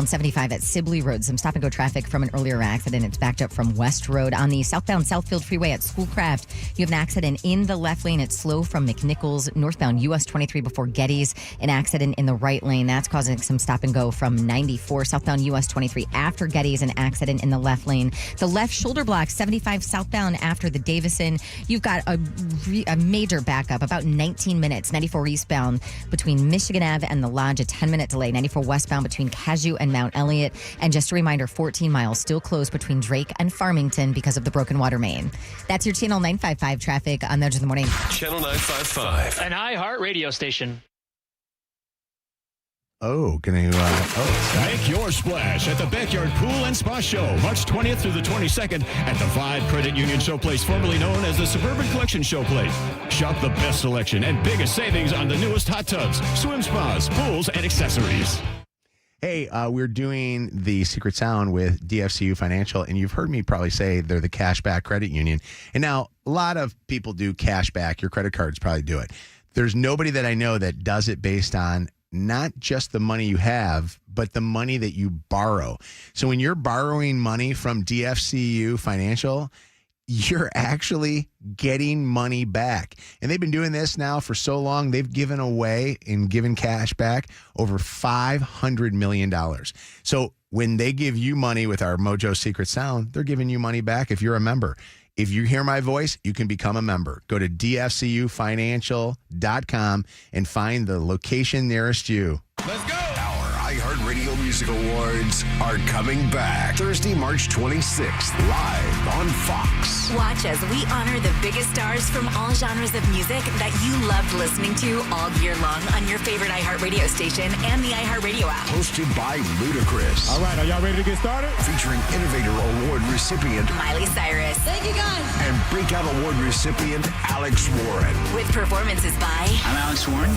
75 at Sibley Road. Some stop and go traffic from an earlier accident. It's backed up from West Road. On the southbound Southfield Freeway at Schoolcraft, you have an accident in the left lane. It's slow from McNichols. Northbound US 23 before Getty's. An accident in the right lane. That's causing some stop and go from 94 southbound US 23 after Getty's. An accident in the left lane. The left shoulder block 75 southbound after the Davison. You've got a major backup, about 19 minutes. 94 eastbound between Michigan Ave and the Lodge, a 10-minute delay. 94 westbound between Cashew and Mount Elliott. And just a reminder, 14 miles still closed between Drake and Farmington because of the broken water main. That's your Channel 955 traffic on Mojo in the Morning. Channel 955. An iHeart radio station. Make your splash at the Backyard Pool and Spa Show, March 20th through the 22nd at the 5 Credit Union Showplace, formerly known as the Suburban Collection Showplace. Shop the best selection and biggest savings on the newest hot tubs, swim spas, pools, and accessories. Hey, we're doing the Secret Sound with DFCU Financial, and you've heard me probably say they're the Cashback Credit Union. And now, a lot of people do cashback. Your credit cards probably do it. There's nobody that I know that does it based on not just the money you have, but the money that you borrow. So when you're borrowing money from DFCU Financial, you're actually getting money back. And they've been doing this now for so long, they've given away and given cash back over $500 million. So when they give you money with our Mojo Secret Sound, they're giving you money back if you're a member. If you hear my voice, you can become a member. Go to dfcufinancial.com and find the location nearest you. Let's go! Our iHeartRadio Music Awards are coming back Thursday, March 26th, live on Fox. Watch as we honor the biggest stars from all genres of music that you loved listening to all year long on your favorite iHeartRadio station and the iHeartRadio app. Hosted by Ludacris. All right, are y'all ready to get started? Featuring Innovator Award recipient Miley Cyrus. Thank you, guys. And Breakout Award recipient Alex Warren. With performances by I'm Alex Warren.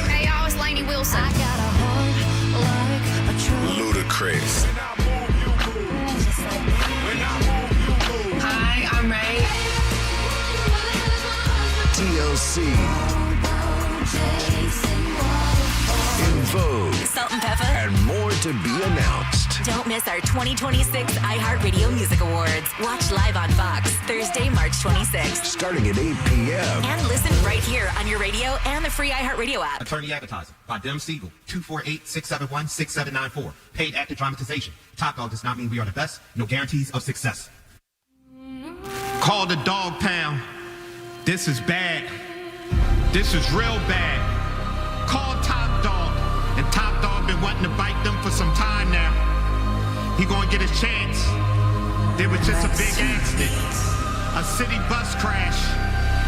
Hey, y'all, it's Lainey Wilson. I got a heart like a truck. Ludacris. Hi, I'm Ray. TLC. In Vogue. Salt and Pepper. And more to be announced. Don't miss our 2026 iHeartRadio Music Awards. Watch live on Fox Thursday, March 26th. Starting at 8 p.m. And listen right here on your radio and the free iHeartRadio app. Attorney Advertising by Dem Siegel, 248-671-6794. Paid actor dramatization. Top Dog does not mean we are the best. No guarantees of success. Call the dog pound. This is bad. This is real bad. Call Top Dog. And Top Dog been wanting to bite them for some time now. He gonna get his chance. There was just a big accident. A city bus crash.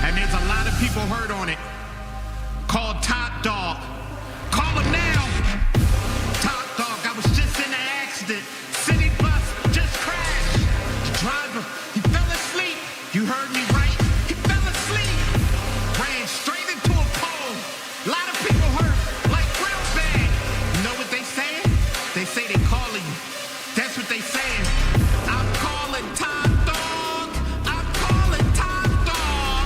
And there's a lot of people hurt on it. Call Top Dog. Call him now. Top Dog, I was just in an accident. City bus just crashed. The driver, he fell asleep. You heard me right. He fell asleep. Ran straight into a pole. A lot of people hurt, like real bad. You know what they saying? They say they calling you. That's what they saying. I'm calling Top Dog. I'm calling Top Dog.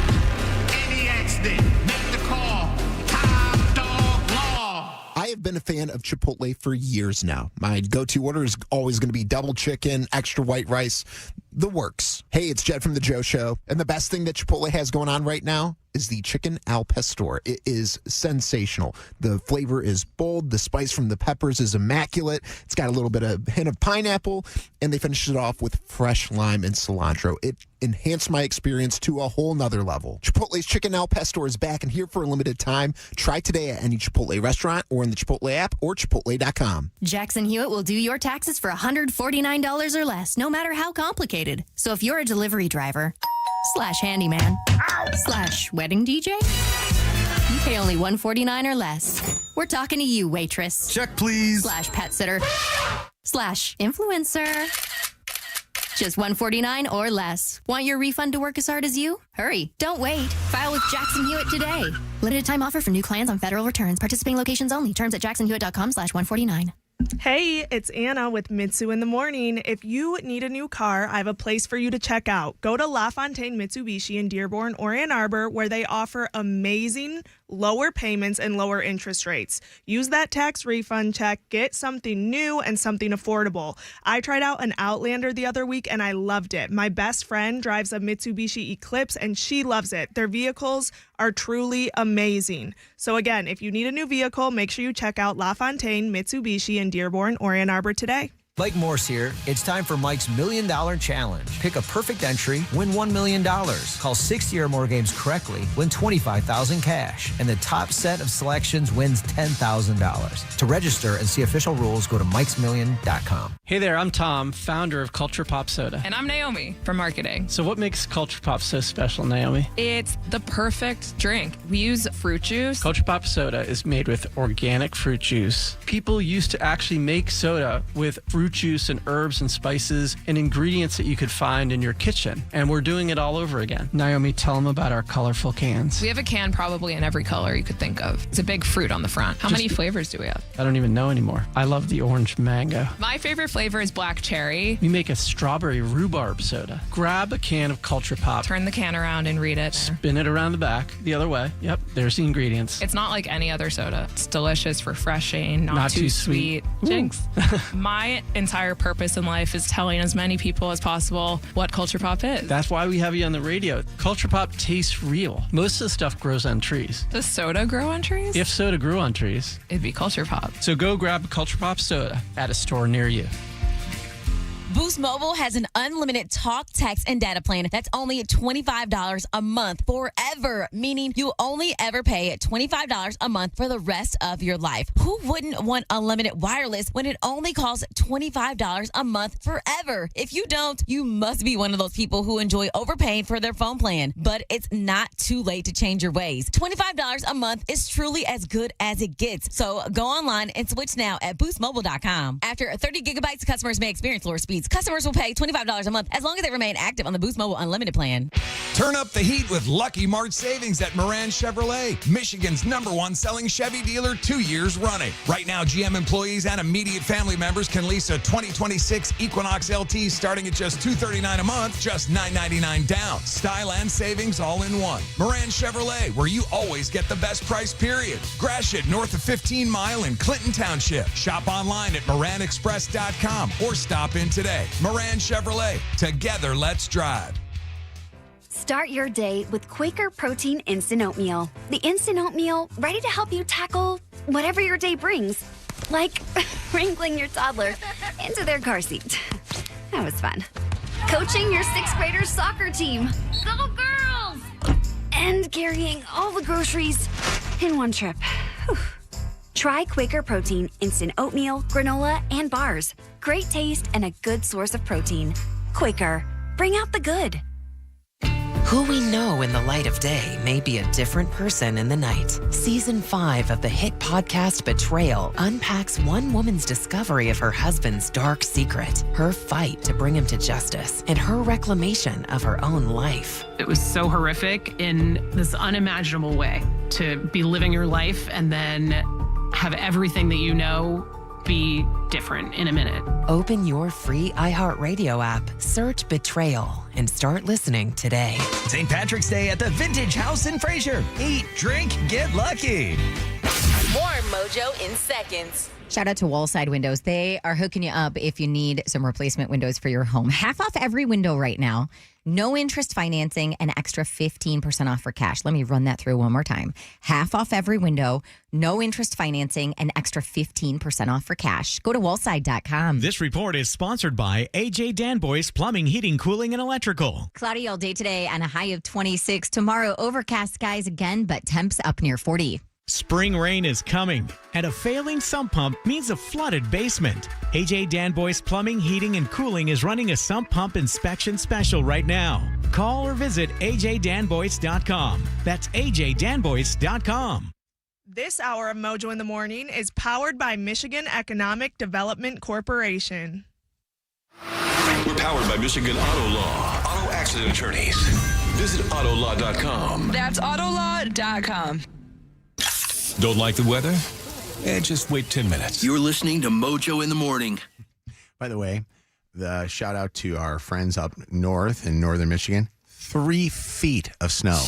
Any accident, make the call. Top Dog Law. I have been a fan of Chipotle for years now. My go-to order is always going to be double chicken, extra white rice, the works. Hey, it's Jed from The Joe Show. And the best thing that Chipotle has going on right now is the chicken al pastor. It is sensational. The flavor is bold. The spice from the peppers is immaculate. It's got a little bit of hint of pineapple, and they finish it off with fresh lime and cilantro. It enhanced my experience to a whole nother level. Chipotle's chicken al pastor is back and here for a limited time. Try today at any Chipotle restaurant or in the Chipotle app or chipotle.com. Jackson Hewitt will do your taxes for $149 or less, no matter how complicated. So if you're a delivery driver / handyman / wedding DJ, you pay only $149 or less. We're talking to you, waitress. Check, please. / pet sitter / influencer. Just $149 or less. Want your refund to work as hard as you? Hurry. Don't wait. File with Jackson Hewitt today. Limited time offer for new clients on federal returns. Participating locations only. Terms at jacksonhewitt.com/149. Hey, it's Anna with Mitsu in the Morning. If you need a new car, I have a place for you to check out. Go to LaFontaine Mitsubishi in Dearborn or Ann Arbor, where they offer amazing lower payments and lower interest rates. Use that tax refund check, get something new and something affordable. I tried out an Outlander the other week and I loved it. My best friend drives a Mitsubishi Eclipse and she loves it. Their vehicles are truly amazing. So again, if you need a new vehicle, make sure you check out LaFontaine Mitsubishi in Dearborn or Ann Arbor today. Mike Morse here. It's time for Mike's $1 Million Challenge. Pick a perfect entry, win $1 million. Call 60 or more games correctly, win $25,000 cash. And the top set of selections wins $10,000. To register and see official rules, go to mikesmillion.com. Hey there, I'm Tom, founder of Culture Pop Soda. And I'm Naomi from marketing. So what makes Culture Pop so special, Naomi? It's the perfect drink. We use fruit juice. Culture Pop Soda is made with organic fruit juice. People used to actually make soda with fruit juice and herbs and spices and ingredients that you could find in your kitchen. And we're doing it all over again. Naomi, tell them about our colorful cans. We have a can probably in every color you could think of. It's a big fruit on the front. How many flavors do we have? I don't even know anymore. I love the orange mango. My favorite flavor is black cherry. We make a strawberry rhubarb soda. Grab a can of Culture Pop. Turn the can around and read it. Spin it around the back, the other way. Yep, there's the ingredients. It's not like any other soda. It's delicious, refreshing, not too sweet. Jinx. My entire purpose in life is telling as many people as possible what Culture Pop is. That's why we have you on the radio. Culture Pop tastes real. Most of the stuff grows on trees. Does soda grow on trees? If soda grew on trees, it'd be Culture Pop. So go grab a Culture Pop soda at a store near you. Boost Mobile has an unlimited talk, text, and data plan that's only $25 a month forever, meaning you only ever pay $25 a month for the rest of your life. Who wouldn't want unlimited wireless when it only costs $25 a month forever? If you don't, you must be one of those people who enjoy overpaying for their phone plan. But it's not too late to change your ways. $25 a month is truly as good as it gets. So go online and switch now at boostmobile.com. After 30 gigabytes, customers may experience lower speeds means customers will pay $25 a month as long as they remain active on the Boost Mobile Unlimited plan. Turn up the heat with Lucky March savings at Moran Chevrolet, Michigan's #1 selling Chevy dealer 2 years running. Right now, GM employees and immediate family members can lease a 2026 Equinox LT starting at just $239 a month, just $999 down. Style and savings all in one. Moran Chevrolet, where you always get the best price, period. Gratiot, north of 15 Mile in Clinton Township. Shop online at moranexpress.com or stop in today. Moran Chevrolet, together let's drive. Start your day with Quaker Protein Instant Oatmeal. The instant oatmeal ready to help you tackle whatever your day brings, like wrangling your toddler into their car seat. That was fun. Coaching your 6th graders soccer team. Go girls! And carrying all the groceries in one trip. Whew. Try Quaker Protein Instant Oatmeal, granola, and bars. Great taste and a good source of protein. Quaker, bring out the good. Who we know in the light of day may be a different person in the night. Season 5 of the hit podcast Betrayal unpacks one woman's discovery of her husband's dark secret, her fight to bring him to justice, and her reclamation of her own life. It was so horrific in this unimaginable way to be living your life and then have everything that you know be different in a minute. Open your free iHeartRadio app, search Betrayal, and start listening today. St. Patrick's Day at the Vintage House in Fraser. Eat, drink, get lucky. More Mojo in seconds. Shout out to Wallside Windows. They are hooking you up if you need some replacement windows for your home. Half off every window right now. No interest financing and extra 15% off for cash. Let me run that through one more time. Half off every window, no interest financing, and extra 15% off for cash. Go to wallside.com. This report is sponsored by AJ Danboy's Plumbing, Heating, Cooling, and Electrical. Cloudy all day today and a high of 26. Tomorrow, overcast skies again, but temps up near 40. Spring rain is coming, and a failing sump pump means a flooded basement. AJ Danboy's Plumbing, Heating, and Cooling is running a sump pump inspection special right now. Call or visit ajdanboys.com. That's ajdanboys.com. This hour of Mojo in the Morning is powered by Michigan Economic Development Corporation. We're powered by Michigan Auto Law, auto accident attorneys. Visit autolaw.com. That's autolaw.com. Don't like the weather? Just wait 10 minutes. You're listening to Mojo in the Morning. By the way, the shout out to our friends up north in northern Michigan. 3 feet of snow.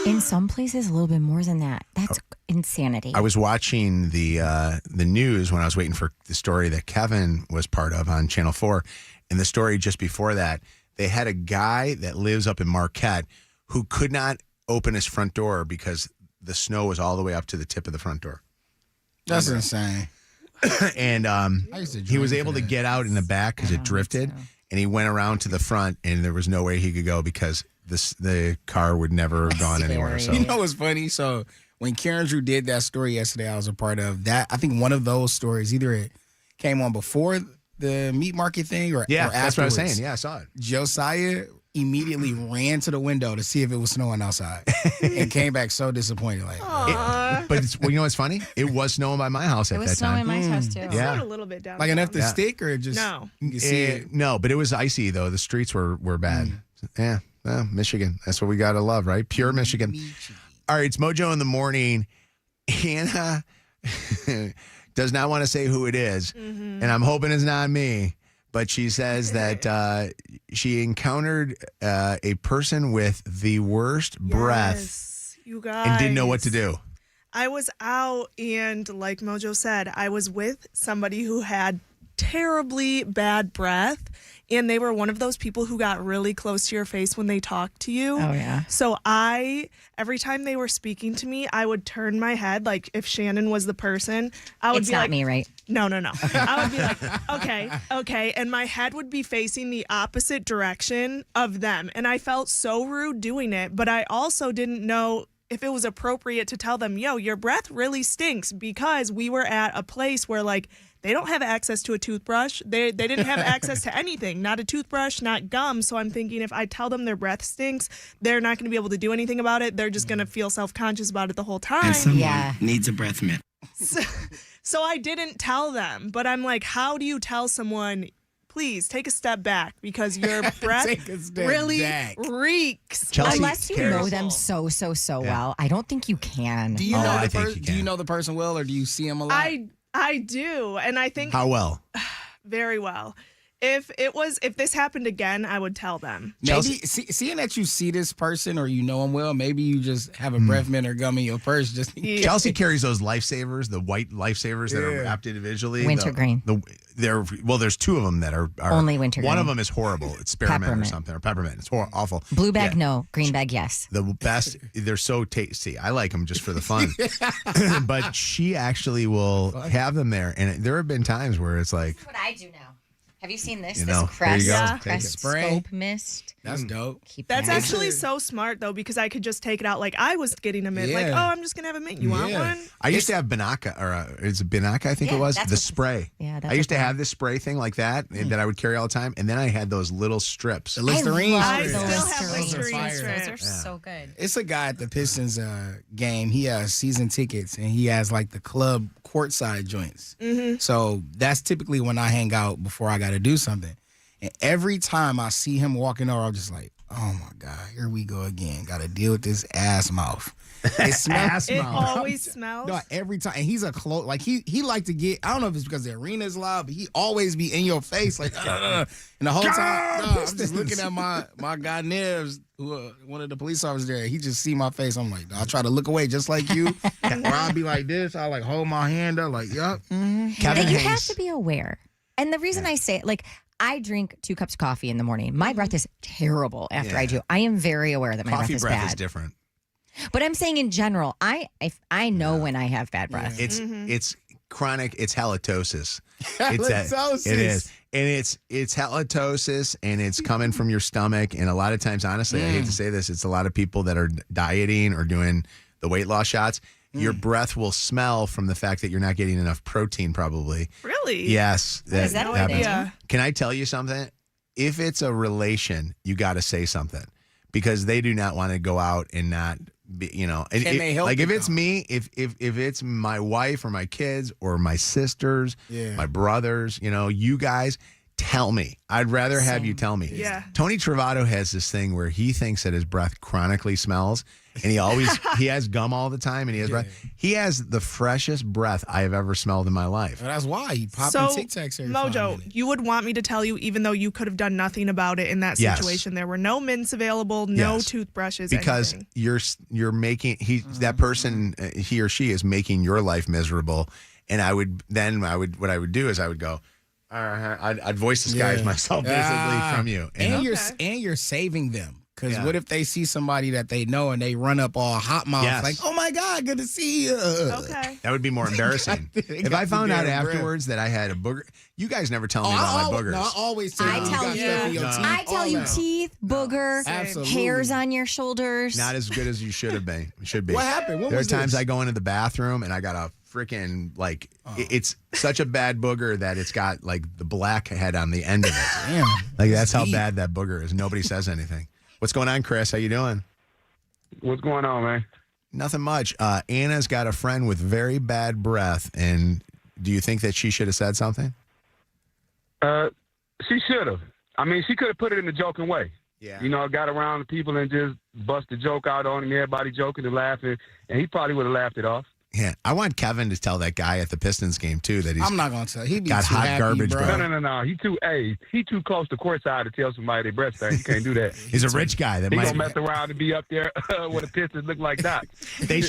In some places, a little bit more than that. That's insanity. I was watching the news when I was waiting for the story that Kevin was part of on Channel 4. And the story just before that, they had a guy that lives up in Marquette who could not open his front door because the snow was all the way up to the tip of the front door. That's insane. And he was able to get out in the back because it drifted, and he went around to the front, and there was no way he could go because the car would never have gone anywhere. So You know what's funny? So when Karen Drew did that story yesterday, I was a part of that. I think one of those stories, either it came on before the meat market thing or yeah, or that's what I was afterwards. saying. Yeah, I saw it. Josiah immediately ran to the window to see if it was snowing outside and came back so disappointed. Like, but you know what's funny? It was snowing by my house at that time. It was snowing in my house, too. It Yeah. snowed a little bit down. like enough to Yeah. stick or just No. you can see it. No, but it was icy though. The streets were bad. Yeah, well, Michigan. That's what we gotta love, right? Pure Michigan. All right, it's Mojo in the Morning. Hannah does not want to say who it is, and I'm hoping it's not me. But she says that she encountered a person with the worst breath You guys. and didn't know what to do. I was out, and like Mojo said, I was with somebody who had terribly bad breath, and they were one of those people who got really close to your face when they talked to you. Oh, yeah. So every time they were speaking to me, I would turn my head, like if Shannon was the person, I would It's be not like, me, right? No. I would be like, okay. And my head would be facing the opposite direction of them. And I felt so rude doing it, but I also didn't know if it was appropriate to tell them, yo, your breath really stinks, because we were at a place where like they don't have access to a toothbrush. They didn't have access to anything, not a toothbrush, not gum. So I'm thinking if I tell them their breath stinks, they're not going to be able to do anything about it. They're just going to feel self-conscious about it the whole time. And someone needs a breath mint. So I didn't tell them, but I'm like, how do you tell someone please take a step back because your breath Take a step really back. reeks. Chelsea Unless you cares. know them so well, I don't think you can. Do you Oh, know I the think person? you Do you can. know the person well, or do you see him a lot? I do, and I think How well? very well. If this happened again, I would tell them. Maybe seeing that you see this person or you know him well, maybe you just have a breath mint or gum in your purse. Just in case. Chelsea carries those lifesavers, the white lifesavers that are wrapped individually. Wintergreen. There's two of them that are Only wintergreen. One of them is horrible. It's spearmint or Peppermint. something, or peppermint. It's awful. Blue bag, Yeah. no. Green bag, yes. The best. They're so tasty. I like them just for the fun. But she actually will have them there, and there have been times where it's like, That's what I do now. Have you seen this? You know, This there you Crest, go. Take Crest it. Spray. Scope Mist. That's dope. Keep That's that. actually so smart though, because I could just take it out like I was getting a mint. Like, Yeah. oh, I'm just gonna have a mint. You want one? I used to have Banaka, or is it Banaka? I think Yeah, it was that's the what- spray. Yeah, that's I used to what have this spray thing like that that I would carry all the time, and then I had those little strips. The Listerine. I strips. still have Those are Listerine fire. strips. Those are so good. It's a guy at the Pistons game. He has season tickets, and he has like the club courtside joints. Mm-hmm. So that's typically when I hang out before I got to do something. And every time I see him walking over, I'm just like, oh my God, here we go again. Got to deal with this ass mouth. It smells. It always smells. No, every time. And he's a close, like he like to get, I don't know if it's because the arena's loud, but he always be in your face, like, and the whole time, I'm just looking at my guy Nevs, who one of the police officers there. He just see my face. I'm like, I try to look away just like you. Or I'll be like this. I like hold my hand up, like, yup. Kevin You Hayes. have to be aware. And the reason I say it, like, I drink 2 cups of coffee in the morning. My breath is terrible after I do. I am very aware that my Coffee breath is breath bad. is different. But I'm saying in general, if I know when I have bad breath. It's chronic. It's halitosis. It's Halitosis. It is, and it's halitosis, and it's coming from your stomach. And a lot of times, honestly, I hate to say this, it's a lot of people that are dieting or doing the weight loss shots. Your breath will smell from the fact that you're not getting enough protein, probably. Really? Yes. Is that a happens. thing? Can I tell you something? If it's a relation, you got to say something because they do not want to go out and not be, and Can they help like it, if it's though? me, if it's my wife or my kids or my sisters, my brothers, you guys tell me. I'd rather have you tell me. Yeah. Tony Travato has this thing where he thinks that his breath chronically smells, and he has gum all the time, and he has breath. He has the freshest breath I have ever smelled in my life. Well, that's why he popping So, Tic Tacs every 5 Mojo, minutes. you would want me to tell you, even though you could have done nothing about it in that Yes. situation. There were no mints available, no Yes. toothbrushes, Because anything. you're making that person, he or she is making your life miserable, and I would do is I would go, I'd voice disguise myself basically from you, and you're saving them. Because what if they see somebody that they know and they run up all hot mouth like, oh my God, good to see you. Okay. That would be more embarrassing. If I found out afterwards that I had a booger, you guys never tell me about my boogers. No, I always tell you. I you tell got you. stuff in your teeth, I tell all you that. teeth, booger, Absolutely. hairs on your shoulders. Not as good as you should have been. Should be. What happened? When There's was times this? I go into the bathroom and I got a freaking it's such a bad booger that it's got like the black head on the end of it. Damn. Like that's how bad that booger is. Nobody says anything. What's going on, Chris? How you doing? What's going on, man? Nothing much. Anna's got a friend with very bad breath, and do you think that she should have said something? She should have. I mean, she could have put it in a joking way. Yeah. Got around the people and just bust a joke out on him, everybody joking and laughing, and he probably would have laughed it off. Yeah, I want Kevin to tell that guy at the Pistons game too that he's. I'm not gonna tell. He be got too hot happy, garbage, bro. bro. No. He too close to courtside to tell somebody their breath stank. You can't do that. He's a rich guy that He might gonna mess around and be up there with a Pistons look like that. They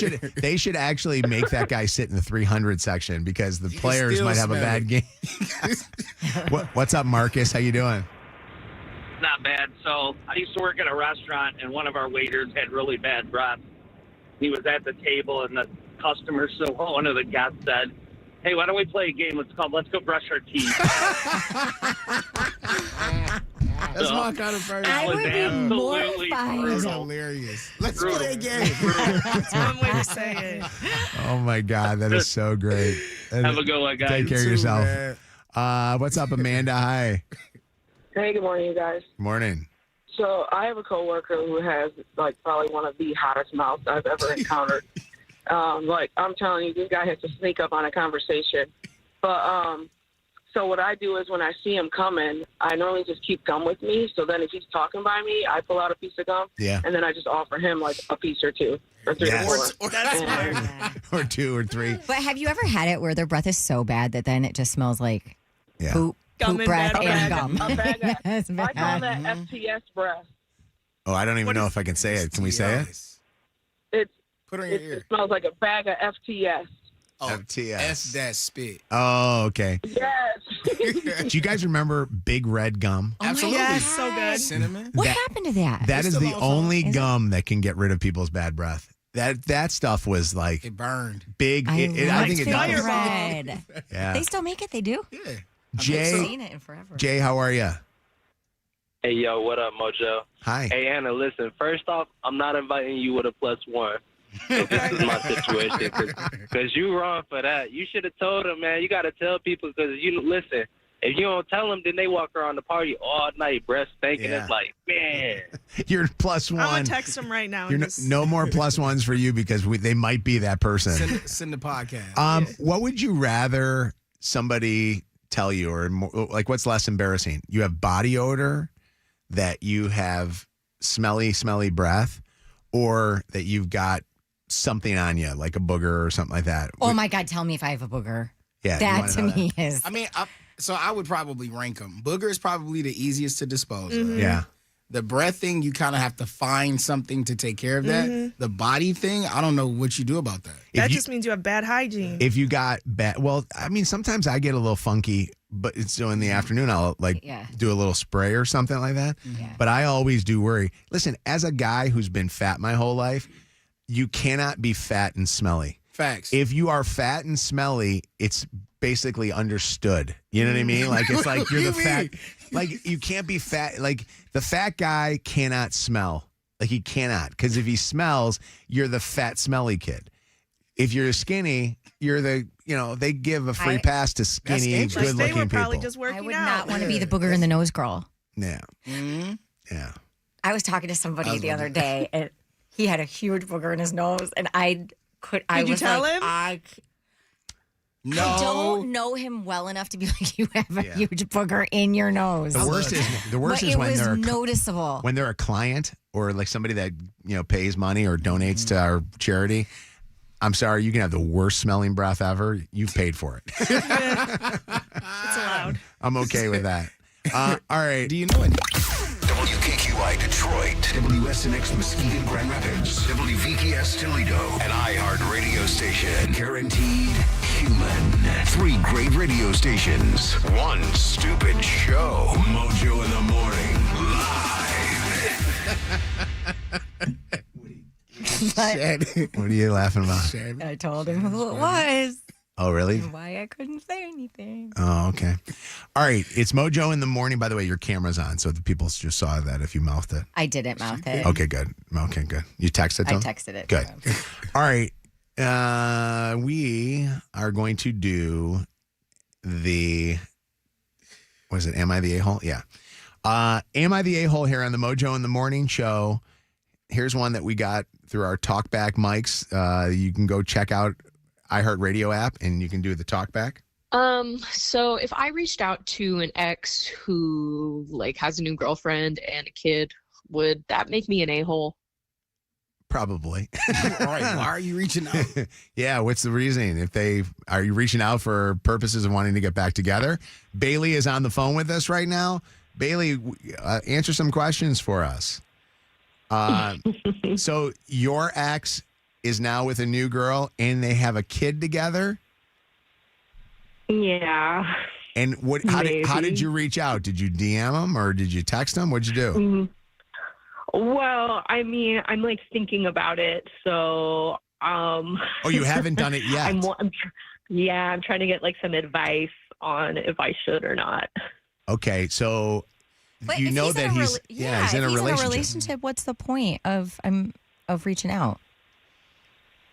should actually make that guy sit in the 300 section because the players still might have a smell bad it. game. What's up, Marcus? How you doing? Not bad. So I used to work at a restaurant, and one of our waiters had really bad breath. He was at the table, and the customer, so one of the guests said, "Hey, why don't we play a game? It's called Let's Go Brush Our Teeth." That's my kind of person. I would be mortified. That's hilarious. Let's play a game. That's one way to say it. Oh my God, that is so great. Have a good one, guys. Take care of You too, yourself. What's up, Amanda? Hi. Hey, good morning, you guys. Morning. So I have a coworker who has probably one of the hottest mouths I've ever encountered. I'm telling you, this guy has to sneak up on a conversation. But So what I do is when I see him coming, I normally just keep gum with me. So then if he's talking by me, I pull out a piece of gum. Yeah. And then I just offer him like a piece or two or three or four. That's smart. Or 2 or 3. But have you ever had it where their breath is so bad that then it just smells like poop, Gum and breath, bad and breath. gum? A bag of, That's I call bad. that FTS breath. Oh, I don't even know if I can say it. Can we say it? Put it on your ear. It smells like a bag of FTS. Oh, FTS. That's that spit. Oh, okay. Yes. Do you guys remember Big Red gum? Absolutely. Yes, so good. Cinnamon. What That- happened to that? That is still the on only Is it? gum that can get rid of people's bad breath. That stuff was like It burned. big. I I think it love does. Red. Yeah. They still make it. They do. Yeah. I've Jay, seen it in forever. Jay, how are you? Hey, yo, what up, Mojo? Hi. Hey, Anna, listen, first off, I'm not inviting you with a +1. If this is my situation, because you wrong for that. You should have told him, man. You got to tell people because, listen, if you don't tell them, then they walk around the party all night, breath stinking. Yeah. It's like, man. You're +1. I'm going to text him right now. You're and just- no more +1s for you because they might be that person. Send the podcast. What would you rather somebody tell you, or more, like what's less embarrassing? You have body odor, that you have smelly breath, or that you've got something on you, like a booger or something like that? Oh my God! Tell me if I have a booger. Yeah, you that wanna to know me is. I mean, so I would probably rank them. Booger is probably the easiest to dispose of. Yeah. The breath thing, you kind of have to find something to take care of that. The body thing, I don't know what you do about that. That just means you have bad hygiene. If you got bad, well, I mean, sometimes I get a little funky, but so in the afternoon I'll do a little spray or something like that. But I always do worry. Listen, as a guy who's been fat my whole life, you cannot be fat and smelly. Facts. If you are fat and smelly, it's basically understood. You know what I mean? Like it's like you're the fat. Like you can't be fat. Like the fat guy cannot smell. Like he cannot, because if he smells, you're the fat smelly kid. If you're skinny, you're the they give a free pass to skinny, good They looking were probably people. just working I would out. not want to be the booger in the nose girl. Yeah. Yeah. I was talking to somebody was the other day, and he had a huge booger in his nose, and I Did you tell him? I don't know him well enough to be like, you have a huge booger in your nose. The worst But is it when was they're noticeable. when they're a client or like somebody that pays money or donates to our charity. I'm sorry, you can have the worst smelling breath ever. You've paid for it. It's allowed. I'm okay with that. All right. Do you know it? WKQI Detroit, WSNX Muskegon Grand Rapids, WVKS Toledo, an iHeart radio station. Guaranteed human. 3 great radio stations. 1 stupid show. Mojo in the morning. Live. What are you laughing about? I told him who it was. Oh, really? Why I couldn't say anything. Oh, okay. All right. It's Mojo in the morning. By the way, your camera's on, so the people just saw that if you mouthed it. I didn't mouth it. Okay, good. Okay, good. You texted them? I texted it. Good. All right. We are going to do what is it? Am I the A-hole? Yeah. Am I the A-hole here on the Mojo in the Morning show? Here's one that we got through our TalkBack mics. You can go check out iHeartRadio app and you can do the TalkBack. So if I reached out to an ex who has a new girlfriend and a kid, would that make me an a-hole? Probably. All right. Why are you reaching out? Yeah. What's the reasoning? Are you reaching out for purposes of wanting to get back together? Bailey is on the phone with us right now. Bailey, answer some questions for us. So your ex is now with a new girl and they have a kid together? Yeah. And how did you reach out? Did you DM him or did you text him? What'd you do? Well, I mean, I'm thinking about it. So, Oh, you haven't done it yet? I'm trying to get some advice on if I should or not. Okay. So But you if know he's that in a he's if in a he's relationship. in a relationship, what's the point of reaching out?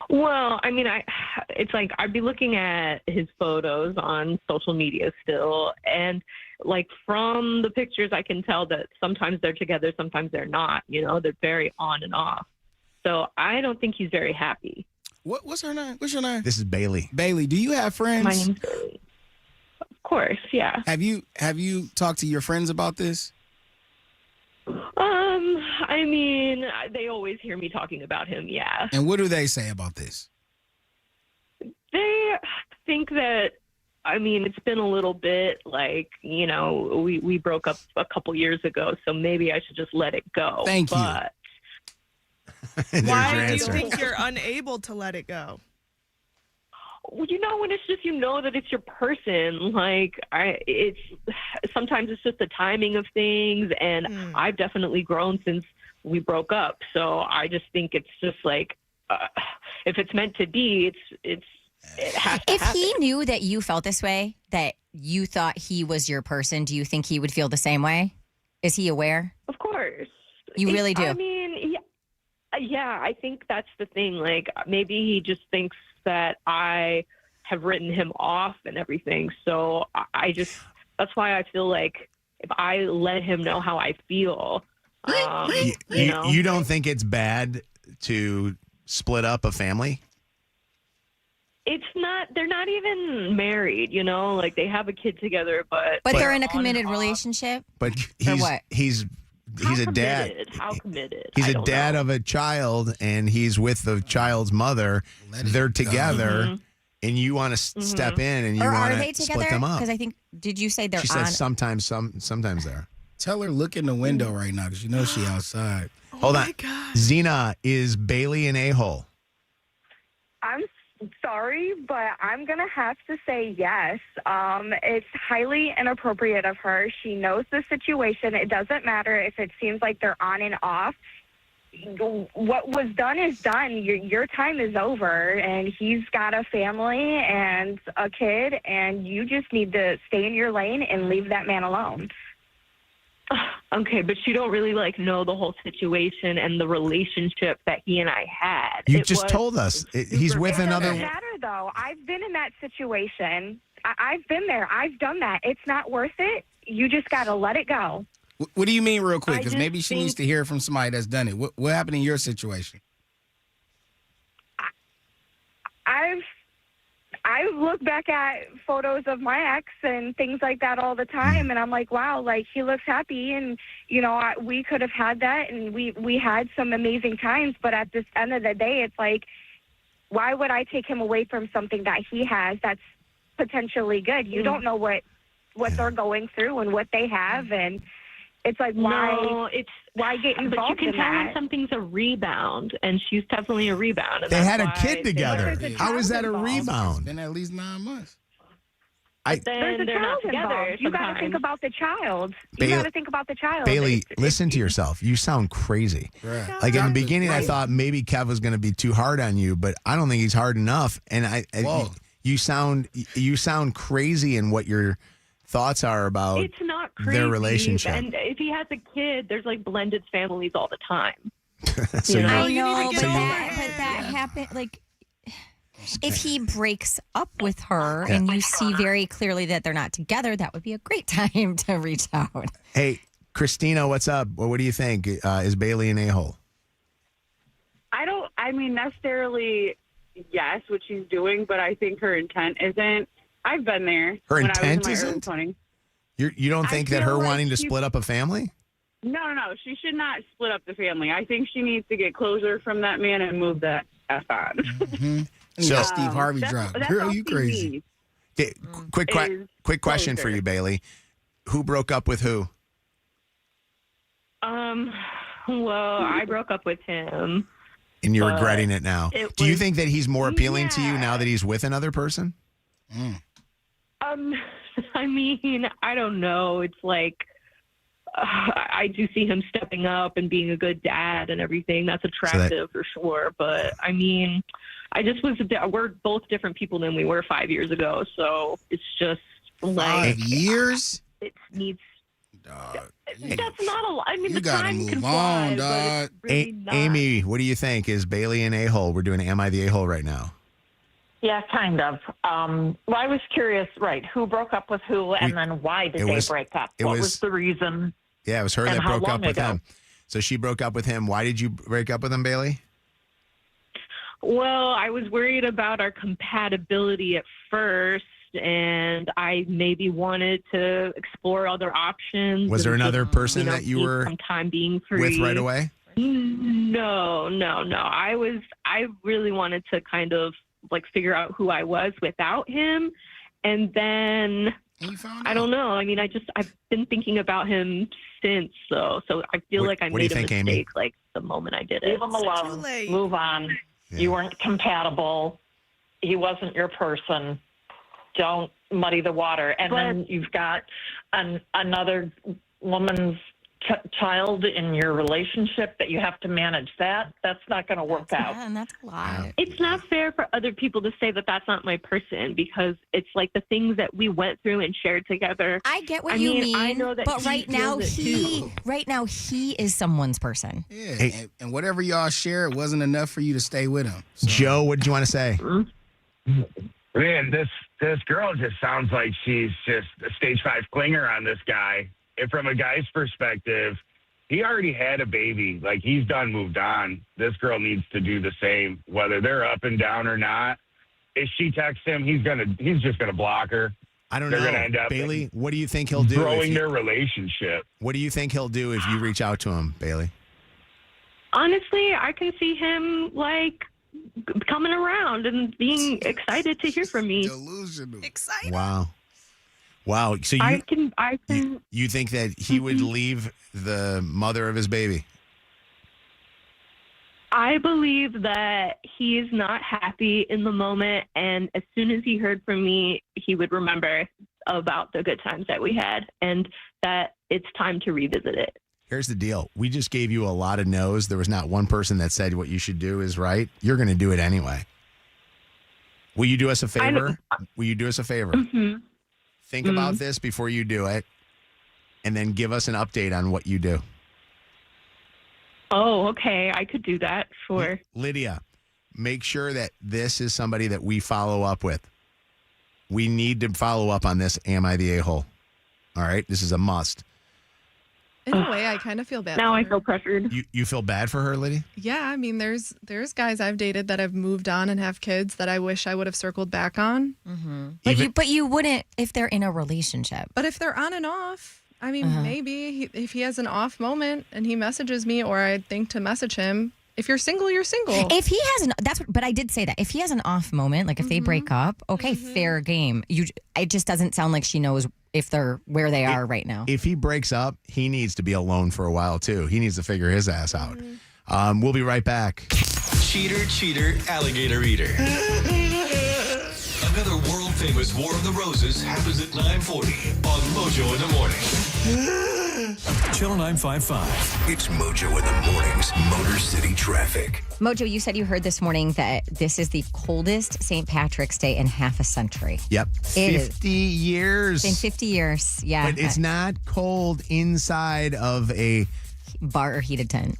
Well, I mean, it's I'd be looking at his photos on social media still, and from the pictures, I can tell that sometimes they're together, sometimes they're not. They're very on and off. So I don't think he's very happy. What's her name? What's your name? This is Bailey. Bailey, do you have friends? My name's Bailey. course, yeah. Have you talked to your friends about this? I mean, they always hear me talking about him, yeah. And what do they say about this? They think that, I mean, it's been a little bit like, you know, we broke up a couple years ago, so maybe I should just let it go. Thank you. But Why do you think you're unable to let it go? you know, when it's just, you know, that it's your person, like sometimes it's just the timing of things. And I've definitely grown since we broke up. So I just think it's just like, if it's meant to be, it has to If happen. he knew that you felt this way, that you thought he was your person, do you think he would feel the same way? Is he aware? Of course. You really do? I mean, yeah, I think that's the thing. Like, maybe he just thinks that I have written him off and everything. So that's why I feel like if I let him know how I feel, you don't think it's bad to split up a family? It's not, they're not even married, you know, like they have a kid together, but they're in a committed relationship? But he's a dad. How committed? He's a dad of a child, and he's with the child's mother. They're together, and you want to step in, and you want to split them up. Because I think, did you say they're She on? says sometimes there. Tell her look in the window right now because you know she outside. Hold on. Zena, is Bailey an a-hole? I'm sorry, but I'm going to have to say yes. It's highly inappropriate of her. She knows the situation. It doesn't matter if it seems like they're on and off. What was done is done. Your time is over, and he's got a family and a kid, and you just need to stay in your lane and leave that man alone. Okay, but you don't really know the whole situation and the relationship that he and I had. You just told us he's with another. It doesn't matter, though. I've been in that situation. I've been there. I've done that. It's not worth it. You just got to let it go. What do you mean, real quick? Because I maybe just she needs to hear from somebody that's done it. What happened in your situation? I look back at photos of my ex and things like that all the time, and I'm like, wow, he looks happy, and we could have had that, and we had some amazing times. But at this end of the day, it's like, why would I take him away from something that he has that's potentially good? You don't know what they're going through and what they have, and it's like, why get involved But you can in tell that? when something's a rebound, and she's definitely a rebound. And They that's had a why kid together. How is that a It's rebound? been at least 9 months. There's a they're not child together involved. You got to sometimes. think about the child. You Bailey- got to think about the child. Bailey, listen to yourself. You sound crazy. Right. Like in the beginning, I thought maybe Kev was going to be too hard on you, but I don't think he's hard enough. And you sound crazy in what your thoughts are about It's not crazy. their relationship. And if he has a kid, there's blended families all the time. So you- I know, so you- but that happened. If he breaks up with her and you see very clearly that they're not together, that would be a great time to reach out. Hey, Christina, what's up? What do you think? Is Bailey an a-hole? I mean, necessarily, yes, what she's doing, but I think her intent isn't. I've been there. Her when intent I was in my isn't? early 20s. You don't think that feel her like wanting to she- split up a family? No. She should not split up the family. I think she needs to get closure from that man and move that F on. So Steve Harvey drop. That's Girl, all you she crazy. needs. Okay, quick question for you, Bailey. Who broke up with who? Well, I broke up with him. And you're But regretting it now. it Do you was- think that he's more appealing to you now that he's with another person? I mean, I don't know. It's I do see him stepping up and being a good dad and everything. That's attractive for sure. But I mean, we're both different people than we were 5 years ago. So it's just 5 years? it needs. Dog. That's not a lot. I mean, You the gotta time move can on, fly, but dog. it's really not. Amy, what do you think? Is Bailey an a-hole? We're doing Am I the a-hole right now. Yeah, kind of. Well, I was curious, right, who broke up with who, and then why did they break up? What was the reason? Yeah, it was her And that how broke up long with ago? him. So she broke up with him. Why did you break up with him, Bailey? Well, I was worried about our compatibility at first, and I maybe wanted to explore other options. Was there and another just, person that you take were some time being free with right away? No. I really wanted to kind of like figure out who I was without him. And then I don't know. I mean, I've been thinking about him since, so I feel like I made a mistake Amy? like the moment I did it. Leave him alone. Move on. Yeah. You weren't compatible. He wasn't your person. Don't muddy the water. And then you've got another woman's child in your relationship that you have to manage. That's not going to work out. And that's a lot. It's not fair for other people to say that that's not my person, because it's like the things that we went through and shared together. I get what you mean, I know that but right now he is someone's person. Yeah, and whatever y'all share, it wasn't enough for you to stay with him. So. Joe, what did you want to say? Man, this girl just sounds like she's just a stage 5 clinger on this guy. And from a guy's perspective, he already had a baby. Like, he's done, moved on. This girl needs to do the same, whether they're up and down or not. If she texts him, he's just gonna block her. I don't They're know. gonna end up Bailey, what do you think he'll do? Growing their relationship. What do you think he'll do if you reach out to him, Bailey? Honestly, I can see him like coming around and being excited to hear from me. Delusional. Excited. Wow. So I can. You think that he would leave the mother of his baby? I believe that he is not happy in the moment, and as soon as he heard from me, he would remember about the good times that we had, and that it's time to revisit it. Here's the deal. We just gave you a lot of no's. There was not one person that said what you should do is right. You're going to do it anyway. Will you do us a favor? Will you do us a favor? Mm-hmm. Think about this before you do it, and then give us an update on what you do. Oh, okay. I could do that. Sure. Lydia, make sure that this is somebody that we follow up with. We need to follow up on this. Am I the a-hole? All right. This is a must. In a way, I kind of feel bad. Now for I her. feel pressured. You feel bad for her, Lydia? Yeah, I mean, there's guys I've dated that have moved on and have kids that I wish I would have circled back on. Mm-hmm. But you wouldn't if they're in a relationship. But if they're on and off, I mean, maybe if he has an off moment and he messages me, or I think to message him. If you're single, you're single. If he has but I did say that if he has an off moment, like if they break up, okay, fair game. It just doesn't sound like she knows if they're where they are right now. If he breaks up, he needs to be alone for a while too. He needs to figure his ass out. We'll be right back. Cheater, alligator eater. Another world famous War of the Roses happens at 9:40 on Mojo in the Morning. Channel 955. It's Mojo in the Morning's Motor City Traffic. Mojo, you said you heard this morning that this is the coldest St. Patrick's Day in half a century. Yep. 50 years. In 50 years, yeah. But it's not cold inside of a bar or heated tent.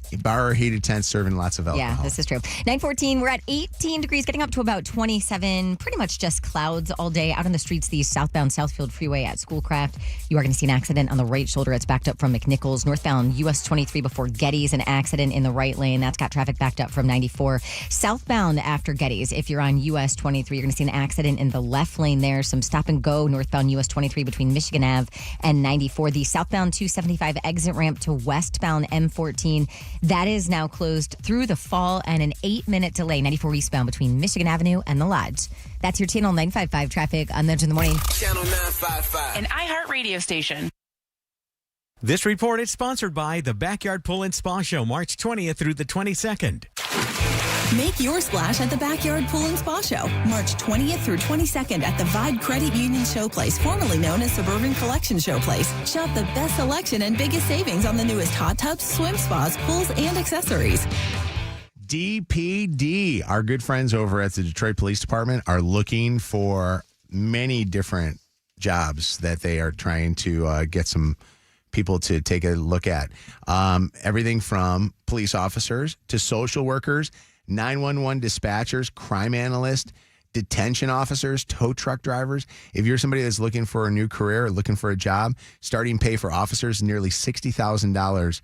Serving lots of alcohol. Yeah, this is true. 9:14, we're at 18 degrees, getting up to about 27. Pretty much just clouds all day. Out on the streets, the southbound Southfield Freeway at Schoolcraft. You are going to see an accident on the right shoulder. It's backed up from McNichols. Northbound US 23 before Getty's, an accident in the right lane. That's got traffic backed up from 94. Southbound after Getty's, if you're on US 23, you're going to see an accident in the left lane there. Some stop and go northbound US 23 between Michigan Ave and 94. The southbound 275 exit ramp to westbound M14, that is now closed through the fall, and an 8-minute delay, 94 eastbound between Michigan Avenue and the Lodge. That's your Channel 955 traffic on Mojo in the Morning. Channel 955. An iHeart radio station. This report is sponsored by the Backyard Pool and Spa Show, March 20th through the 22nd. Make your splash at the Backyard Pool and Spa Show, March 20th through 22nd at the Vibe Credit Union Showplace, formerly known as Suburban Collection Showplace. Shop the best selection and biggest savings on the newest hot tubs, swim spas, pools, and accessories. DPD, our good friends over at the Detroit Police Department, are looking for many different jobs that they are trying to get some people to take a look at. Everything from police officers to social workers, 911 dispatchers, crime analysts, detention officers, tow truck drivers. If you're somebody that's looking for a new career or looking for a job, starting pay for officers is nearly $60,000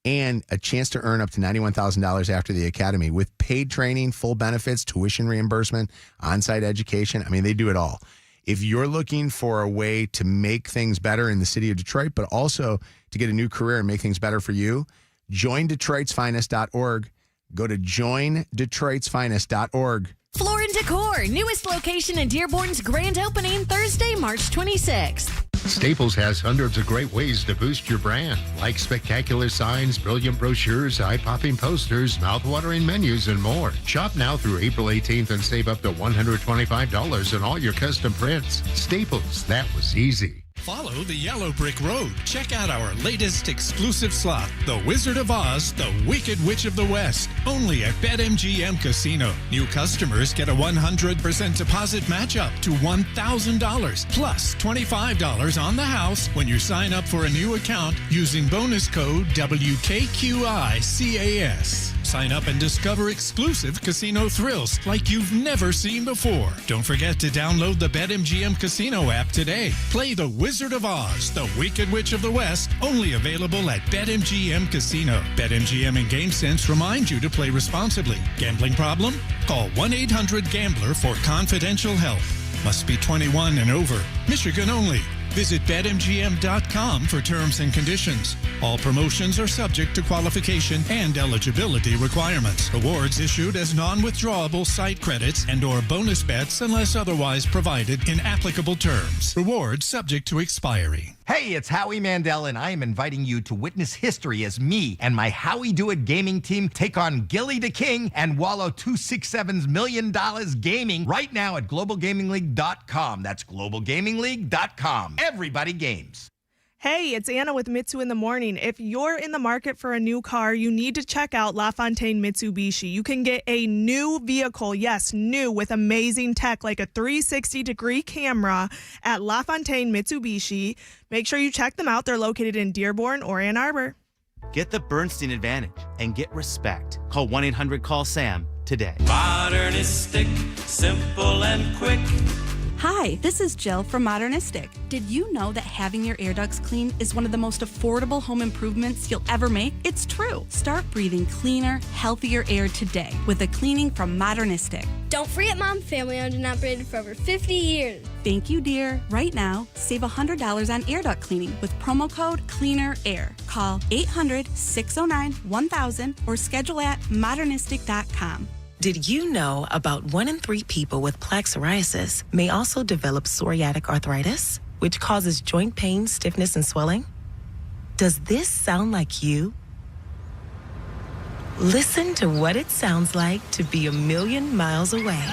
and a chance to earn up to $91,000 after the academy with paid training, full benefits, tuition reimbursement, on-site education. I mean, they do it all. If you're looking for a way to make things better in the city of Detroit, but also to get a new career and make things better for you, join Detroit'sFinest.org. Go to joinDetroit'sFinest.org. Floor & Decor, newest location in Dearborn's grand opening Thursday, March 26th. Staples has hundreds of great ways to boost your brand, like spectacular signs, brilliant brochures, eye-popping posters, mouth-watering menus, and more. Shop now through April 18th and save up to $125 on all your custom prints. Staples, that was easy. Follow the Yellow Brick Road. Check out our latest exclusive slot, The Wizard of Oz, the Wicked Witch of the West, only at BetMGM Casino. New customers get a 100% deposit match up to $1,000, plus $25 on the house when you sign up for a new account using bonus code WKQICAS. Sign up and discover exclusive casino thrills like you've never seen before. Don't forget to download the BetMGM Casino app today. Play The Wizard of Oz, the Wicked Witch of the West, only available at BetMGM Casino. BetMGM and GameSense remind you to play responsibly. Gambling problem? Call 1-800-GAMBLER for confidential help. Must be 21 and over. Michigan only. Visit BetMGM.com for terms and conditions. All promotions are subject to qualification and eligibility requirements. Awards issued as non-withdrawable site credits and or bonus bets unless otherwise provided in applicable terms. Rewards subject to expiry. Hey, it's Howie Mandel, and I am inviting you to witness history as me and my Howie Do It gaming team take on Gilly the King and Wallow 267's $1 million gaming right now at globalgamingleague.com. That's globalgamingleague.com. Everybody games. Hey, it's Anna with Mitsu in the Morning. If you're in the market for a new car, you need to check out LaFontaine Mitsubishi. You can get a new vehicle, yes, new, with amazing tech like a 360-degree camera at LaFontaine Mitsubishi. Make sure you check them out. They're located in Dearborn or Ann Arbor. Get the Bernstein advantage and get respect. Call 1-800-CALL-SAM today. Modernistic, simple and quick. Hi, this is Jill from Modernistic. Did you know that having your air ducts clean is one of the most affordable home improvements you'll ever make? It's true. Start breathing cleaner, healthier air today with a cleaning from Modernistic. Don't forget, Mom, family owned and operated for over 50 years. Thank you, dear. Right now, save $100 on air duct cleaning with promo code CLEANERAIR. Call 800-609-1000 or schedule at modernistic.com. Did you know about 1 in 3 people with plaque psoriasis may also develop psoriatic arthritis, which causes joint pain, stiffness, and swelling? Does this sound like you? Listen to what it sounds like to be 1,000,000 miles away.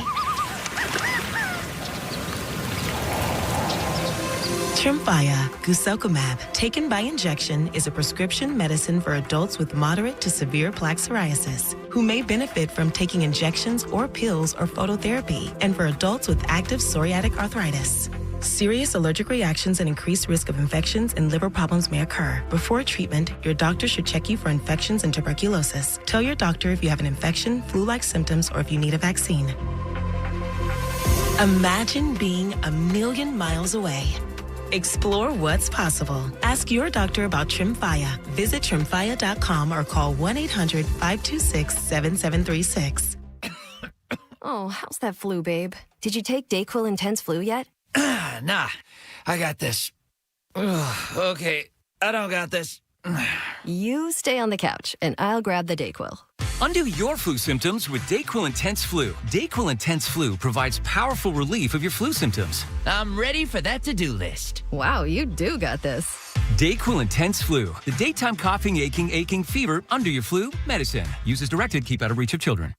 Tremfya guselkumab, taken by injection, is a prescription medicine for adults with moderate to severe plaque psoriasis who may benefit from taking injections or pills or phototherapy, and for adults with active psoriatic arthritis. Serious allergic reactions and increased risk of infections and liver problems may occur. Before treatment, your doctor should check you for infections and tuberculosis. Tell your doctor if you have an infection, flu-like symptoms, or if you need a vaccine. Imagine being 1,000,000 miles away. Explore what's possible. Ask your doctor about Tremfya. Visit Tremfya.com or call 1-800-526-7736. Oh, how's that flu, babe? Did you take Dayquil Intense Flu yet? Nah, I got this. Ugh, okay, I don't got this. You stay on the couch, and I'll grab the Dayquil. Undo your flu symptoms with Dayquil Intense Flu. Dayquil Intense Flu provides powerful relief of your flu symptoms. I'm ready for that to-do list. Wow, you do got this. Dayquil Intense Flu. The daytime coughing, aching, fever, under your flu, medicine. Use as directed, keep out of reach of children.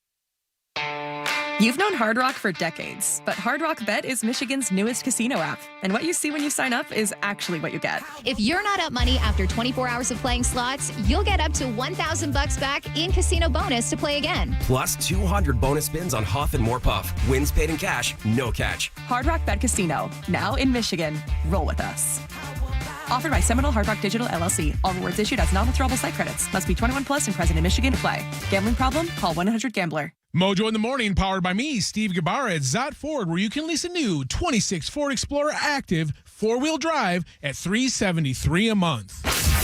You've known Hard Rock for decades, but Hard Rock Bet is Michigan's newest casino app. And what you see when you sign up is actually what you get. If you're not up money after 24 hours of playing slots, you'll get up to $1,000 back in casino bonus to play again. Plus 200 bonus spins on Huff and More Puff. Wins paid in cash, no catch. Hard Rock Bet Casino, now in Michigan. Roll with us. Offered by Seminole Hard Rock Digital LLC. All rewards issued as non-withdrawable site credits. Must be 21 plus and present in Michigan to play. Gambling problem? Call 1-800-GAMBLER. Mojo in the Morning, powered by me, Steve Gabarra at Zott Ford, where you can lease a new 26 Ford Explorer Active 4-wheel drive at $373 a month.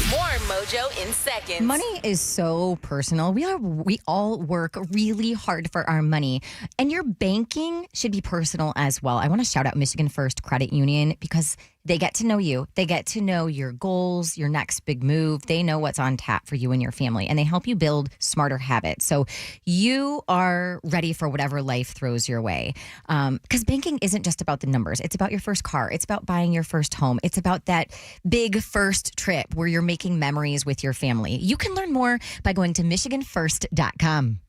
More Mojo in seconds. Money is so personal. We all work really hard for our money, and your banking should be personal as well. I want to shout out Michigan First Credit Union because they get to know you. They get to know your goals, your next big move. They know what's on tap for you and your family, and they help you build smarter habits. So you are ready for whatever life throws your way. Because banking isn't just about the numbers. It's about your first car. It's about buying your first home. It's about that big first trip where you're making memories with your family. You can learn more by going to MichiganFirst.com.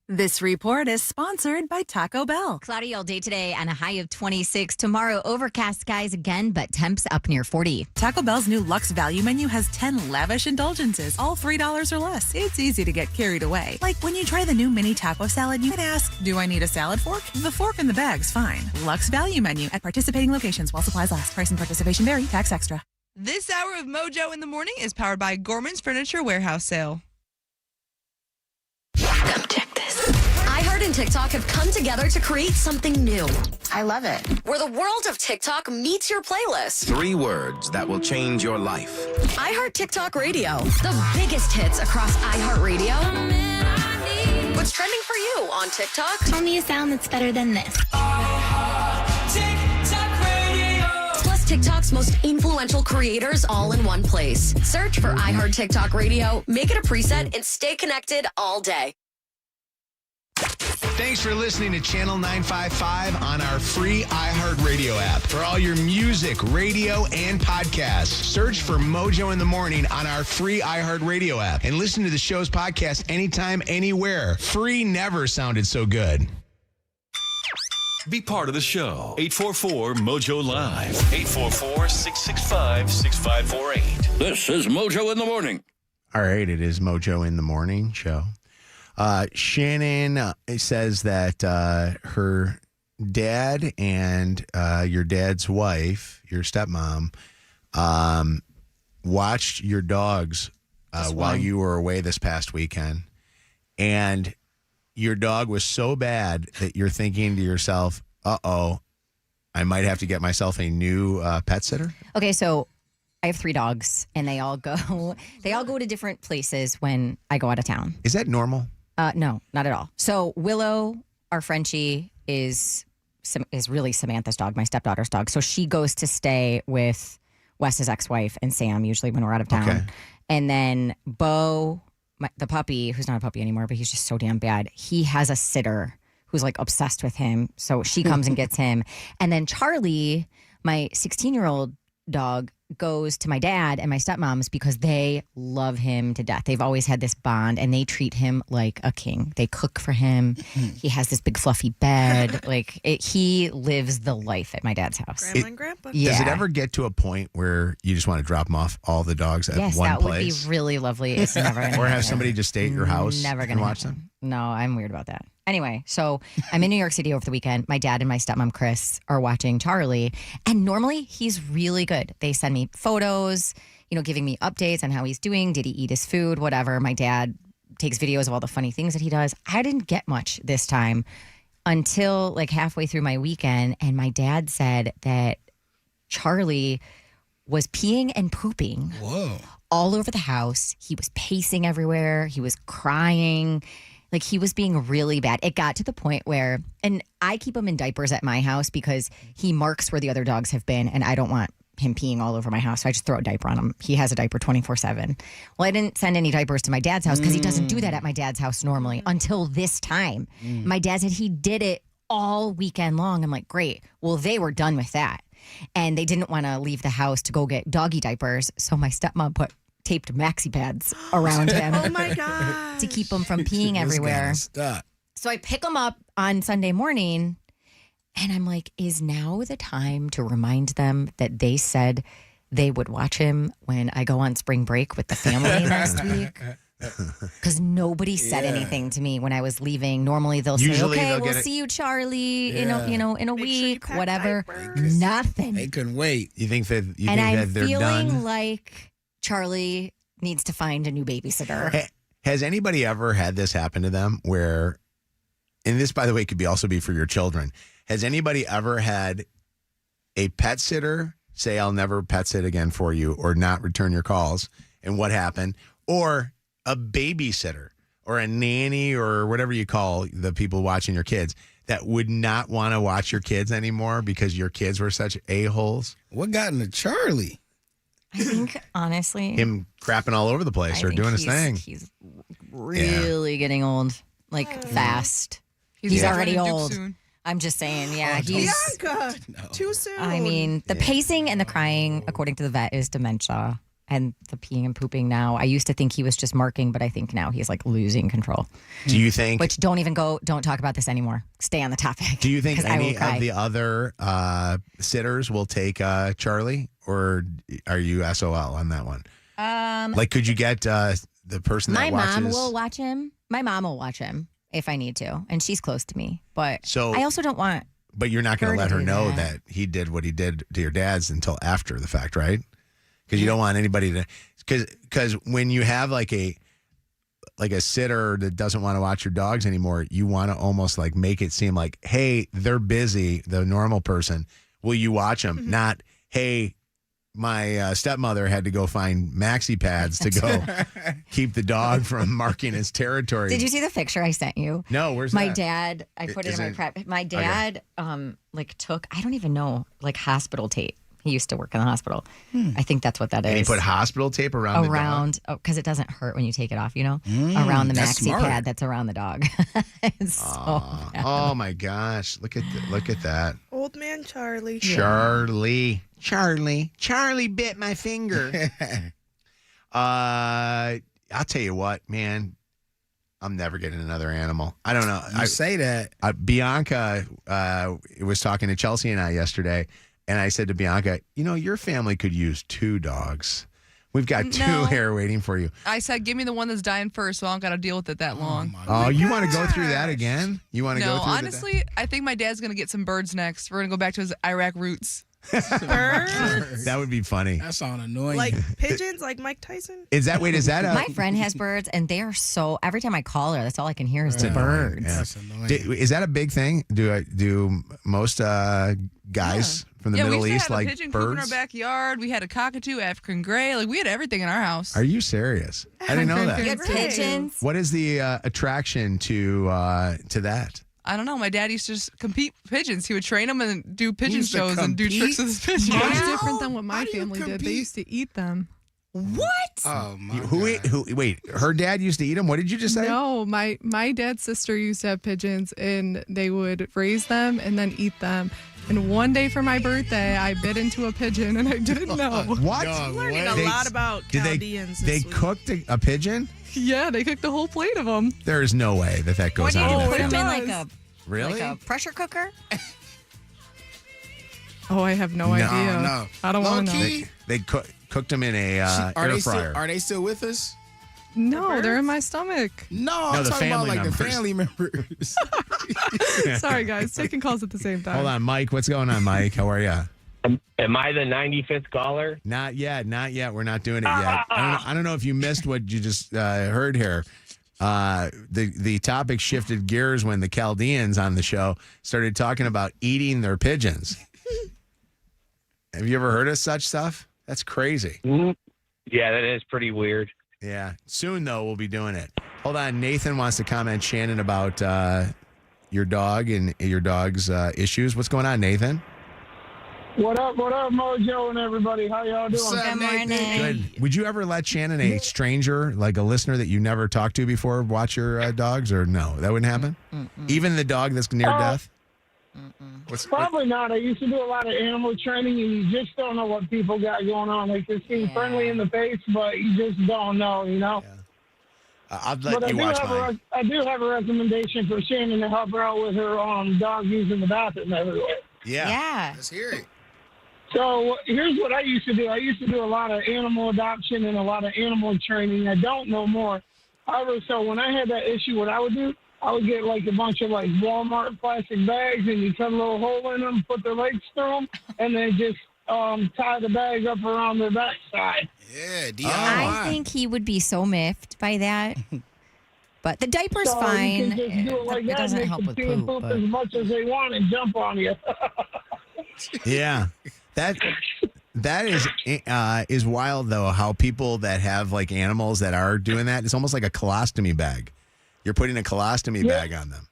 This report is sponsored by Taco Bell. Cloudy all day today and a high of 26. Tomorrow, overcast skies again, but temps up near 40. Taco Bell's new Luxe Value menu has 10 lavish indulgences, all $3 or less. It's easy to get carried away. Like when you try the new mini taco salad, you might ask, do I need a salad fork? The fork in the bag's fine. Luxe Value menu at participating locations while supplies last. Price and participation vary. Tax extra. This hour of Mojo in the Morning is powered by Gorman's Furniture Warehouse Sale. Come check this. iHeart and TikTok have come together to create something new. I love it. Where the world of TikTok meets your playlist. 3 words that will change your life. iHeart TikTok Radio. The biggest hits across iHeart Radio. What's trending for you on TikTok? Tell me a sound that's better than this. Plus TikTok's most influential creators all in one place. Search for iHeart TikTok Radio, make it a preset, and stay connected all day. Thanks for listening to Channel 955 on our free iHeartRadio app. For all your music, radio, and podcasts, search for Mojo in the Morning on our free iHeartRadio app. And listen to the show's podcast anytime, anywhere. Free never sounded so good. Be part of the show. 844-MOJO Live. 844-665-6548. This is Mojo in the Morning. All right, it is Mojo in the Morning show. Shannon says that her dad and your dad's wife, your stepmom, watched your dogs while you were away this past weekend. And your dog was so bad that you're thinking to yourself, uh-oh, I might have to get myself a new pet sitter? Okay, so I have 3 dogs, and they all go to different places when I go out of town. Is that normal? No, not at all. So Willow, our Frenchie, is really Samantha's dog, my stepdaughter's dog. So she goes to stay with Wes's ex-wife and Sam, usually when we're out of town. Okay. And then Bo, the puppy, who's not a puppy anymore, but he's just so damn bad. He has a sitter who's like obsessed with him. So she comes and gets him. And then Charlie, my 16-year-old dog, goes to my dad and my stepmom's because they love him to death. They've always had this bond, and they treat him like a king. They cook for him. He has this big fluffy bed. He lives the life at my dad's house. Grandma and Grandpa. Yeah. Does it ever get to a point where you just want to drop them off, all the dogs, at one place? Yes, that would be really lovely. It's never going to Or have somebody just stay at your house and watch them? No, I'm weird about that. Anyway, so I'm in New York City over the weekend. My dad and my stepmom, Chris, are watching Charlie. And normally he's really good. They send me photos, giving me updates on how he's doing. Did he eat his food? Whatever. My dad takes videos of all the funny things that he does. I didn't get much this time until like halfway through my weekend. And my dad said that Charlie was peeing and pooping all over the house. He was pacing everywhere. He was crying. Like, he was being really bad. It got to the point where, and I keep him in diapers at my house because he marks where the other dogs have been, and I don't want him peeing all over my house. So I just throw a diaper on him. He has a diaper 24/7. Well, I didn't send any diapers to my dad's house because he doesn't do that at my dad's house normally until this time. My dad said he did it all weekend long. I'm like, great. Well, they were done with that. And they didn't want to leave the house to go get doggy diapers. So my stepmom put taped maxi pads around him. Oh my God. To keep him from peeing everywhere. So I pick him up on Sunday morning and I'm like, is now the time to remind them that they said they would watch him when I go on spring break with the family next week? Because nobody said anything to me when I was leaving. Normally they'll say, okay, we'll see you, Charlie, in a week, whatever. Nothing. They couldn't wait. You think that I'm they're feeling done? like Charlie needs to find a new babysitter. Has anybody ever had this happen to them where, and this, by the way, could also be for your children. Has anybody ever had a pet sitter say, I'll never pet sit again for you or not return your calls? and what happened, or a babysitter or a nanny or whatever you call the people watching your kids that would not want to watch your kids anymore because your kids were such a-holes? What got into Charlie? I think, honestly, Him crapping all over the place or doing his thing. He's really getting old, like fast. He's Yeah. already Gonna do old. soon. I'm just saying, yeah, he's. Bianca, too soon. I mean, the pacing and the crying, according to the vet, is dementia. And the peeing and pooping now. I used to think he was just marking, but I think now he's like losing control. Do you think? Which don't talk about this anymore. Stay on the topic. Do you think 'Cause I will any cry. of the other sitters will take Charlie, or are you SOL on that one? Like, could you get the person My that watches? mom will watch him. My mom will watch him if I need to, and she's close to me. But So- I also don't want. But you're not going to let her do know that. that he did what he did to your dad's until after the fact, right? Because you don't want anybody to. Because when you have like a sitter that doesn't want to watch your dogs anymore, you want to almost like make it seem like, hey, they're busy. The normal person, will you watch them? Not, hey, my stepmother had to go find maxi pads to go keep the dog from marking his territory. Did you see the picture I sent you? No, where's my that? dad? I put it Is in my it- prep. My dad, like took I don't even know like hospital tape. He used to work in the hospital. I think that's what that is. And he put hospital tape around the dog? because it doesn't hurt when you take it off. You know, Mm, around the that's maxi smart. pad that's around the dog. It's so bad. Oh my gosh! Look at that. Old man Charlie. Charlie bit my finger. I'll tell you what, man. I'm never getting another animal. I don't know. You say that. Bianca was talking to Chelsea and I yesterday, and I said to Bianca, your family could use 2 dogs. We've got 2 No. here waiting for you. I said, give me the one that's dying first, so I don't got to deal with it that long. Oh, you want to go through that again? You want to No, go through honestly, I think my dad's going to get some birds next. We're going to go back to his Iraq roots. That would be funny. That sounds annoying. Like pigeons, like Mike Tyson. Is that My friend has birds, and they are so. Every time I call her, that's all I can hear is the birds. Yeah. Is that a big thing? Do most guys from the we Middle used East to have a like pigeon coop in our birds? backyard. We had a cockatoo, African gray. Like we had everything in our house. Are you serious? I didn't know that. You had pigeons. What is the attraction to that? I don't know. My dad used to just compete pigeons. He would train them and do pigeon used to shows and do tricks with his pigeons. Mine's different than what my family did. They used to eat them. What? Oh my Wait, her dad used to eat them? What did you just say? No, my dad's sister used to have pigeons, and they would raise them and then eat them. And one day for my birthday, I bit into a pigeon, and I didn't know. What? I'm learning a lot about Did Chaldeans they this week. cooked a pigeon? Yeah, they cooked a whole plate of them. There is no way that goes What do you on. do? in Put that them in family. like a Really? like a pressure cooker? Oh, I have no idea. No. I don't want to know. They cooked them in a air fryer. Are they still with us? No, they're in my stomach. No, I'm the talking about family like members. the family members. Sorry, guys. Taking calls at the same time. Hold on, Mike. What's going on, Mike? How are you? Am I the 95th caller? Not yet. We're not doing it yet. I don't know if you missed what you just heard here. The topic shifted gears when the Chaldeans on the show started talking about eating their pigeons. Have you ever heard of such stuff? That's crazy. Yeah, that is pretty weird. Yeah. Soon, though, we'll be doing it. Hold on. Nathan wants to comment, Shannon, about your dog and your dog's issues. What's going on, Nathan? What up, Mojo and everybody? How y'all doing? Good morning. Good. Would you ever let Shannon, a stranger, like a listener that you never talked to before, watch your dogs, or no? That wouldn't happen? Even the dog that's near death? Probably not. I used to do a lot of animal training, and you just don't know what people got going on. They can seem friendly in the face, but you just don't know, you know? I'll let But you watch mine. I do have a recommendation for Shannon to help her out with her dog using the bathroom everywhere. Yeah. Let's hear it. So here's what I used to do. I used to do a lot of animal adoption and a lot of animal training. I don't know more. However, so when I had that issue, what I would do, I would get like a bunch of like Walmart plastic bags, and you cut a little hole in them, put their legs through them, and then just tie the bag up around their backside. Yeah, DIY. I think he would be so miffed by that. But the diaper's So fine. You can just do it like It that, doesn't make help them with pee and poop. poop as much as they want and jump on you. Yeah. That is wild, though, how people that have like animals that are doing that, it's almost like a colostomy bag. You're putting a colostomy bag on them.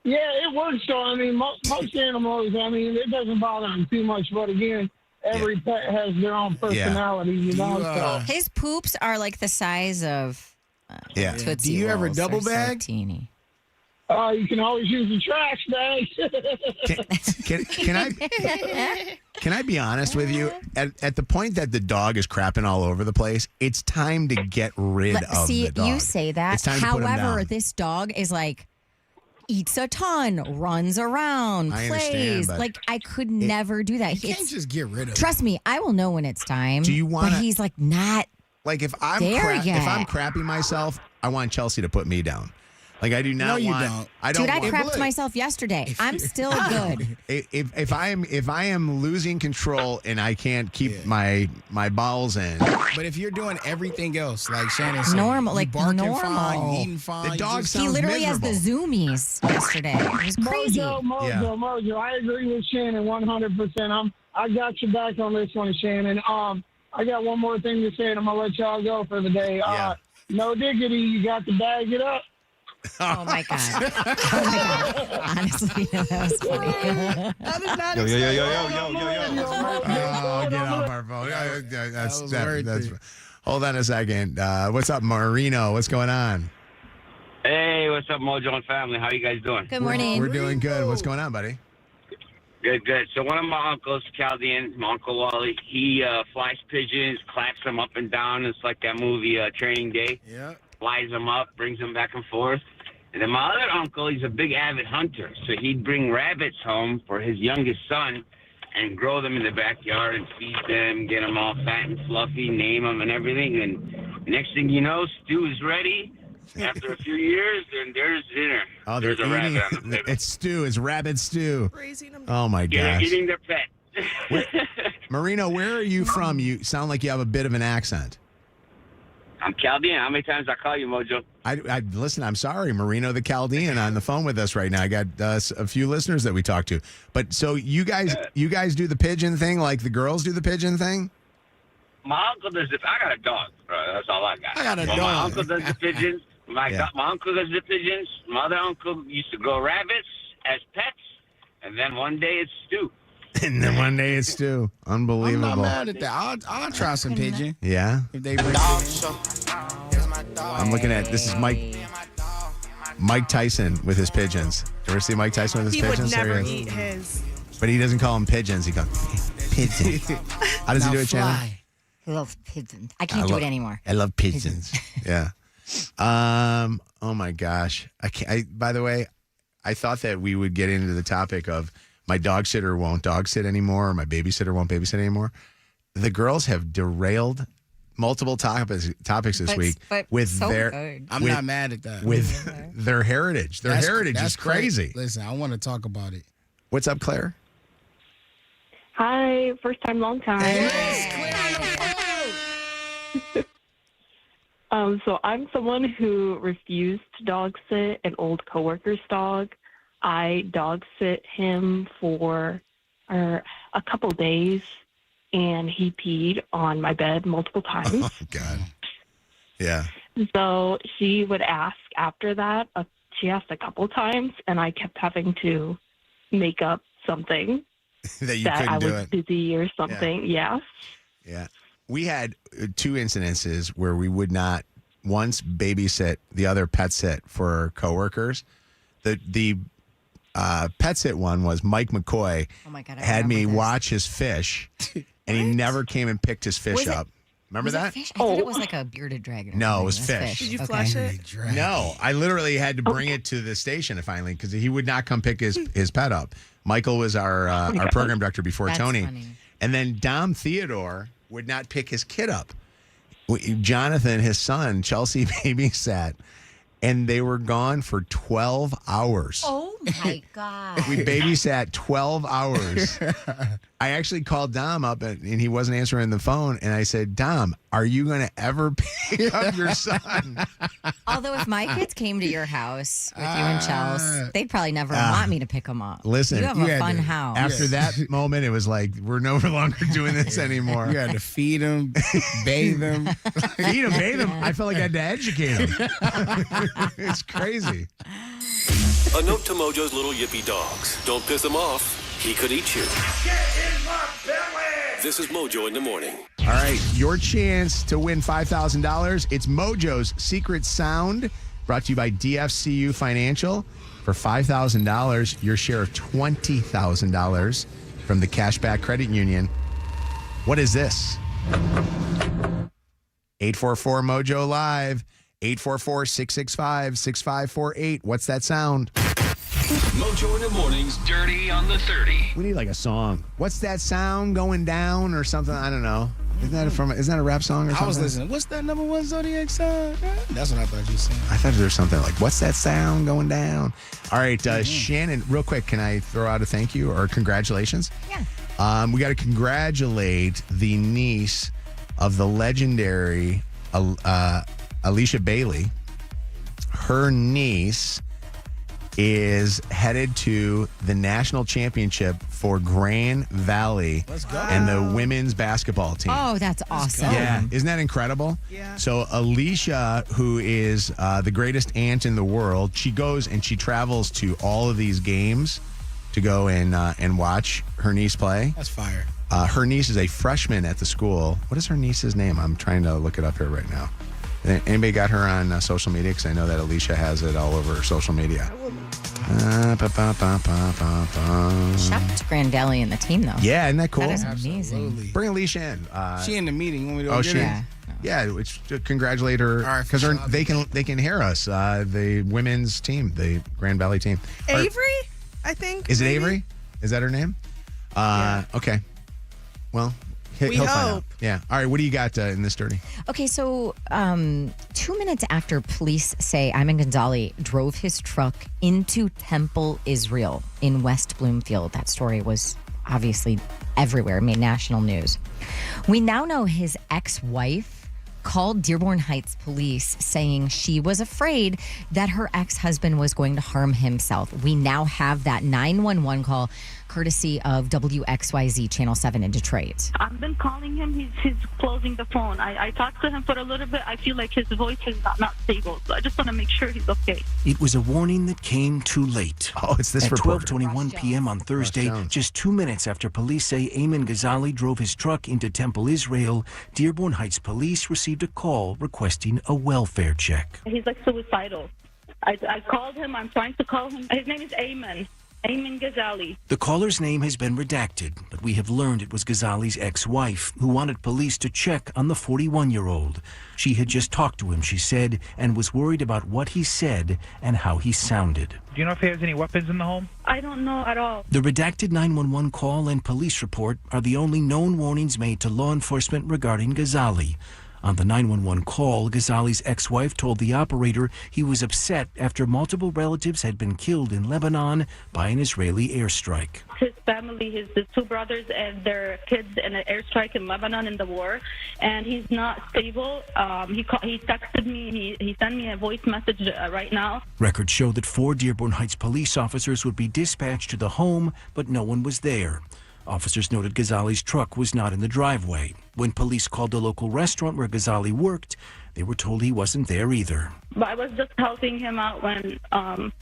Yeah, it works. So, I mean, most animals, I mean, it doesn't bother them too much. But again, every pet has their own personality, you know? So. His poops are like the size of Tootsie Do you ever Rolls. double They're so bag? teeny. You can always use the trash bag. Can I be honest with you? At the point that the dog is crapping all over the place, it's time to get rid of the dog. You say that. It's time to put him However, down. this dog is like eats a ton, runs around, I understand, plays. but Like I could never do that. You can't just get rid of Trust me, I will know when it's time. Do you wanna- But he's like not. Like if I'm there yet. if I'm crapping myself, I want Chelsea to put me down. Like I do not No, you want. don't. I don't. Dude, I want, crapped myself yesterday. I'm still good. if I am losing control and I can't keep my bowels in, But if you're doing everything else, like Shannon said, Normal, you like barking normal. fine, eating fine. The dog just- sounds He literally miserable. has the zoomies yesterday. It was crazy. Mojo. I agree with Shannon 100%. I got your back on this one, Shannon. I got one more thing to say, and I'm gonna let y'all go for the day. No diggity, you got to bag it up. Oh my god! Oh my god! Honestly, that was funny. Oh, get off our phone. That's hold on a second. What's up, Marino? What's going on? Hey, what's up, Mojo and family? How you guys doing? Good morning. We're doing good. What's going on, buddy? Good. So one of my uncles, Chaldean, my Uncle Wally, he flies pigeons, claps them up and down. It's like that movie, Training Day. Yeah. Flies them up, brings them back and forth. And then my other uncle, he's a big avid hunter. So he'd bring rabbits home for his youngest son and grow them in the backyard and feed them, get them all fat and fluffy, name them and everything. And next thing you know, stew is ready. After a few years, then there's dinner. Oh, they're there's a rabbit on the eating. table. It's stew. It's rabbit stew. Raising them. Oh my Yeah, gosh. eating their pet. Marino, where are you from? You sound like you have a bit of an accent. I'm Chaldean. How many times I call you, Mojo? I listen. I'm sorry, Marino the Chaldean on the phone with us right now. I got a few listeners that we talked to. But so you guys do the pigeon thing like the girls do the pigeon thing? My uncle does it. I got a dog, bro. That's all I got. I got a My dog. uncle does the pigeons. My uncle does the pigeons. My other uncle used to grow rabbits as pets. And then one day it's stew. And then one day it's stew. I'm Unbelievable. not mad at that. I'll try some pigeon Yeah. if they bring it. I'm looking at this is Mike Tyson with his pigeons. You ever see Mike Tyson with his He would pigeons? never There he is. eat his. But he doesn't call them pigeons. He calls pigeons. How does he do it, Shannon? I love pigeons. I can't do it anymore. I love pigeons. Yeah. Oh my gosh. By the way, I thought that we would get into the topic of my dog sitter won't dog sit anymore, or my babysitter won't babysit anymore. The girls have derailed multiple topics this week with so their. good. I'm not mad at that. With their heritage. Their heritage that's is crazy. Listen, I want to talk about it. What's up, Claire? Hi, first time, long time. So I'm someone who refused to dog sit an old coworker's dog. I dog sit him for a couple days, and he peed on my bed multiple times. Oh, God. Yeah. So she would ask after that. She asked a couple times, and I kept having to make up something that you that couldn't I do was it. busy or something. Yeah. Yeah. We had two incidences where we would not once babysit, the other pet sit for coworkers. The pet sit one was Mike McCoy Oh my God, I had me remember this. watch his fish, and he never came and picked his fish Was it- up. Remember Was it that? fish? I thought it was like a bearded dragon. or No, it was something. fish. Did you Okay. flush it? No, I literally had to bring it to the station finally because he would not come pick his pet up. Michael was our program director before That's Tony. funny. And then Dom Theodore would not pick his kid up. Jonathan, his son, Chelsea babysat. and they were gone for 12 hours. Oh my God. We babysat 12 hours. I actually called Dom up and he wasn't answering the phone. And I said, Dom, are you going to ever pick up your son? Although if my kids came to your house with you and Chels, they'd probably never want me to pick them up. Listen, you have a fun house. After that moment, it was like, we're no longer doing this anymore. You had to feed him, bathe him. Feed him, bathe him. I felt like I had to educate him. It's crazy. A note to Mojo's little yippy dogs. Don't piss him off. He could eat you. Get in my belly! This is Mojo in the Morning. All right, your chance to win $5,000. It's Mojo's Secret Sound, brought to you by DFCU Financial. For $5,000, your share of $20,000 from the Cashback Credit Union. What is this? 844 Mojo Live. 844-665-6548. What's that sound? Mojo in the Morning's Dirty on the 30. We need like a song. What's that sound going down or something? I don't know. Isn't that a rap song or something? I was listening. What's that number one Zodiac song? That's what I thought you were saying. I thought there was something like, what's that sound going down? All right, Shannon, real quick, can I throw out a thank you or congratulations? Yeah. We got to congratulate the niece of the legendary Alicia Bailey. Her niece is headed to the national championship for Grand Valley and the women's basketball team. Oh, that's awesome. Yeah, isn't that incredible? Yeah. So Alicia, who is the greatest aunt in the world, she goes and she travels to all of these games to go and watch her niece play. That's fire. Her niece is a freshman at the school. What is her niece's name? I'm trying to look it up here right now. Anybody got her on social media? Because I know that Alicia has it all over her social media. Shout out to Grand Valley and the team, thow. Yeah, isn't that cool? That is amazing. Absolutely. Bring Alicia in. She in the meeting. You want me to go get her? Yeah, which congratulate her because they can hear us. The women's team, the Grand Valley team. Avery, I think. Is it maybe? Avery? Is that her name? Okay. Well, we he'll find out. hope. Yeah. All right. What do you got in this dirty? Okay, so 2 minutes after police say Ayman Ghazali drove his truck into Temple, Israel in West Bloomfield, that story was obviously everywhere, made national news. We now know his ex-wife called Dearborn Heights police saying she was afraid that her ex-husband was going to harm himself. We now have that 911 call courtesy of WXYZ Channel 7 in Detroit. I've been calling him. He's closing the phone. I talked to him for a little bit. I feel like his voice is not stable. So I just want to make sure he's okay. It was a warning that came too late. Oh, it's this At reporter. 12:21 p.m. on Thursday, just 2 minutes after police say Ayman Ghazali drove his truck into Temple, Israel, Dearborn Heights police received a call requesting a welfare check. He's like suicidal. I called him. I'm trying to call him. His name is Ayman Ghazali. The caller's name has been redacted, but we have learned it was Ghazali's ex-wife who wanted police to check on the 41-year-old. She had just talked to him, she said, and was worried about what he said and how he sounded. Do you know if he has any weapons in the home? I don't know at all. The redacted 911 call and police report are the only known warnings made to law enforcement regarding Ghazali. On the 911 call, Ghazali's ex-wife told the operator he was upset after multiple relatives had been killed in Lebanon by an Israeli airstrike. His family, his two brothers and their kids in an airstrike in Lebanon in the war, and he's not stable. He texted me. He sent me a voice message right now. Records show that 4 Dearborn Heights police officers would be dispatched to the home, but no one was there. Officers noted Ghazali's truck was not in the driveway. When police called the local restaurant where Ghazali worked, they were told he wasn't there either. But I was just helping him out when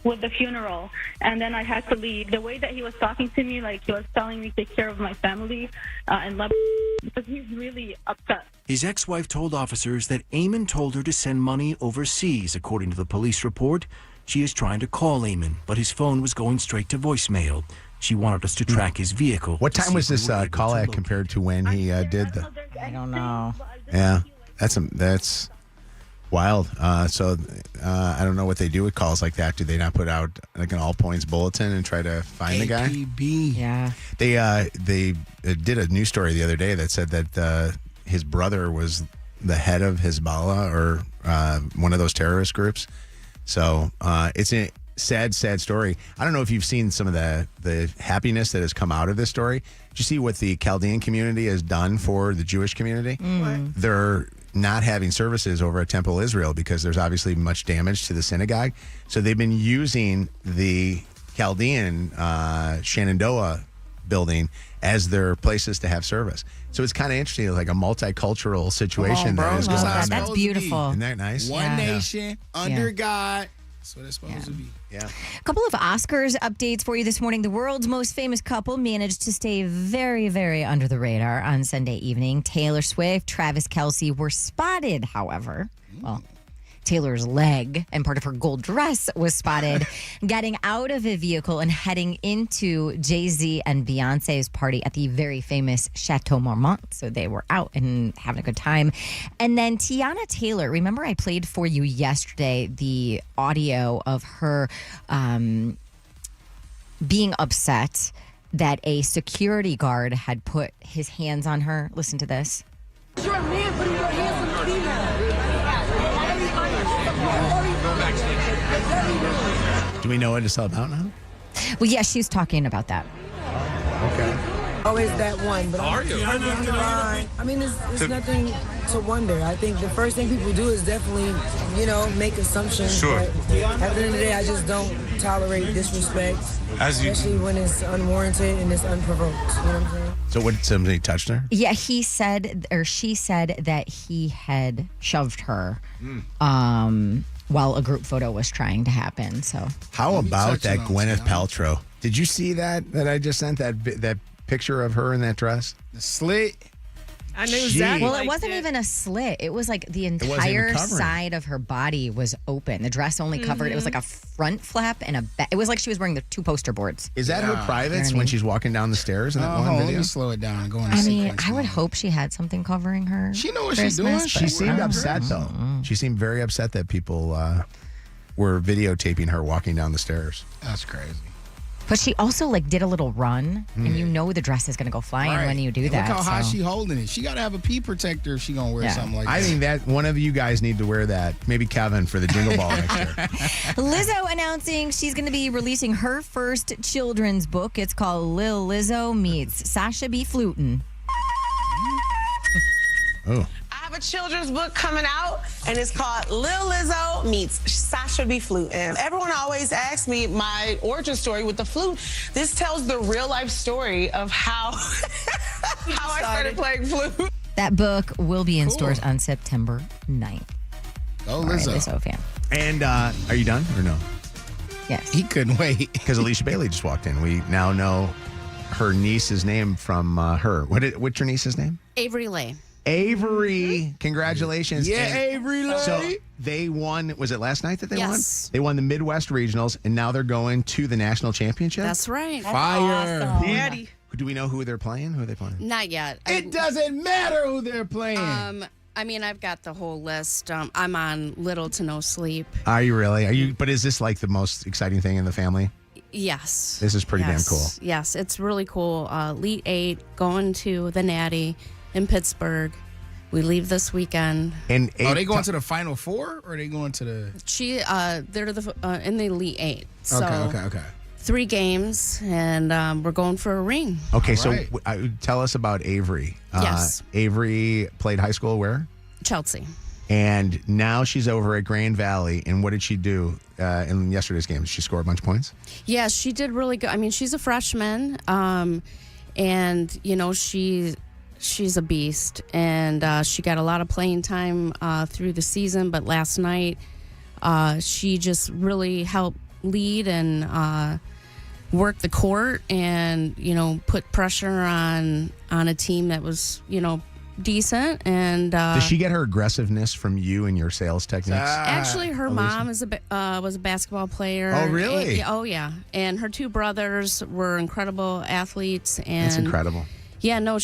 with the funeral, and then I had to leave. The way that he was talking to me, like he was telling me to take care of my family in Lebanon, because he's really upset. His ex-wife told officers that Ayman told her to send money overseas, according to the police report. She is trying to call Ayman, but his phone was going straight to voicemail. She wanted us to track his vehicle. What time was this call at compared to when he did the? I don't know. Yeah, that's wild. So I don't know what they do with calls like that. Do they not put out like an all points bulletin and try to find the guy? APB. Yeah. They did a news story the other day that said that his brother was the head of Hezbollah or one of those terrorist groups. So it's a sad story. I don't know if you've seen some of the happiness that has come out of this story. Did you see what the Chaldean community has done for the Jewish community? They're not having services over at Temple Israel because there's obviously much damage to the synagogue. So they've been using the Chaldean Shenandoah building as their places to have service. So it's kind of interesting, like a multicultural situation that is going on. That's beautiful. Isn't that nice? One nation under God. That's what it's supposed to be. Yeah. A couple of Oscars updates for you this morning. The world's most famous couple managed to stay very, very under the radar on Sunday evening. Taylor Swift, Travis Kelce were spotted, however. Well, Taylor's leg and part of her gold dress was spotted getting out of a vehicle and heading into Jay-Z and Beyonce's party at the very famous Chateau Marmont. So they were out and having a good time. And then Tiana Taylor, remember I played for you yesterday the audio of her being upset that a security guard had put his hands on her. Listen to this. You're a man putting your hands on a female. Do we know what it's all about now? Well, yeah, she's talking about that. Okay. Always that one. But Are you? I mean, it's nothing to wonder. I think the first thing people do is definitely, make assumptions. Sure. But at the end of the day, I just don't tolerate disrespect, especially when it's unwarranted and it's unprovoked. You know what I'm saying? So what, somebody touched her? Yeah, she said that he had shoved her while a group photo was trying to happen. So how about that Gwyneth Paltrow? Did you see that I just sent that picture of her in that dress? The slit. I knew exactly. Well, it wasn't even a slit. It was like the entire side of her body was open. The dress only covered. It was like a front flap and a back. It was like she was wearing the two poster boards. Is that her privates when she's walking down the stairs in that one video? Let me slow it down and go on a I mean, sequence I would mode. hope she had something covering her. She know what she's doing. She seemed upset, though. She seemed very upset that people were videotaping her walking down the stairs. That's crazy. But she also did a little run, and you know the dress is going to go flying when you do that. Look how high she holding it. She got to have a pee protector if she going to wear something like that. I think that one of you guys need to wear that. Maybe Kevin for the Jingle Ball next year. Lizzo announcing she's going to be releasing her first children's book. It's called Lil Lizzo Meets Sasha B. Flutin'. Oh. I have a children's book coming out, and it's called Lil Lizzo Meets Sasha B. Flutin'. Everyone always asks me my origin story with the flute. This tells the real life story of how I started playing flute. That book will be in stores on September 9th. Oh, All right, Lizzo. Lizzo fan. And are you done or no? Yes. He couldn't wait. Because Alicia Bailey just walked in. We now know her niece's name from her. What's your niece's name? Avery Lay. Avery, congratulations. Yeah, And Avery Lay. So they won, was it last night that they Yes. won? They won the Midwest Regionals, and now they're going to the national championship? That's right. Fire. Daddy. Do we know who they're playing? Who are they playing? Not yet. It doesn't matter who they're playing. I've got the whole list. I'm on little to no sleep. Are you really? But is this like the most exciting thing in the family? Yes. This is pretty damn cool. Yes, it's really cool. Elite 8 going to the Natty in Pittsburgh. We leave this weekend. And are they going to the Final Four, or are they going to the? They're in the Elite 8. So Okay. 3 games, and we're going for a ring. Okay, All right. so tell us about Avery. Yes. Avery played high school where? Chelsea. And now she's over at Grand Valley. And what did she do in yesterday's game? Did she score a bunch of points? Yeah, she did really good. I mean, she's a freshman, and she's a beast, and she got a lot of playing time through the season. But last night, she just really helped lead and work the court, and put pressure on a team that was decent. And does she get her aggressiveness from you and your sales techniques? actually, her mom was a basketball player. Oh, really? Oh, yeah. And her 2 brothers were incredible athletes. And That's incredible. Yeah, no,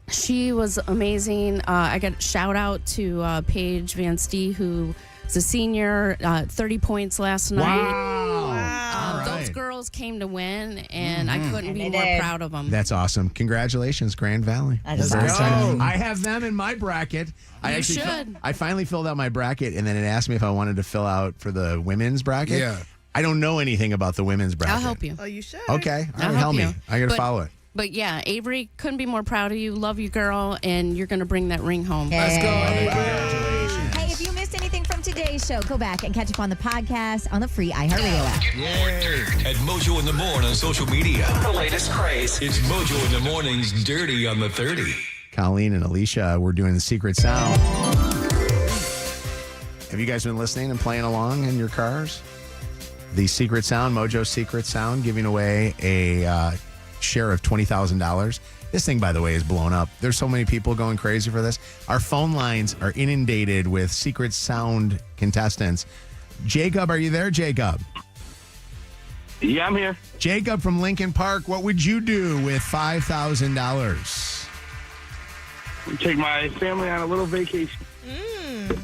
she was amazing. I got a shout out to Paige Van Stee, who is a senior, 30 points last night. Wow. Those girls girls came to win, and I couldn't be more proud of them. That's awesome. Congratulations, Grand Valley. Let's Very go. exciting. I have them in my bracket. You should. I finally filled out my bracket, and then it asked me if I wanted to fill out for the women's bracket. Yeah. I don't know anything about the women's bracket. I'll help you. Oh, you should. Okay. All I'll right, help help me. you. I got to But- follow it. But yeah, Avery, couldn't be more proud of you. Love you, girl, and you're going to bring that ring home. Let's go, Avery. Congratulations. Hey, if you missed anything from today's show, go back and catch up on the podcast on the free iHeartRadio app. Yay. At Mojo in the Morning on social media. The latest craze. It's Mojo in the Morning's Dirty on the 30. Colleen and Alicia, we're doing the secret sound. Have you guys been listening and playing along in your cars? The secret sound, Mojo secret sound, giving away a share of $20,000. This thing, by the way, is blown up. There's so many people going crazy for this. Our phone lines are inundated with secret sound contestants. Jacob, are you there, Jacob? Yeah, I'm here. Jacob from Lincoln Park, what would you do with $5,000? Take my family on a little vacation.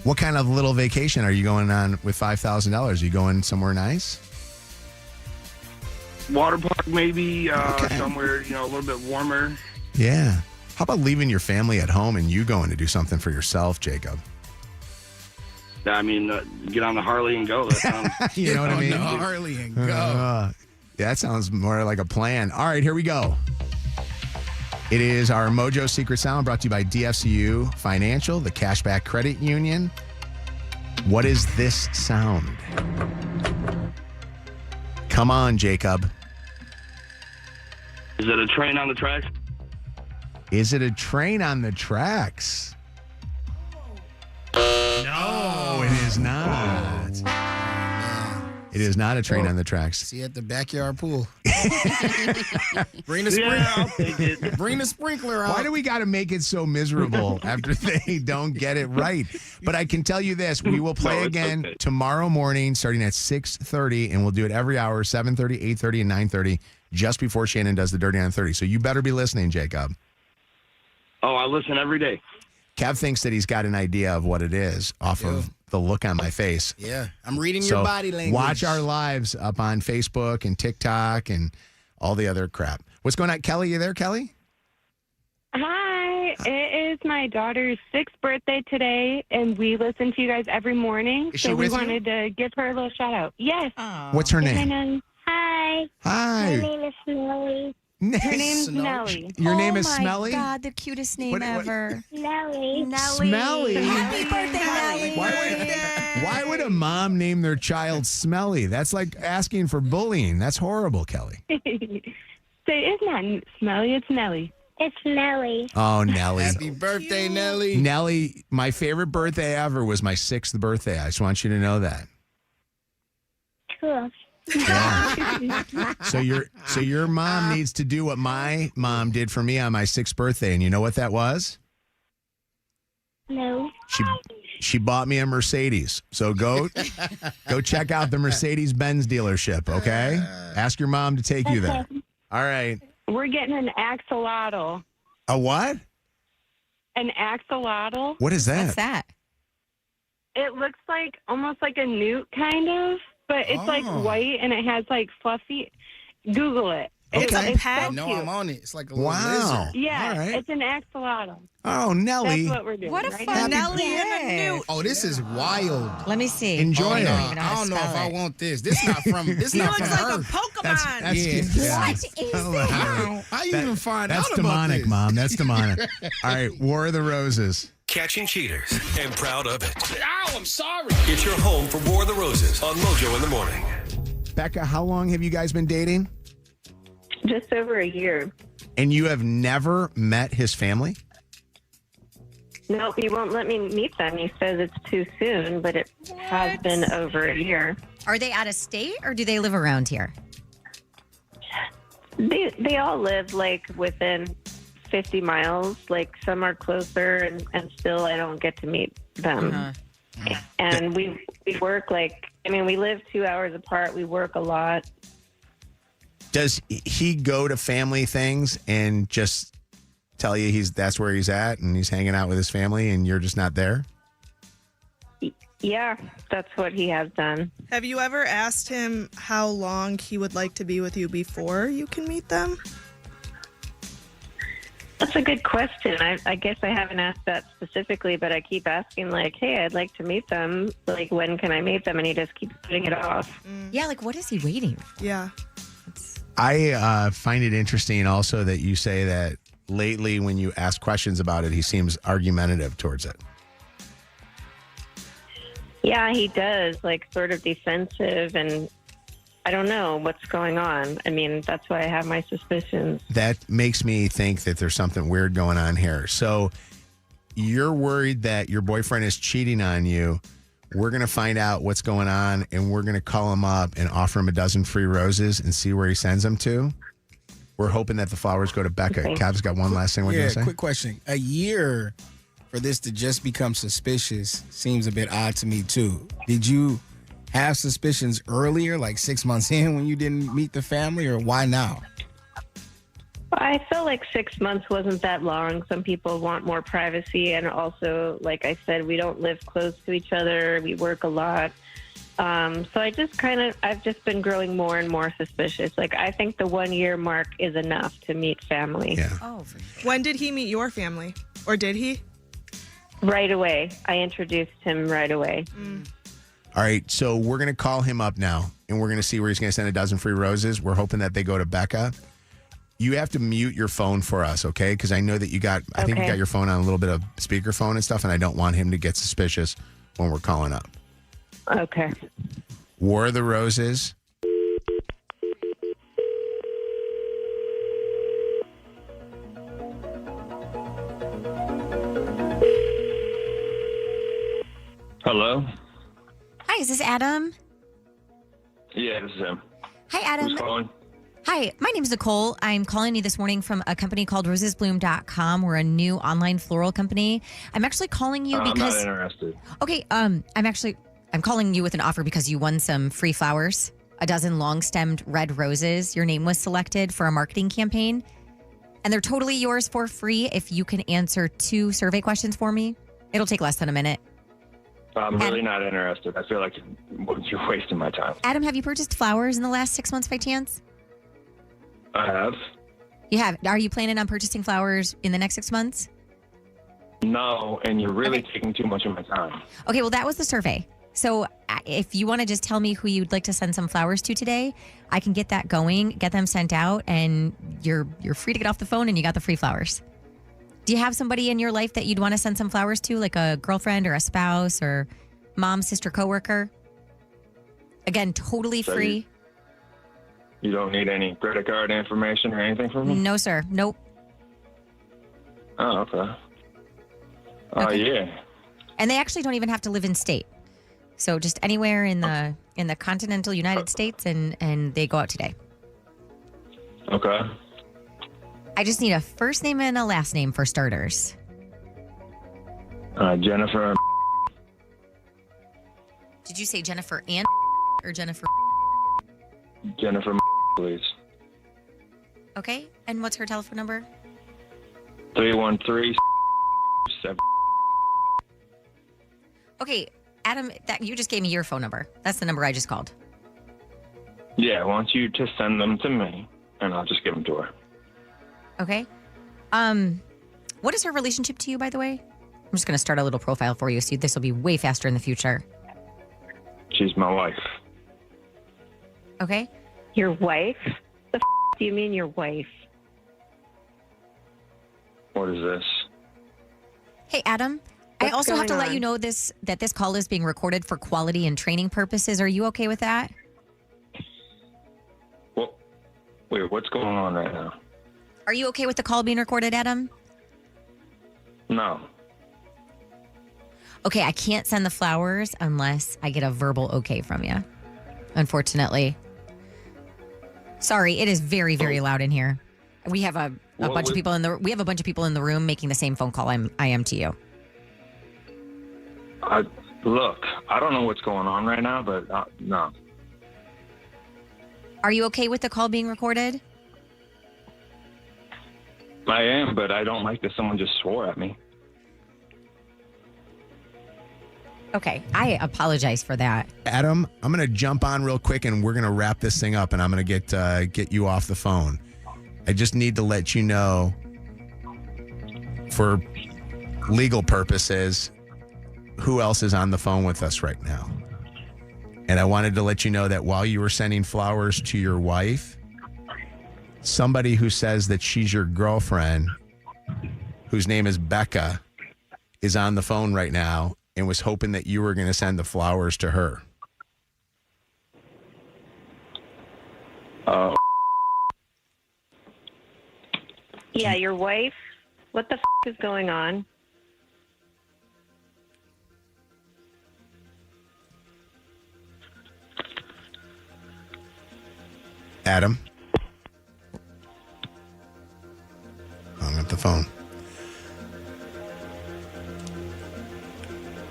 What kind of little vacation are you going on with $5,000? Are you going somewhere nice? Water park, maybe somewhere, a little bit warmer. Yeah. How about leaving your family at home and you going to do something for yourself, Jacob? I mean, get on the Harley and go. That sounds, You know what I mean? On the Harley and go. That sounds more like a plan. All right, here we go. It is our Mojo Secret Sound brought to you by DFCU Financial, the Cashback Credit Union. What is this sound? Come on, Jacob. is it a train on the tracks? Is it a train on the tracks? No, it is not. It is not a train on the tracks. See at the backyard pool. Bring the Yeah, I'll sprinkler. take it. Bring the sprinkler out. Why do we got to make it so miserable after they don't get it right? But I can tell you this, we will play No, it's again okay. tomorrow morning starting at 6:30, and we'll do it every hour, 7:30, 8:30, and 9:30, just before Shannon does the Dirty on 30. So you better be listening, Jacob. Oh, I listen every day. Kev thinks that he's got an idea of what it is off of the look on my face. Yeah, I'm reading So your body language. watch our lives up on Facebook and TikTok and all the other crap. What's going on? Kelly, you there, Kelly? Hi, it is my daughter's 6th birthday today, and we listen to you guys every morning. Is she so we with you? wanted to give her a little shout out. Yes. What's her Say hi, name? Nelly. Hi. Hi. My name is Nelly. Her name's Nelly. Your name is Oh Smelly? my God, the cutest name What- ever. Nelly. Smelly? Happy birthday, Nelly. Why would a mom name their child Smelly? That's like asking for bullying. That's horrible, Kelly. Say it's not Smelly, it's Nelly. It's Nelly. Oh, Nelly. Happy birthday, Nelly. Nelly, my favorite birthday ever was my 6th birthday. I just want you to know that. Cool. So your mom needs to do what my mom did for me on my 6th birthday, and you know what that was? No. She bought me a Mercedes. So go check out the Mercedes-Benz dealership, okay? Ask your mom to take you there. All right. We're getting an axolotl. A what? An axolotl. What is that? What's that? It looks like almost like a newt, kind of, but it's like white and it has like fluffy. Google it. It's I so know cute. I'm on it. It's like a little Wow. lizard. Yeah, All right. it's an axolotl. Oh, Nelly. That's what we're doing. What a right fun now. Nelly and a newt. Oh, this is wild. Let me see. Enjoy I it. don't even know I how don't to know if spell I it. want this. This not from this He not looks from like a Earth. Pokemon. Yeah. What is that? How you even find That's out about demonic, this? Mom. That's demonic. All right, War of the Roses. Catching cheaters and proud of it. Ow, I'm sorry. It's your home for War of the Roses on Mojo in the Morning. Becca, how long have you guys been dating? Just over a year. And you have never met his family? Nope, he won't let me meet them. He says it's too soon, but it has been over a year. Are they out of state or do they live around here? They all live like within 50 miles. Like some are closer, and still I don't get to meet them. And we work we live 2 hours apart. We work a lot. Does he go to family things and just tell you that's where he's at and he's hanging out with his family and you're just not there? Yeah, that's what he has done. Have you ever asked him how long he would like to be with you before you can meet them? That's a good question. I guess I haven't asked that specifically, but I keep asking, like, hey, I'd like to meet them. Like, when can I meet them? And he just keeps putting it off. Yeah, like, what is he waiting for? Yeah. I find it interesting also that you say that lately when you ask questions about it, he seems argumentative towards it. Yeah, he does, like, sort of defensive, and I don't know what's going on. I mean, that's why I have my suspicions. That makes me think that there's something weird going on here. So you're worried that your boyfriend is cheating on you. We're going to find out what's going on, and we're going to call him up and offer him a dozen free roses and see where he sends them to. We're hoping that the flowers go to Becca. Okay. Cav's got one last thing we're going to say. Quick question. A year for this to just become suspicious seems a bit odd to me, too. Did you have suspicions earlier, like 6 months in when you didn't meet the family, or why now? I felt like 6 months wasn't that long. Some people want more privacy. And also, like I said, we don't live close to each other. We work a lot. So I've just been growing more and more suspicious. Like, I think the 1 year mark is enough to meet family. Yeah. Oh, When did he meet your family? Or did he? Right away. I introduced him right away. All right, so we're going to call him up now, and we're going to see where he's going to send a dozen free roses. We're hoping that they go to Becca. You have to mute your phone for us, okay? Because I know that I think you got your phone on a little bit of speakerphone and stuff, and I don't want him to get suspicious when we're calling up. Okay. War of the Roses. Hello? Hi, is this Adam? Yeah, this is him. Hi, Adam. Who's calling? Hi, my name is Nicole. I'm calling you this morning from a company called rosesbloom.com. We're a new online floral company. I'm actually calling you because... I'm not interested. Okay, I'm calling you with an offer because you won some free flowers, a dozen long-stemmed red roses. Your name was selected for a marketing campaign, and they're totally yours for free if you can answer 2 survey questions for me. It'll take less than a minute. I'm really not interested. I feel like you're wasting my time. Adam, have you purchased flowers in the last 6 months by chance? I have. You have. Are you planning on purchasing flowers in the next 6 months? No, and you're really taking too much of my time. Okay, well, that was the survey. So if you want to just tell me who you'd like to send some flowers to today, I can get that going, get them sent out, and you're free to get off the phone and you got the free flowers. Do you have somebody in your life that you'd want to send some flowers to, like a girlfriend or a spouse or mom, sister, coworker? Again, totally So free. You don't need any credit card information or anything from me? No, sir. Nope. Oh, okay. Yeah. And they actually don't even have to live in state. So just anywhere in the continental United States, and they go out today. Okay. I just need a first name and a last name for starters. Jennifer. Did you say Jennifer and or Jennifer? Jennifer, please. Okay. And what's her telephone number? 313 7. Okay, Adam, that you just gave me your phone number. That's the number I just called. Yeah, I want you to send them to me, and I'll just give them to her. Okay. What is her relationship to you, by the way? I'm just going to start a little profile for you, so this will be way faster in the future. She's my wife. Okay. Your wife? The do you mean your wife? What is this? Hey, Adam. I What's also have to going let on? you know that this call is being recorded for quality and training purposes. Are you okay with that? Well, wait, what's going on right now? Are you okay with the call being recorded, Adam? No. Okay, I can't send the flowers unless I get a verbal okay from you. Unfortunately. Sorry, it is very, very loud in here. We have a bunch of people in the room making the same phone call I am to you. Look, I don't know what's going on right now, but no. Are you okay with the call being recorded? I am, but I don't like that someone just swore at me. Okay, I apologize for that. Adam, I'm going to jump on real quick and we're going to wrap this thing up and I'm going to get you off the phone. I just need to let you know, for legal purposes, who else is on the phone with us right now. And I wanted to let you know that while you were sending flowers to your wife, somebody who says that she's your girlfriend, whose name is Becca, is on the phone right now and was hoping that you were going to send the flowers to her. Yeah, your wife? What the is going on? Adam? Hung up the phone.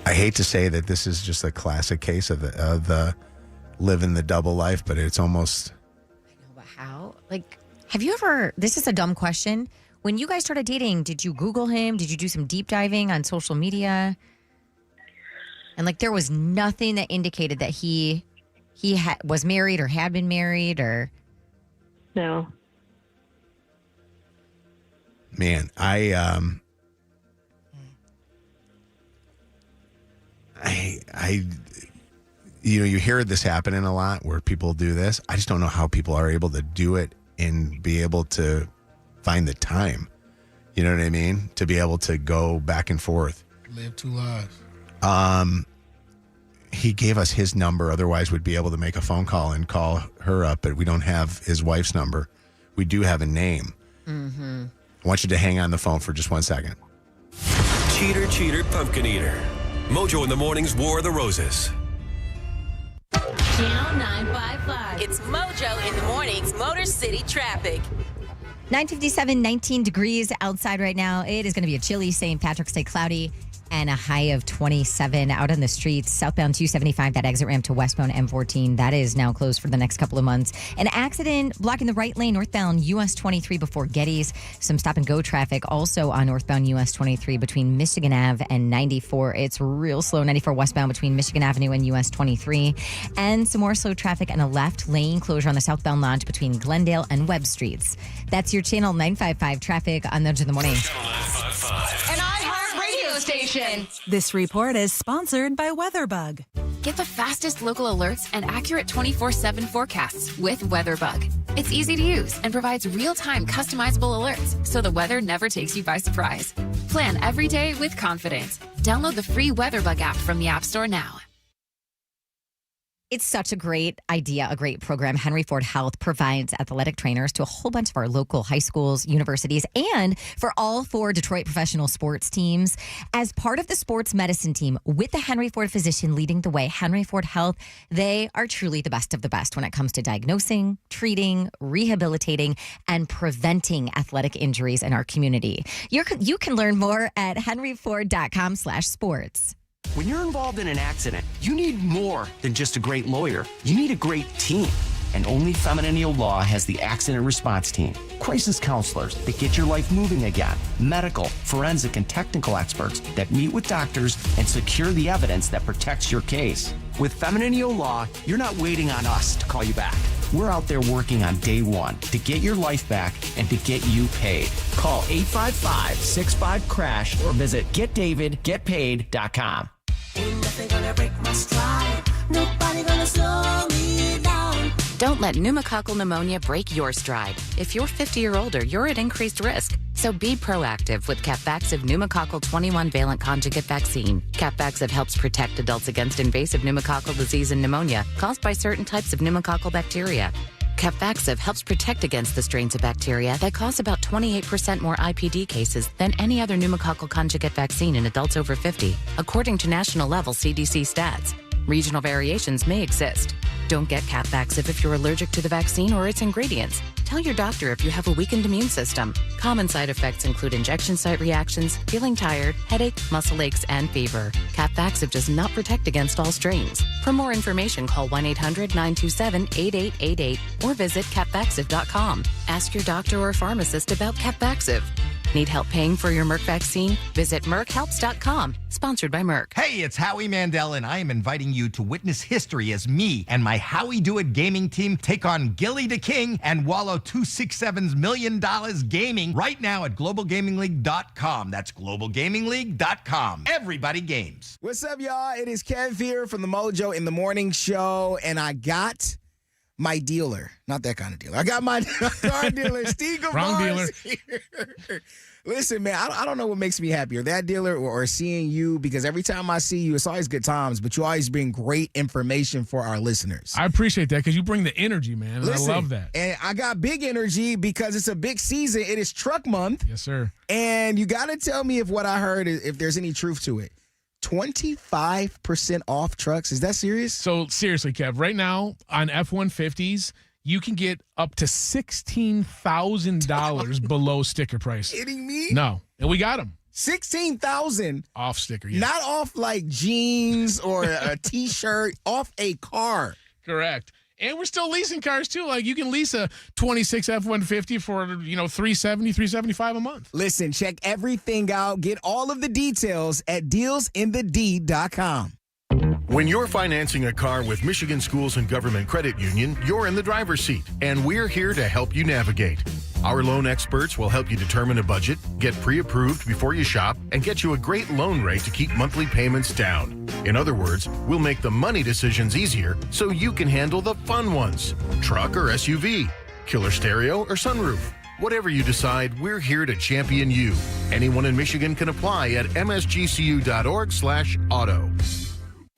I hate to say that this is just a classic case of the living the double life, but it's almost... How? Like, have you ever... This is a dumb question. When you guys started dating, did you Google him? Did you do some deep diving on social media? And, like, there was nothing that indicated that he was married or had been married or... No. Man, you hear this happening a lot where people do this. I just don't know how people are able to do it and be able to find the time. You know what I mean? To be able to go back and forth. Live two lives. He gave us his number. Otherwise, we'd be able to make a phone call and call her up, but we don't have his wife's number. We do have a name. Mm-hmm. I want you to hang on the phone for just 1 second. Cheater, cheater, pumpkin eater. Mojo in the Morning's War of the Roses. Channel 955. It's Mojo in the Morning's Motor City traffic. 9:57, 19 degrees outside right now. It is going to be a chilly St. Patrick's Day, cloudy, and a high of 27 out on the streets. Southbound 275, that exit ramp to westbound M14, that is now closed for the next couple of months. An accident blocking the right lane northbound US 23 before Getty's. Some stop and go traffic also on northbound US 23 between Michigan Ave and 94. It's real slow, 94 westbound between Michigan Avenue and US 23. And some more slow traffic and a left lane closure on the southbound launch between Glendale and Webb Streets. That's your Channel 955 traffic on Mojo in the Morning. An iHeart radio station. This report is sponsored by WeatherBug. Get the fastest local alerts and accurate 24/7 forecasts with WeatherBug. It's easy to use and provides real-time customizable alerts so the weather never takes you by surprise. Plan every day with confidence. Download the free WeatherBug app from the App Store now. It's such a great idea, a great program. Henry Ford Health provides athletic trainers to a whole bunch of our local high schools, universities, and for all 4 Detroit professional sports teams. As part of the sports medicine team with the Henry Ford physician leading the way, Henry Ford Health, they are truly the best of the best when it comes to diagnosing, treating, rehabilitating, and preventing athletic injuries in our community. You can learn more at henryford.com/sports. When you're involved in an accident, you need more than just a great lawyer. You need a great team. And only Feminine Law has the accident response team. Crisis counselors that get your life moving again. Medical, forensic, and technical experts that meet with doctors and secure the evidence that protects your case. With Feminine Law, you're not waiting on us to call you back. We're out there working on day one to get your life back and to get you paid. Call 855-65-CRASH or visit getdavidgetpaid.com. Ain't nothing gonna break my stride. Nobody gonna slow me down. Don't let pneumococcal pneumonia break your stride. If you're 50 or older, you're at increased risk. So be proactive with Capvaxive pneumococcal 21-valent conjugate vaccine. Capvaxive helps protect adults against invasive pneumococcal disease and pneumonia caused by certain types of pneumococcal bacteria. Capvaxive helps protect against the strains of bacteria that cause about 28% more IPD cases than any other pneumococcal conjugate vaccine in adults over 50, according to national level CDC stats. Regional variations may exist. Don't get Capvaxive if you're allergic to the vaccine or its ingredients. Tell your doctor if you have a weakened immune system. Common side effects include injection site reactions, feeling tired, headache, muscle aches, and fever. Capvaxive does not protect against all strains. For more information, call 1-800-927-8888 or visit capvaxive.com. Ask your doctor or pharmacist about Capvaxive. Need help paying for your Merck vaccine? Visit MerckHelps.com. Sponsored by Merck. Hey, it's Howie Mandel, and I am inviting you to witness history as me and my Howie Do It gaming team take on Gilly the King and Wallow 267's $1 million gaming right now at globalgamingleague.com. That's globalgamingleague.com. Everybody games. What's up, y'all? It is Kev here from the Mojo in the Morning Show, and I got my dealer. Not that kind of dealer. I got my car dealer, Steve Wrong dealer. Here. Listen, man, I don't know what makes me happier, that dealer or seeing you, because every time I see you, it's always good times, but you always bring great information for our listeners. I appreciate that because you bring the energy, man, and Listen, I love that. And I got big energy because it's a big season. It is truck month. Yes, sir. And you got to tell me if what I heard, if there's any truth to it. 25% off trucks. Is that serious? So seriously, Kev, right now on F-150s, you can get up to $16,000 below sticker price. Kidding me? No. And we got them. $16,000 off sticker, yes. Not off like jeans or a T-shirt, off a car. Correct. And we're still leasing cars, too. Like, you can lease a 26 F-150 for, $370, $375 a month. Listen, check everything out. Get all of the details at dealsinthed.com. When you're financing a car with Michigan Schools and Government Credit Union, you're in the driver's seat, and we're here to help you navigate. Our loan experts will help you determine a budget, get pre-approved before you shop, and get you a great loan rate to keep monthly payments down. In other words, we'll make the money decisions easier so you can handle the fun ones. Truck or SUV, killer stereo or sunroof. Whatever you decide, we're here to champion you. Anyone in Michigan can apply at msgcu.org/auto.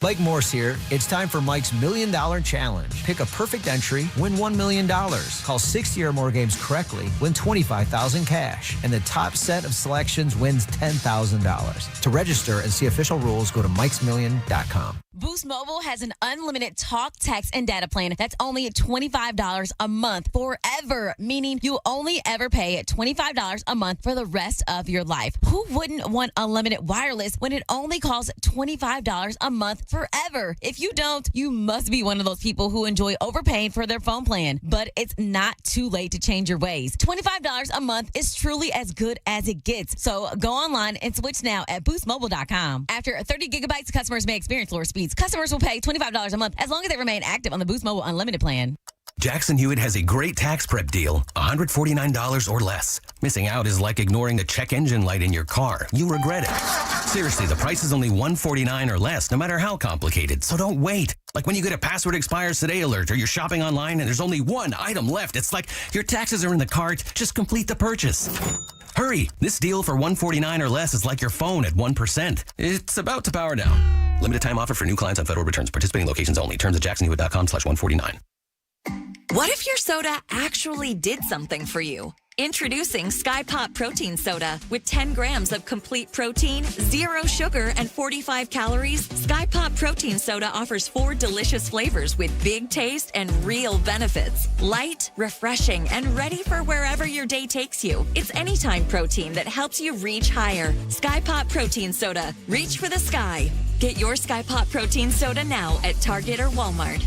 Mike Morse here. It's time for Mike's $1 Million Challenge. Pick a perfect entry, win $1 million. Call 60 or more games correctly, win $25,000 cash. And the top set of selections wins $10,000. To register and see official rules, go to mikesmillion.com. Boost Mobile has an unlimited talk, text, and data plan that's only $25 a month forever, meaning you'll only ever pay $25 a month for the rest of your life. Who wouldn't want unlimited wireless when it only costs $25 a month forever? If you don't, you must be one of those people who enjoy overpaying for their phone plan. But it's not too late to change your ways. $25 a month is truly as good as it gets. So go online and switch now at boostmobile.com. After 30 gigabytes, customers may experience slower speeds. Customers will pay $25 a month as long as they remain active on the Boost Mobile Unlimited plan. Jackson Hewitt has a great tax prep deal, $149 or less. Missing out is like ignoring the check engine light in your car. You'll regret it. Seriously, the price is only $149 or less, no matter how complicated. So don't wait. Like when you get a password expires today alert or you're shopping online and there's only one item left. It's like your taxes are in the cart. Just complete the purchase. Hurry! This deal for $149 or less is like your phone at 1%. It's about to power down. Limited time offer for new clients on federal returns. Participating locations only. Terms at jacksonhewitt.com/149. What if your soda actually did something for you? Introducing Sky Pop Protein Soda. With 10 grams of complete protein, 0 sugar, and 45 calories, Sky Pop Protein Soda offers 4 delicious flavors with big taste and real benefits. Light, refreshing, and ready for wherever your day takes you. It's anytime protein that helps you reach higher. Sky Pop Protein Soda. Reach for the sky. Get your Sky Pop Protein Soda now at Target or Walmart.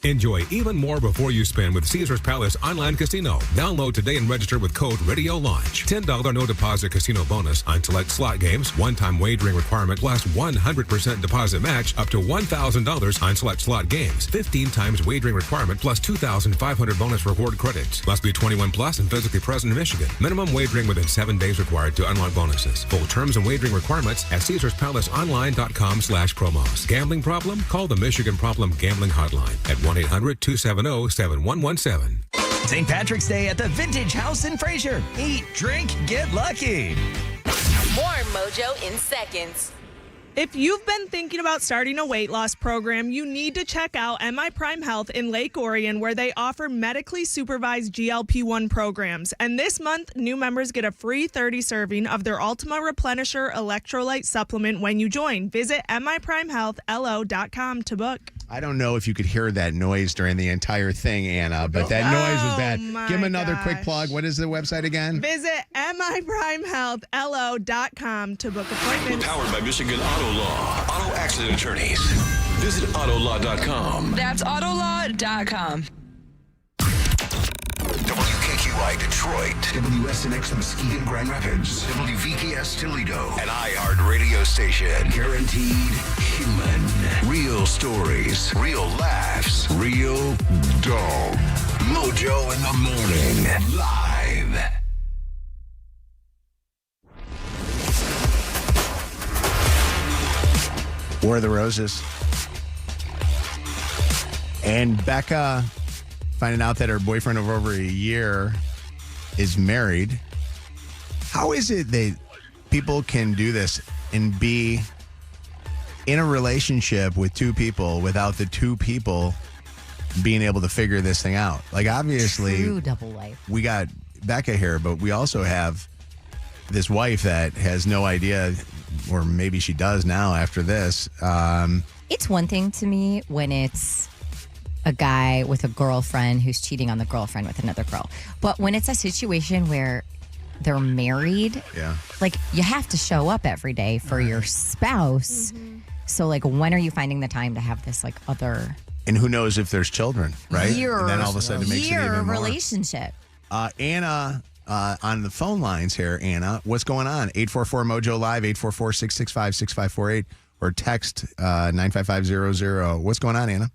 Enjoy even more before you spend with Caesars Palace Online Casino. Download today and register with code Radio Launch. $10 no deposit casino bonus on select slot games. One-time wagering requirement plus 100% deposit match up to $1,000 on select slot games. 15 times wagering requirement plus 2,500 bonus reward credits. Must be 21 plus and physically present in Michigan. Minimum wagering within 7 days required to unlock bonuses. Full terms and wagering requirements at CaesarsPalaceOnline.com/promos. Gambling problem? Call the Michigan Problem Gambling Hotline at 1-800-270-7117. St. Patrick's Day at the Vintage House in Fraser. Eat, drink, get lucky. More Mojo in seconds. If you've been thinking about starting a weight loss program, you need to check out MI Prime Health in Lake Orion, where they offer medically supervised GLP-1 programs. And this month, new members get a free 30 serving of their Ultima Replenisher electrolyte supplement when you join. Visit miprimehealthlo.com to book. I don't know if you could hear that noise during the entire thing, Anna, but that noise was bad. Give him another quick plug. What is the website again? Visit miprimehealthlo.com to book appointments. Powered by Michigan Auto Law. Auto accident attorneys. Visit autolaw.com. That's autolaw.com. WKQI Detroit, WSNX Muskegon, Grand Rapids, WVKS Toledo, an iHeart radio station. Guaranteed human. Real stories, real laughs, real dog. Mojo in the morning. Live. War of the Roses. And Becca finding out that her boyfriend of over a year is married. How is it that people can do this and be in a relationship with two people without the two people being able to figure this thing out? Like, obviously, True double life. we got Becca here, but we also have this wife that has no idea, or maybe she does now after this. It's one thing to me when it's a guy with a girlfriend who's cheating on the girlfriend with another girl. But when it's a situation where they're married, yeah, like, you have to show up every day for your spouse. So, like, when are you finding the time to have this, like, other and who knows if there's children, right? And then all of a sudden it makes it even more. relationship? Anna on the phone lines here. Anna, what's going on? 844-MOJO Live, 844-665-6548, or text 95500. What's going on, Anna?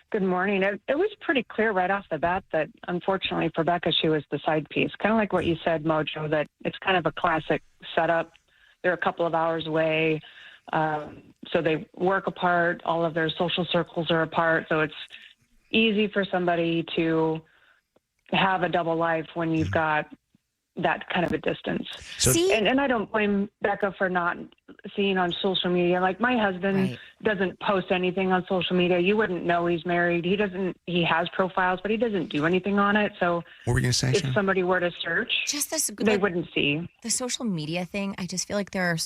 Good morning. It was pretty clear right off the bat that, unfortunately for Becca, she was the side piece. Kind of like what you said, Mojo, that it's kind of a classic setup. They're a couple of hours away, so they work apart. All of their social circles are apart, so it's easy for somebody to have a double life when you've got that kind of a distance. And I don't blame Becca for not seeing on social media. Like, my husband doesn't post anything on social media. You wouldn't know he's married. He has profiles, but he doesn't do anything on it. So what were you going to say, if Shannon? somebody were to search, they wouldn't see. The social media thing, I just feel like there's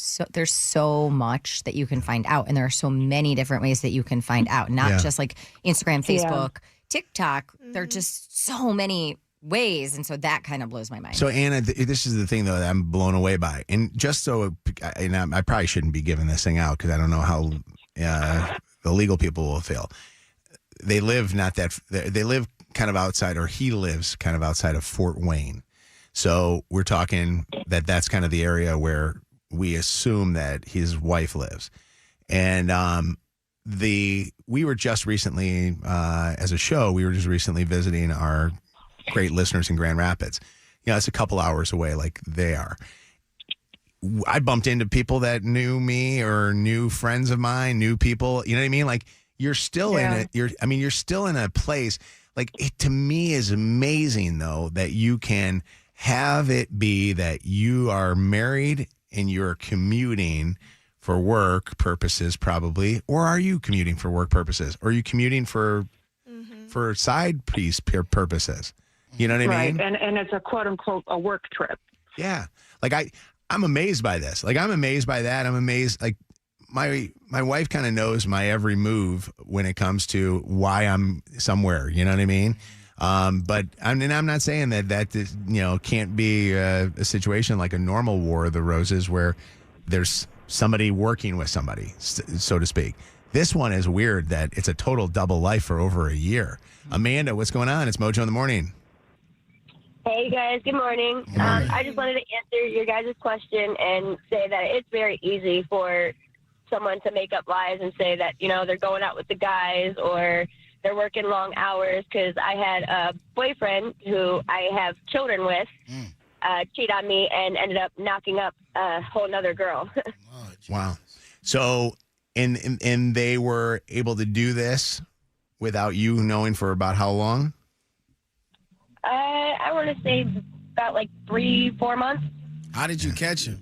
so much that you can find out, and there are so many different ways that you can find out, not just like Instagram, Facebook, TikTok. There are just so many ways, and so that kind of blows my mind. So, Anna, this is the thing, though, that I'm blown away by. And just so, and I probably shouldn't be giving this thing out because I don't know how the legal people will feel. They live they live kind of outside, or he lives kind of outside of Fort Wayne. So we're talking that's kind of the area where we assume that his wife lives. And we were just recently, as a show, visiting our great listeners in Grand Rapids. You know, it's a couple hours away like they are. I bumped into people that knew me or knew friends of mine, knew people, you know what I mean? Like, you're still you're still in a place, like, it to me is amazing, though, that you can have it be that you are married and you're commuting for work purposes, probably, or are you commuting for work purposes? Or are you commuting for side piece purposes? You know what I mean? Right, and it's a quote-unquote a work trip. Yeah. Like, I'm amazed by this. Like, I'm amazed by that. I'm amazed. Like, my wife kind of knows my every move when it comes to why I'm somewhere. You know what I mean? But I'm not saying that can't be a situation like a normal War of the Roses where there's somebody working with somebody, so to speak. This one is weird that it's a total double life for over a year. Amanda, what's going on? It's Mojo in the Morning. Hey, guys. Good morning. I just wanted to answer your guys' question and say that it's very easy for someone to make up lies and say that, they're going out with the guys or they're working long hours, because I had a boyfriend who I have children with cheat on me and ended up knocking up a whole nother girl. Wow. So, and they were able to do this without you knowing for about how long? I want to say about like 3-4 months. How did you catch him?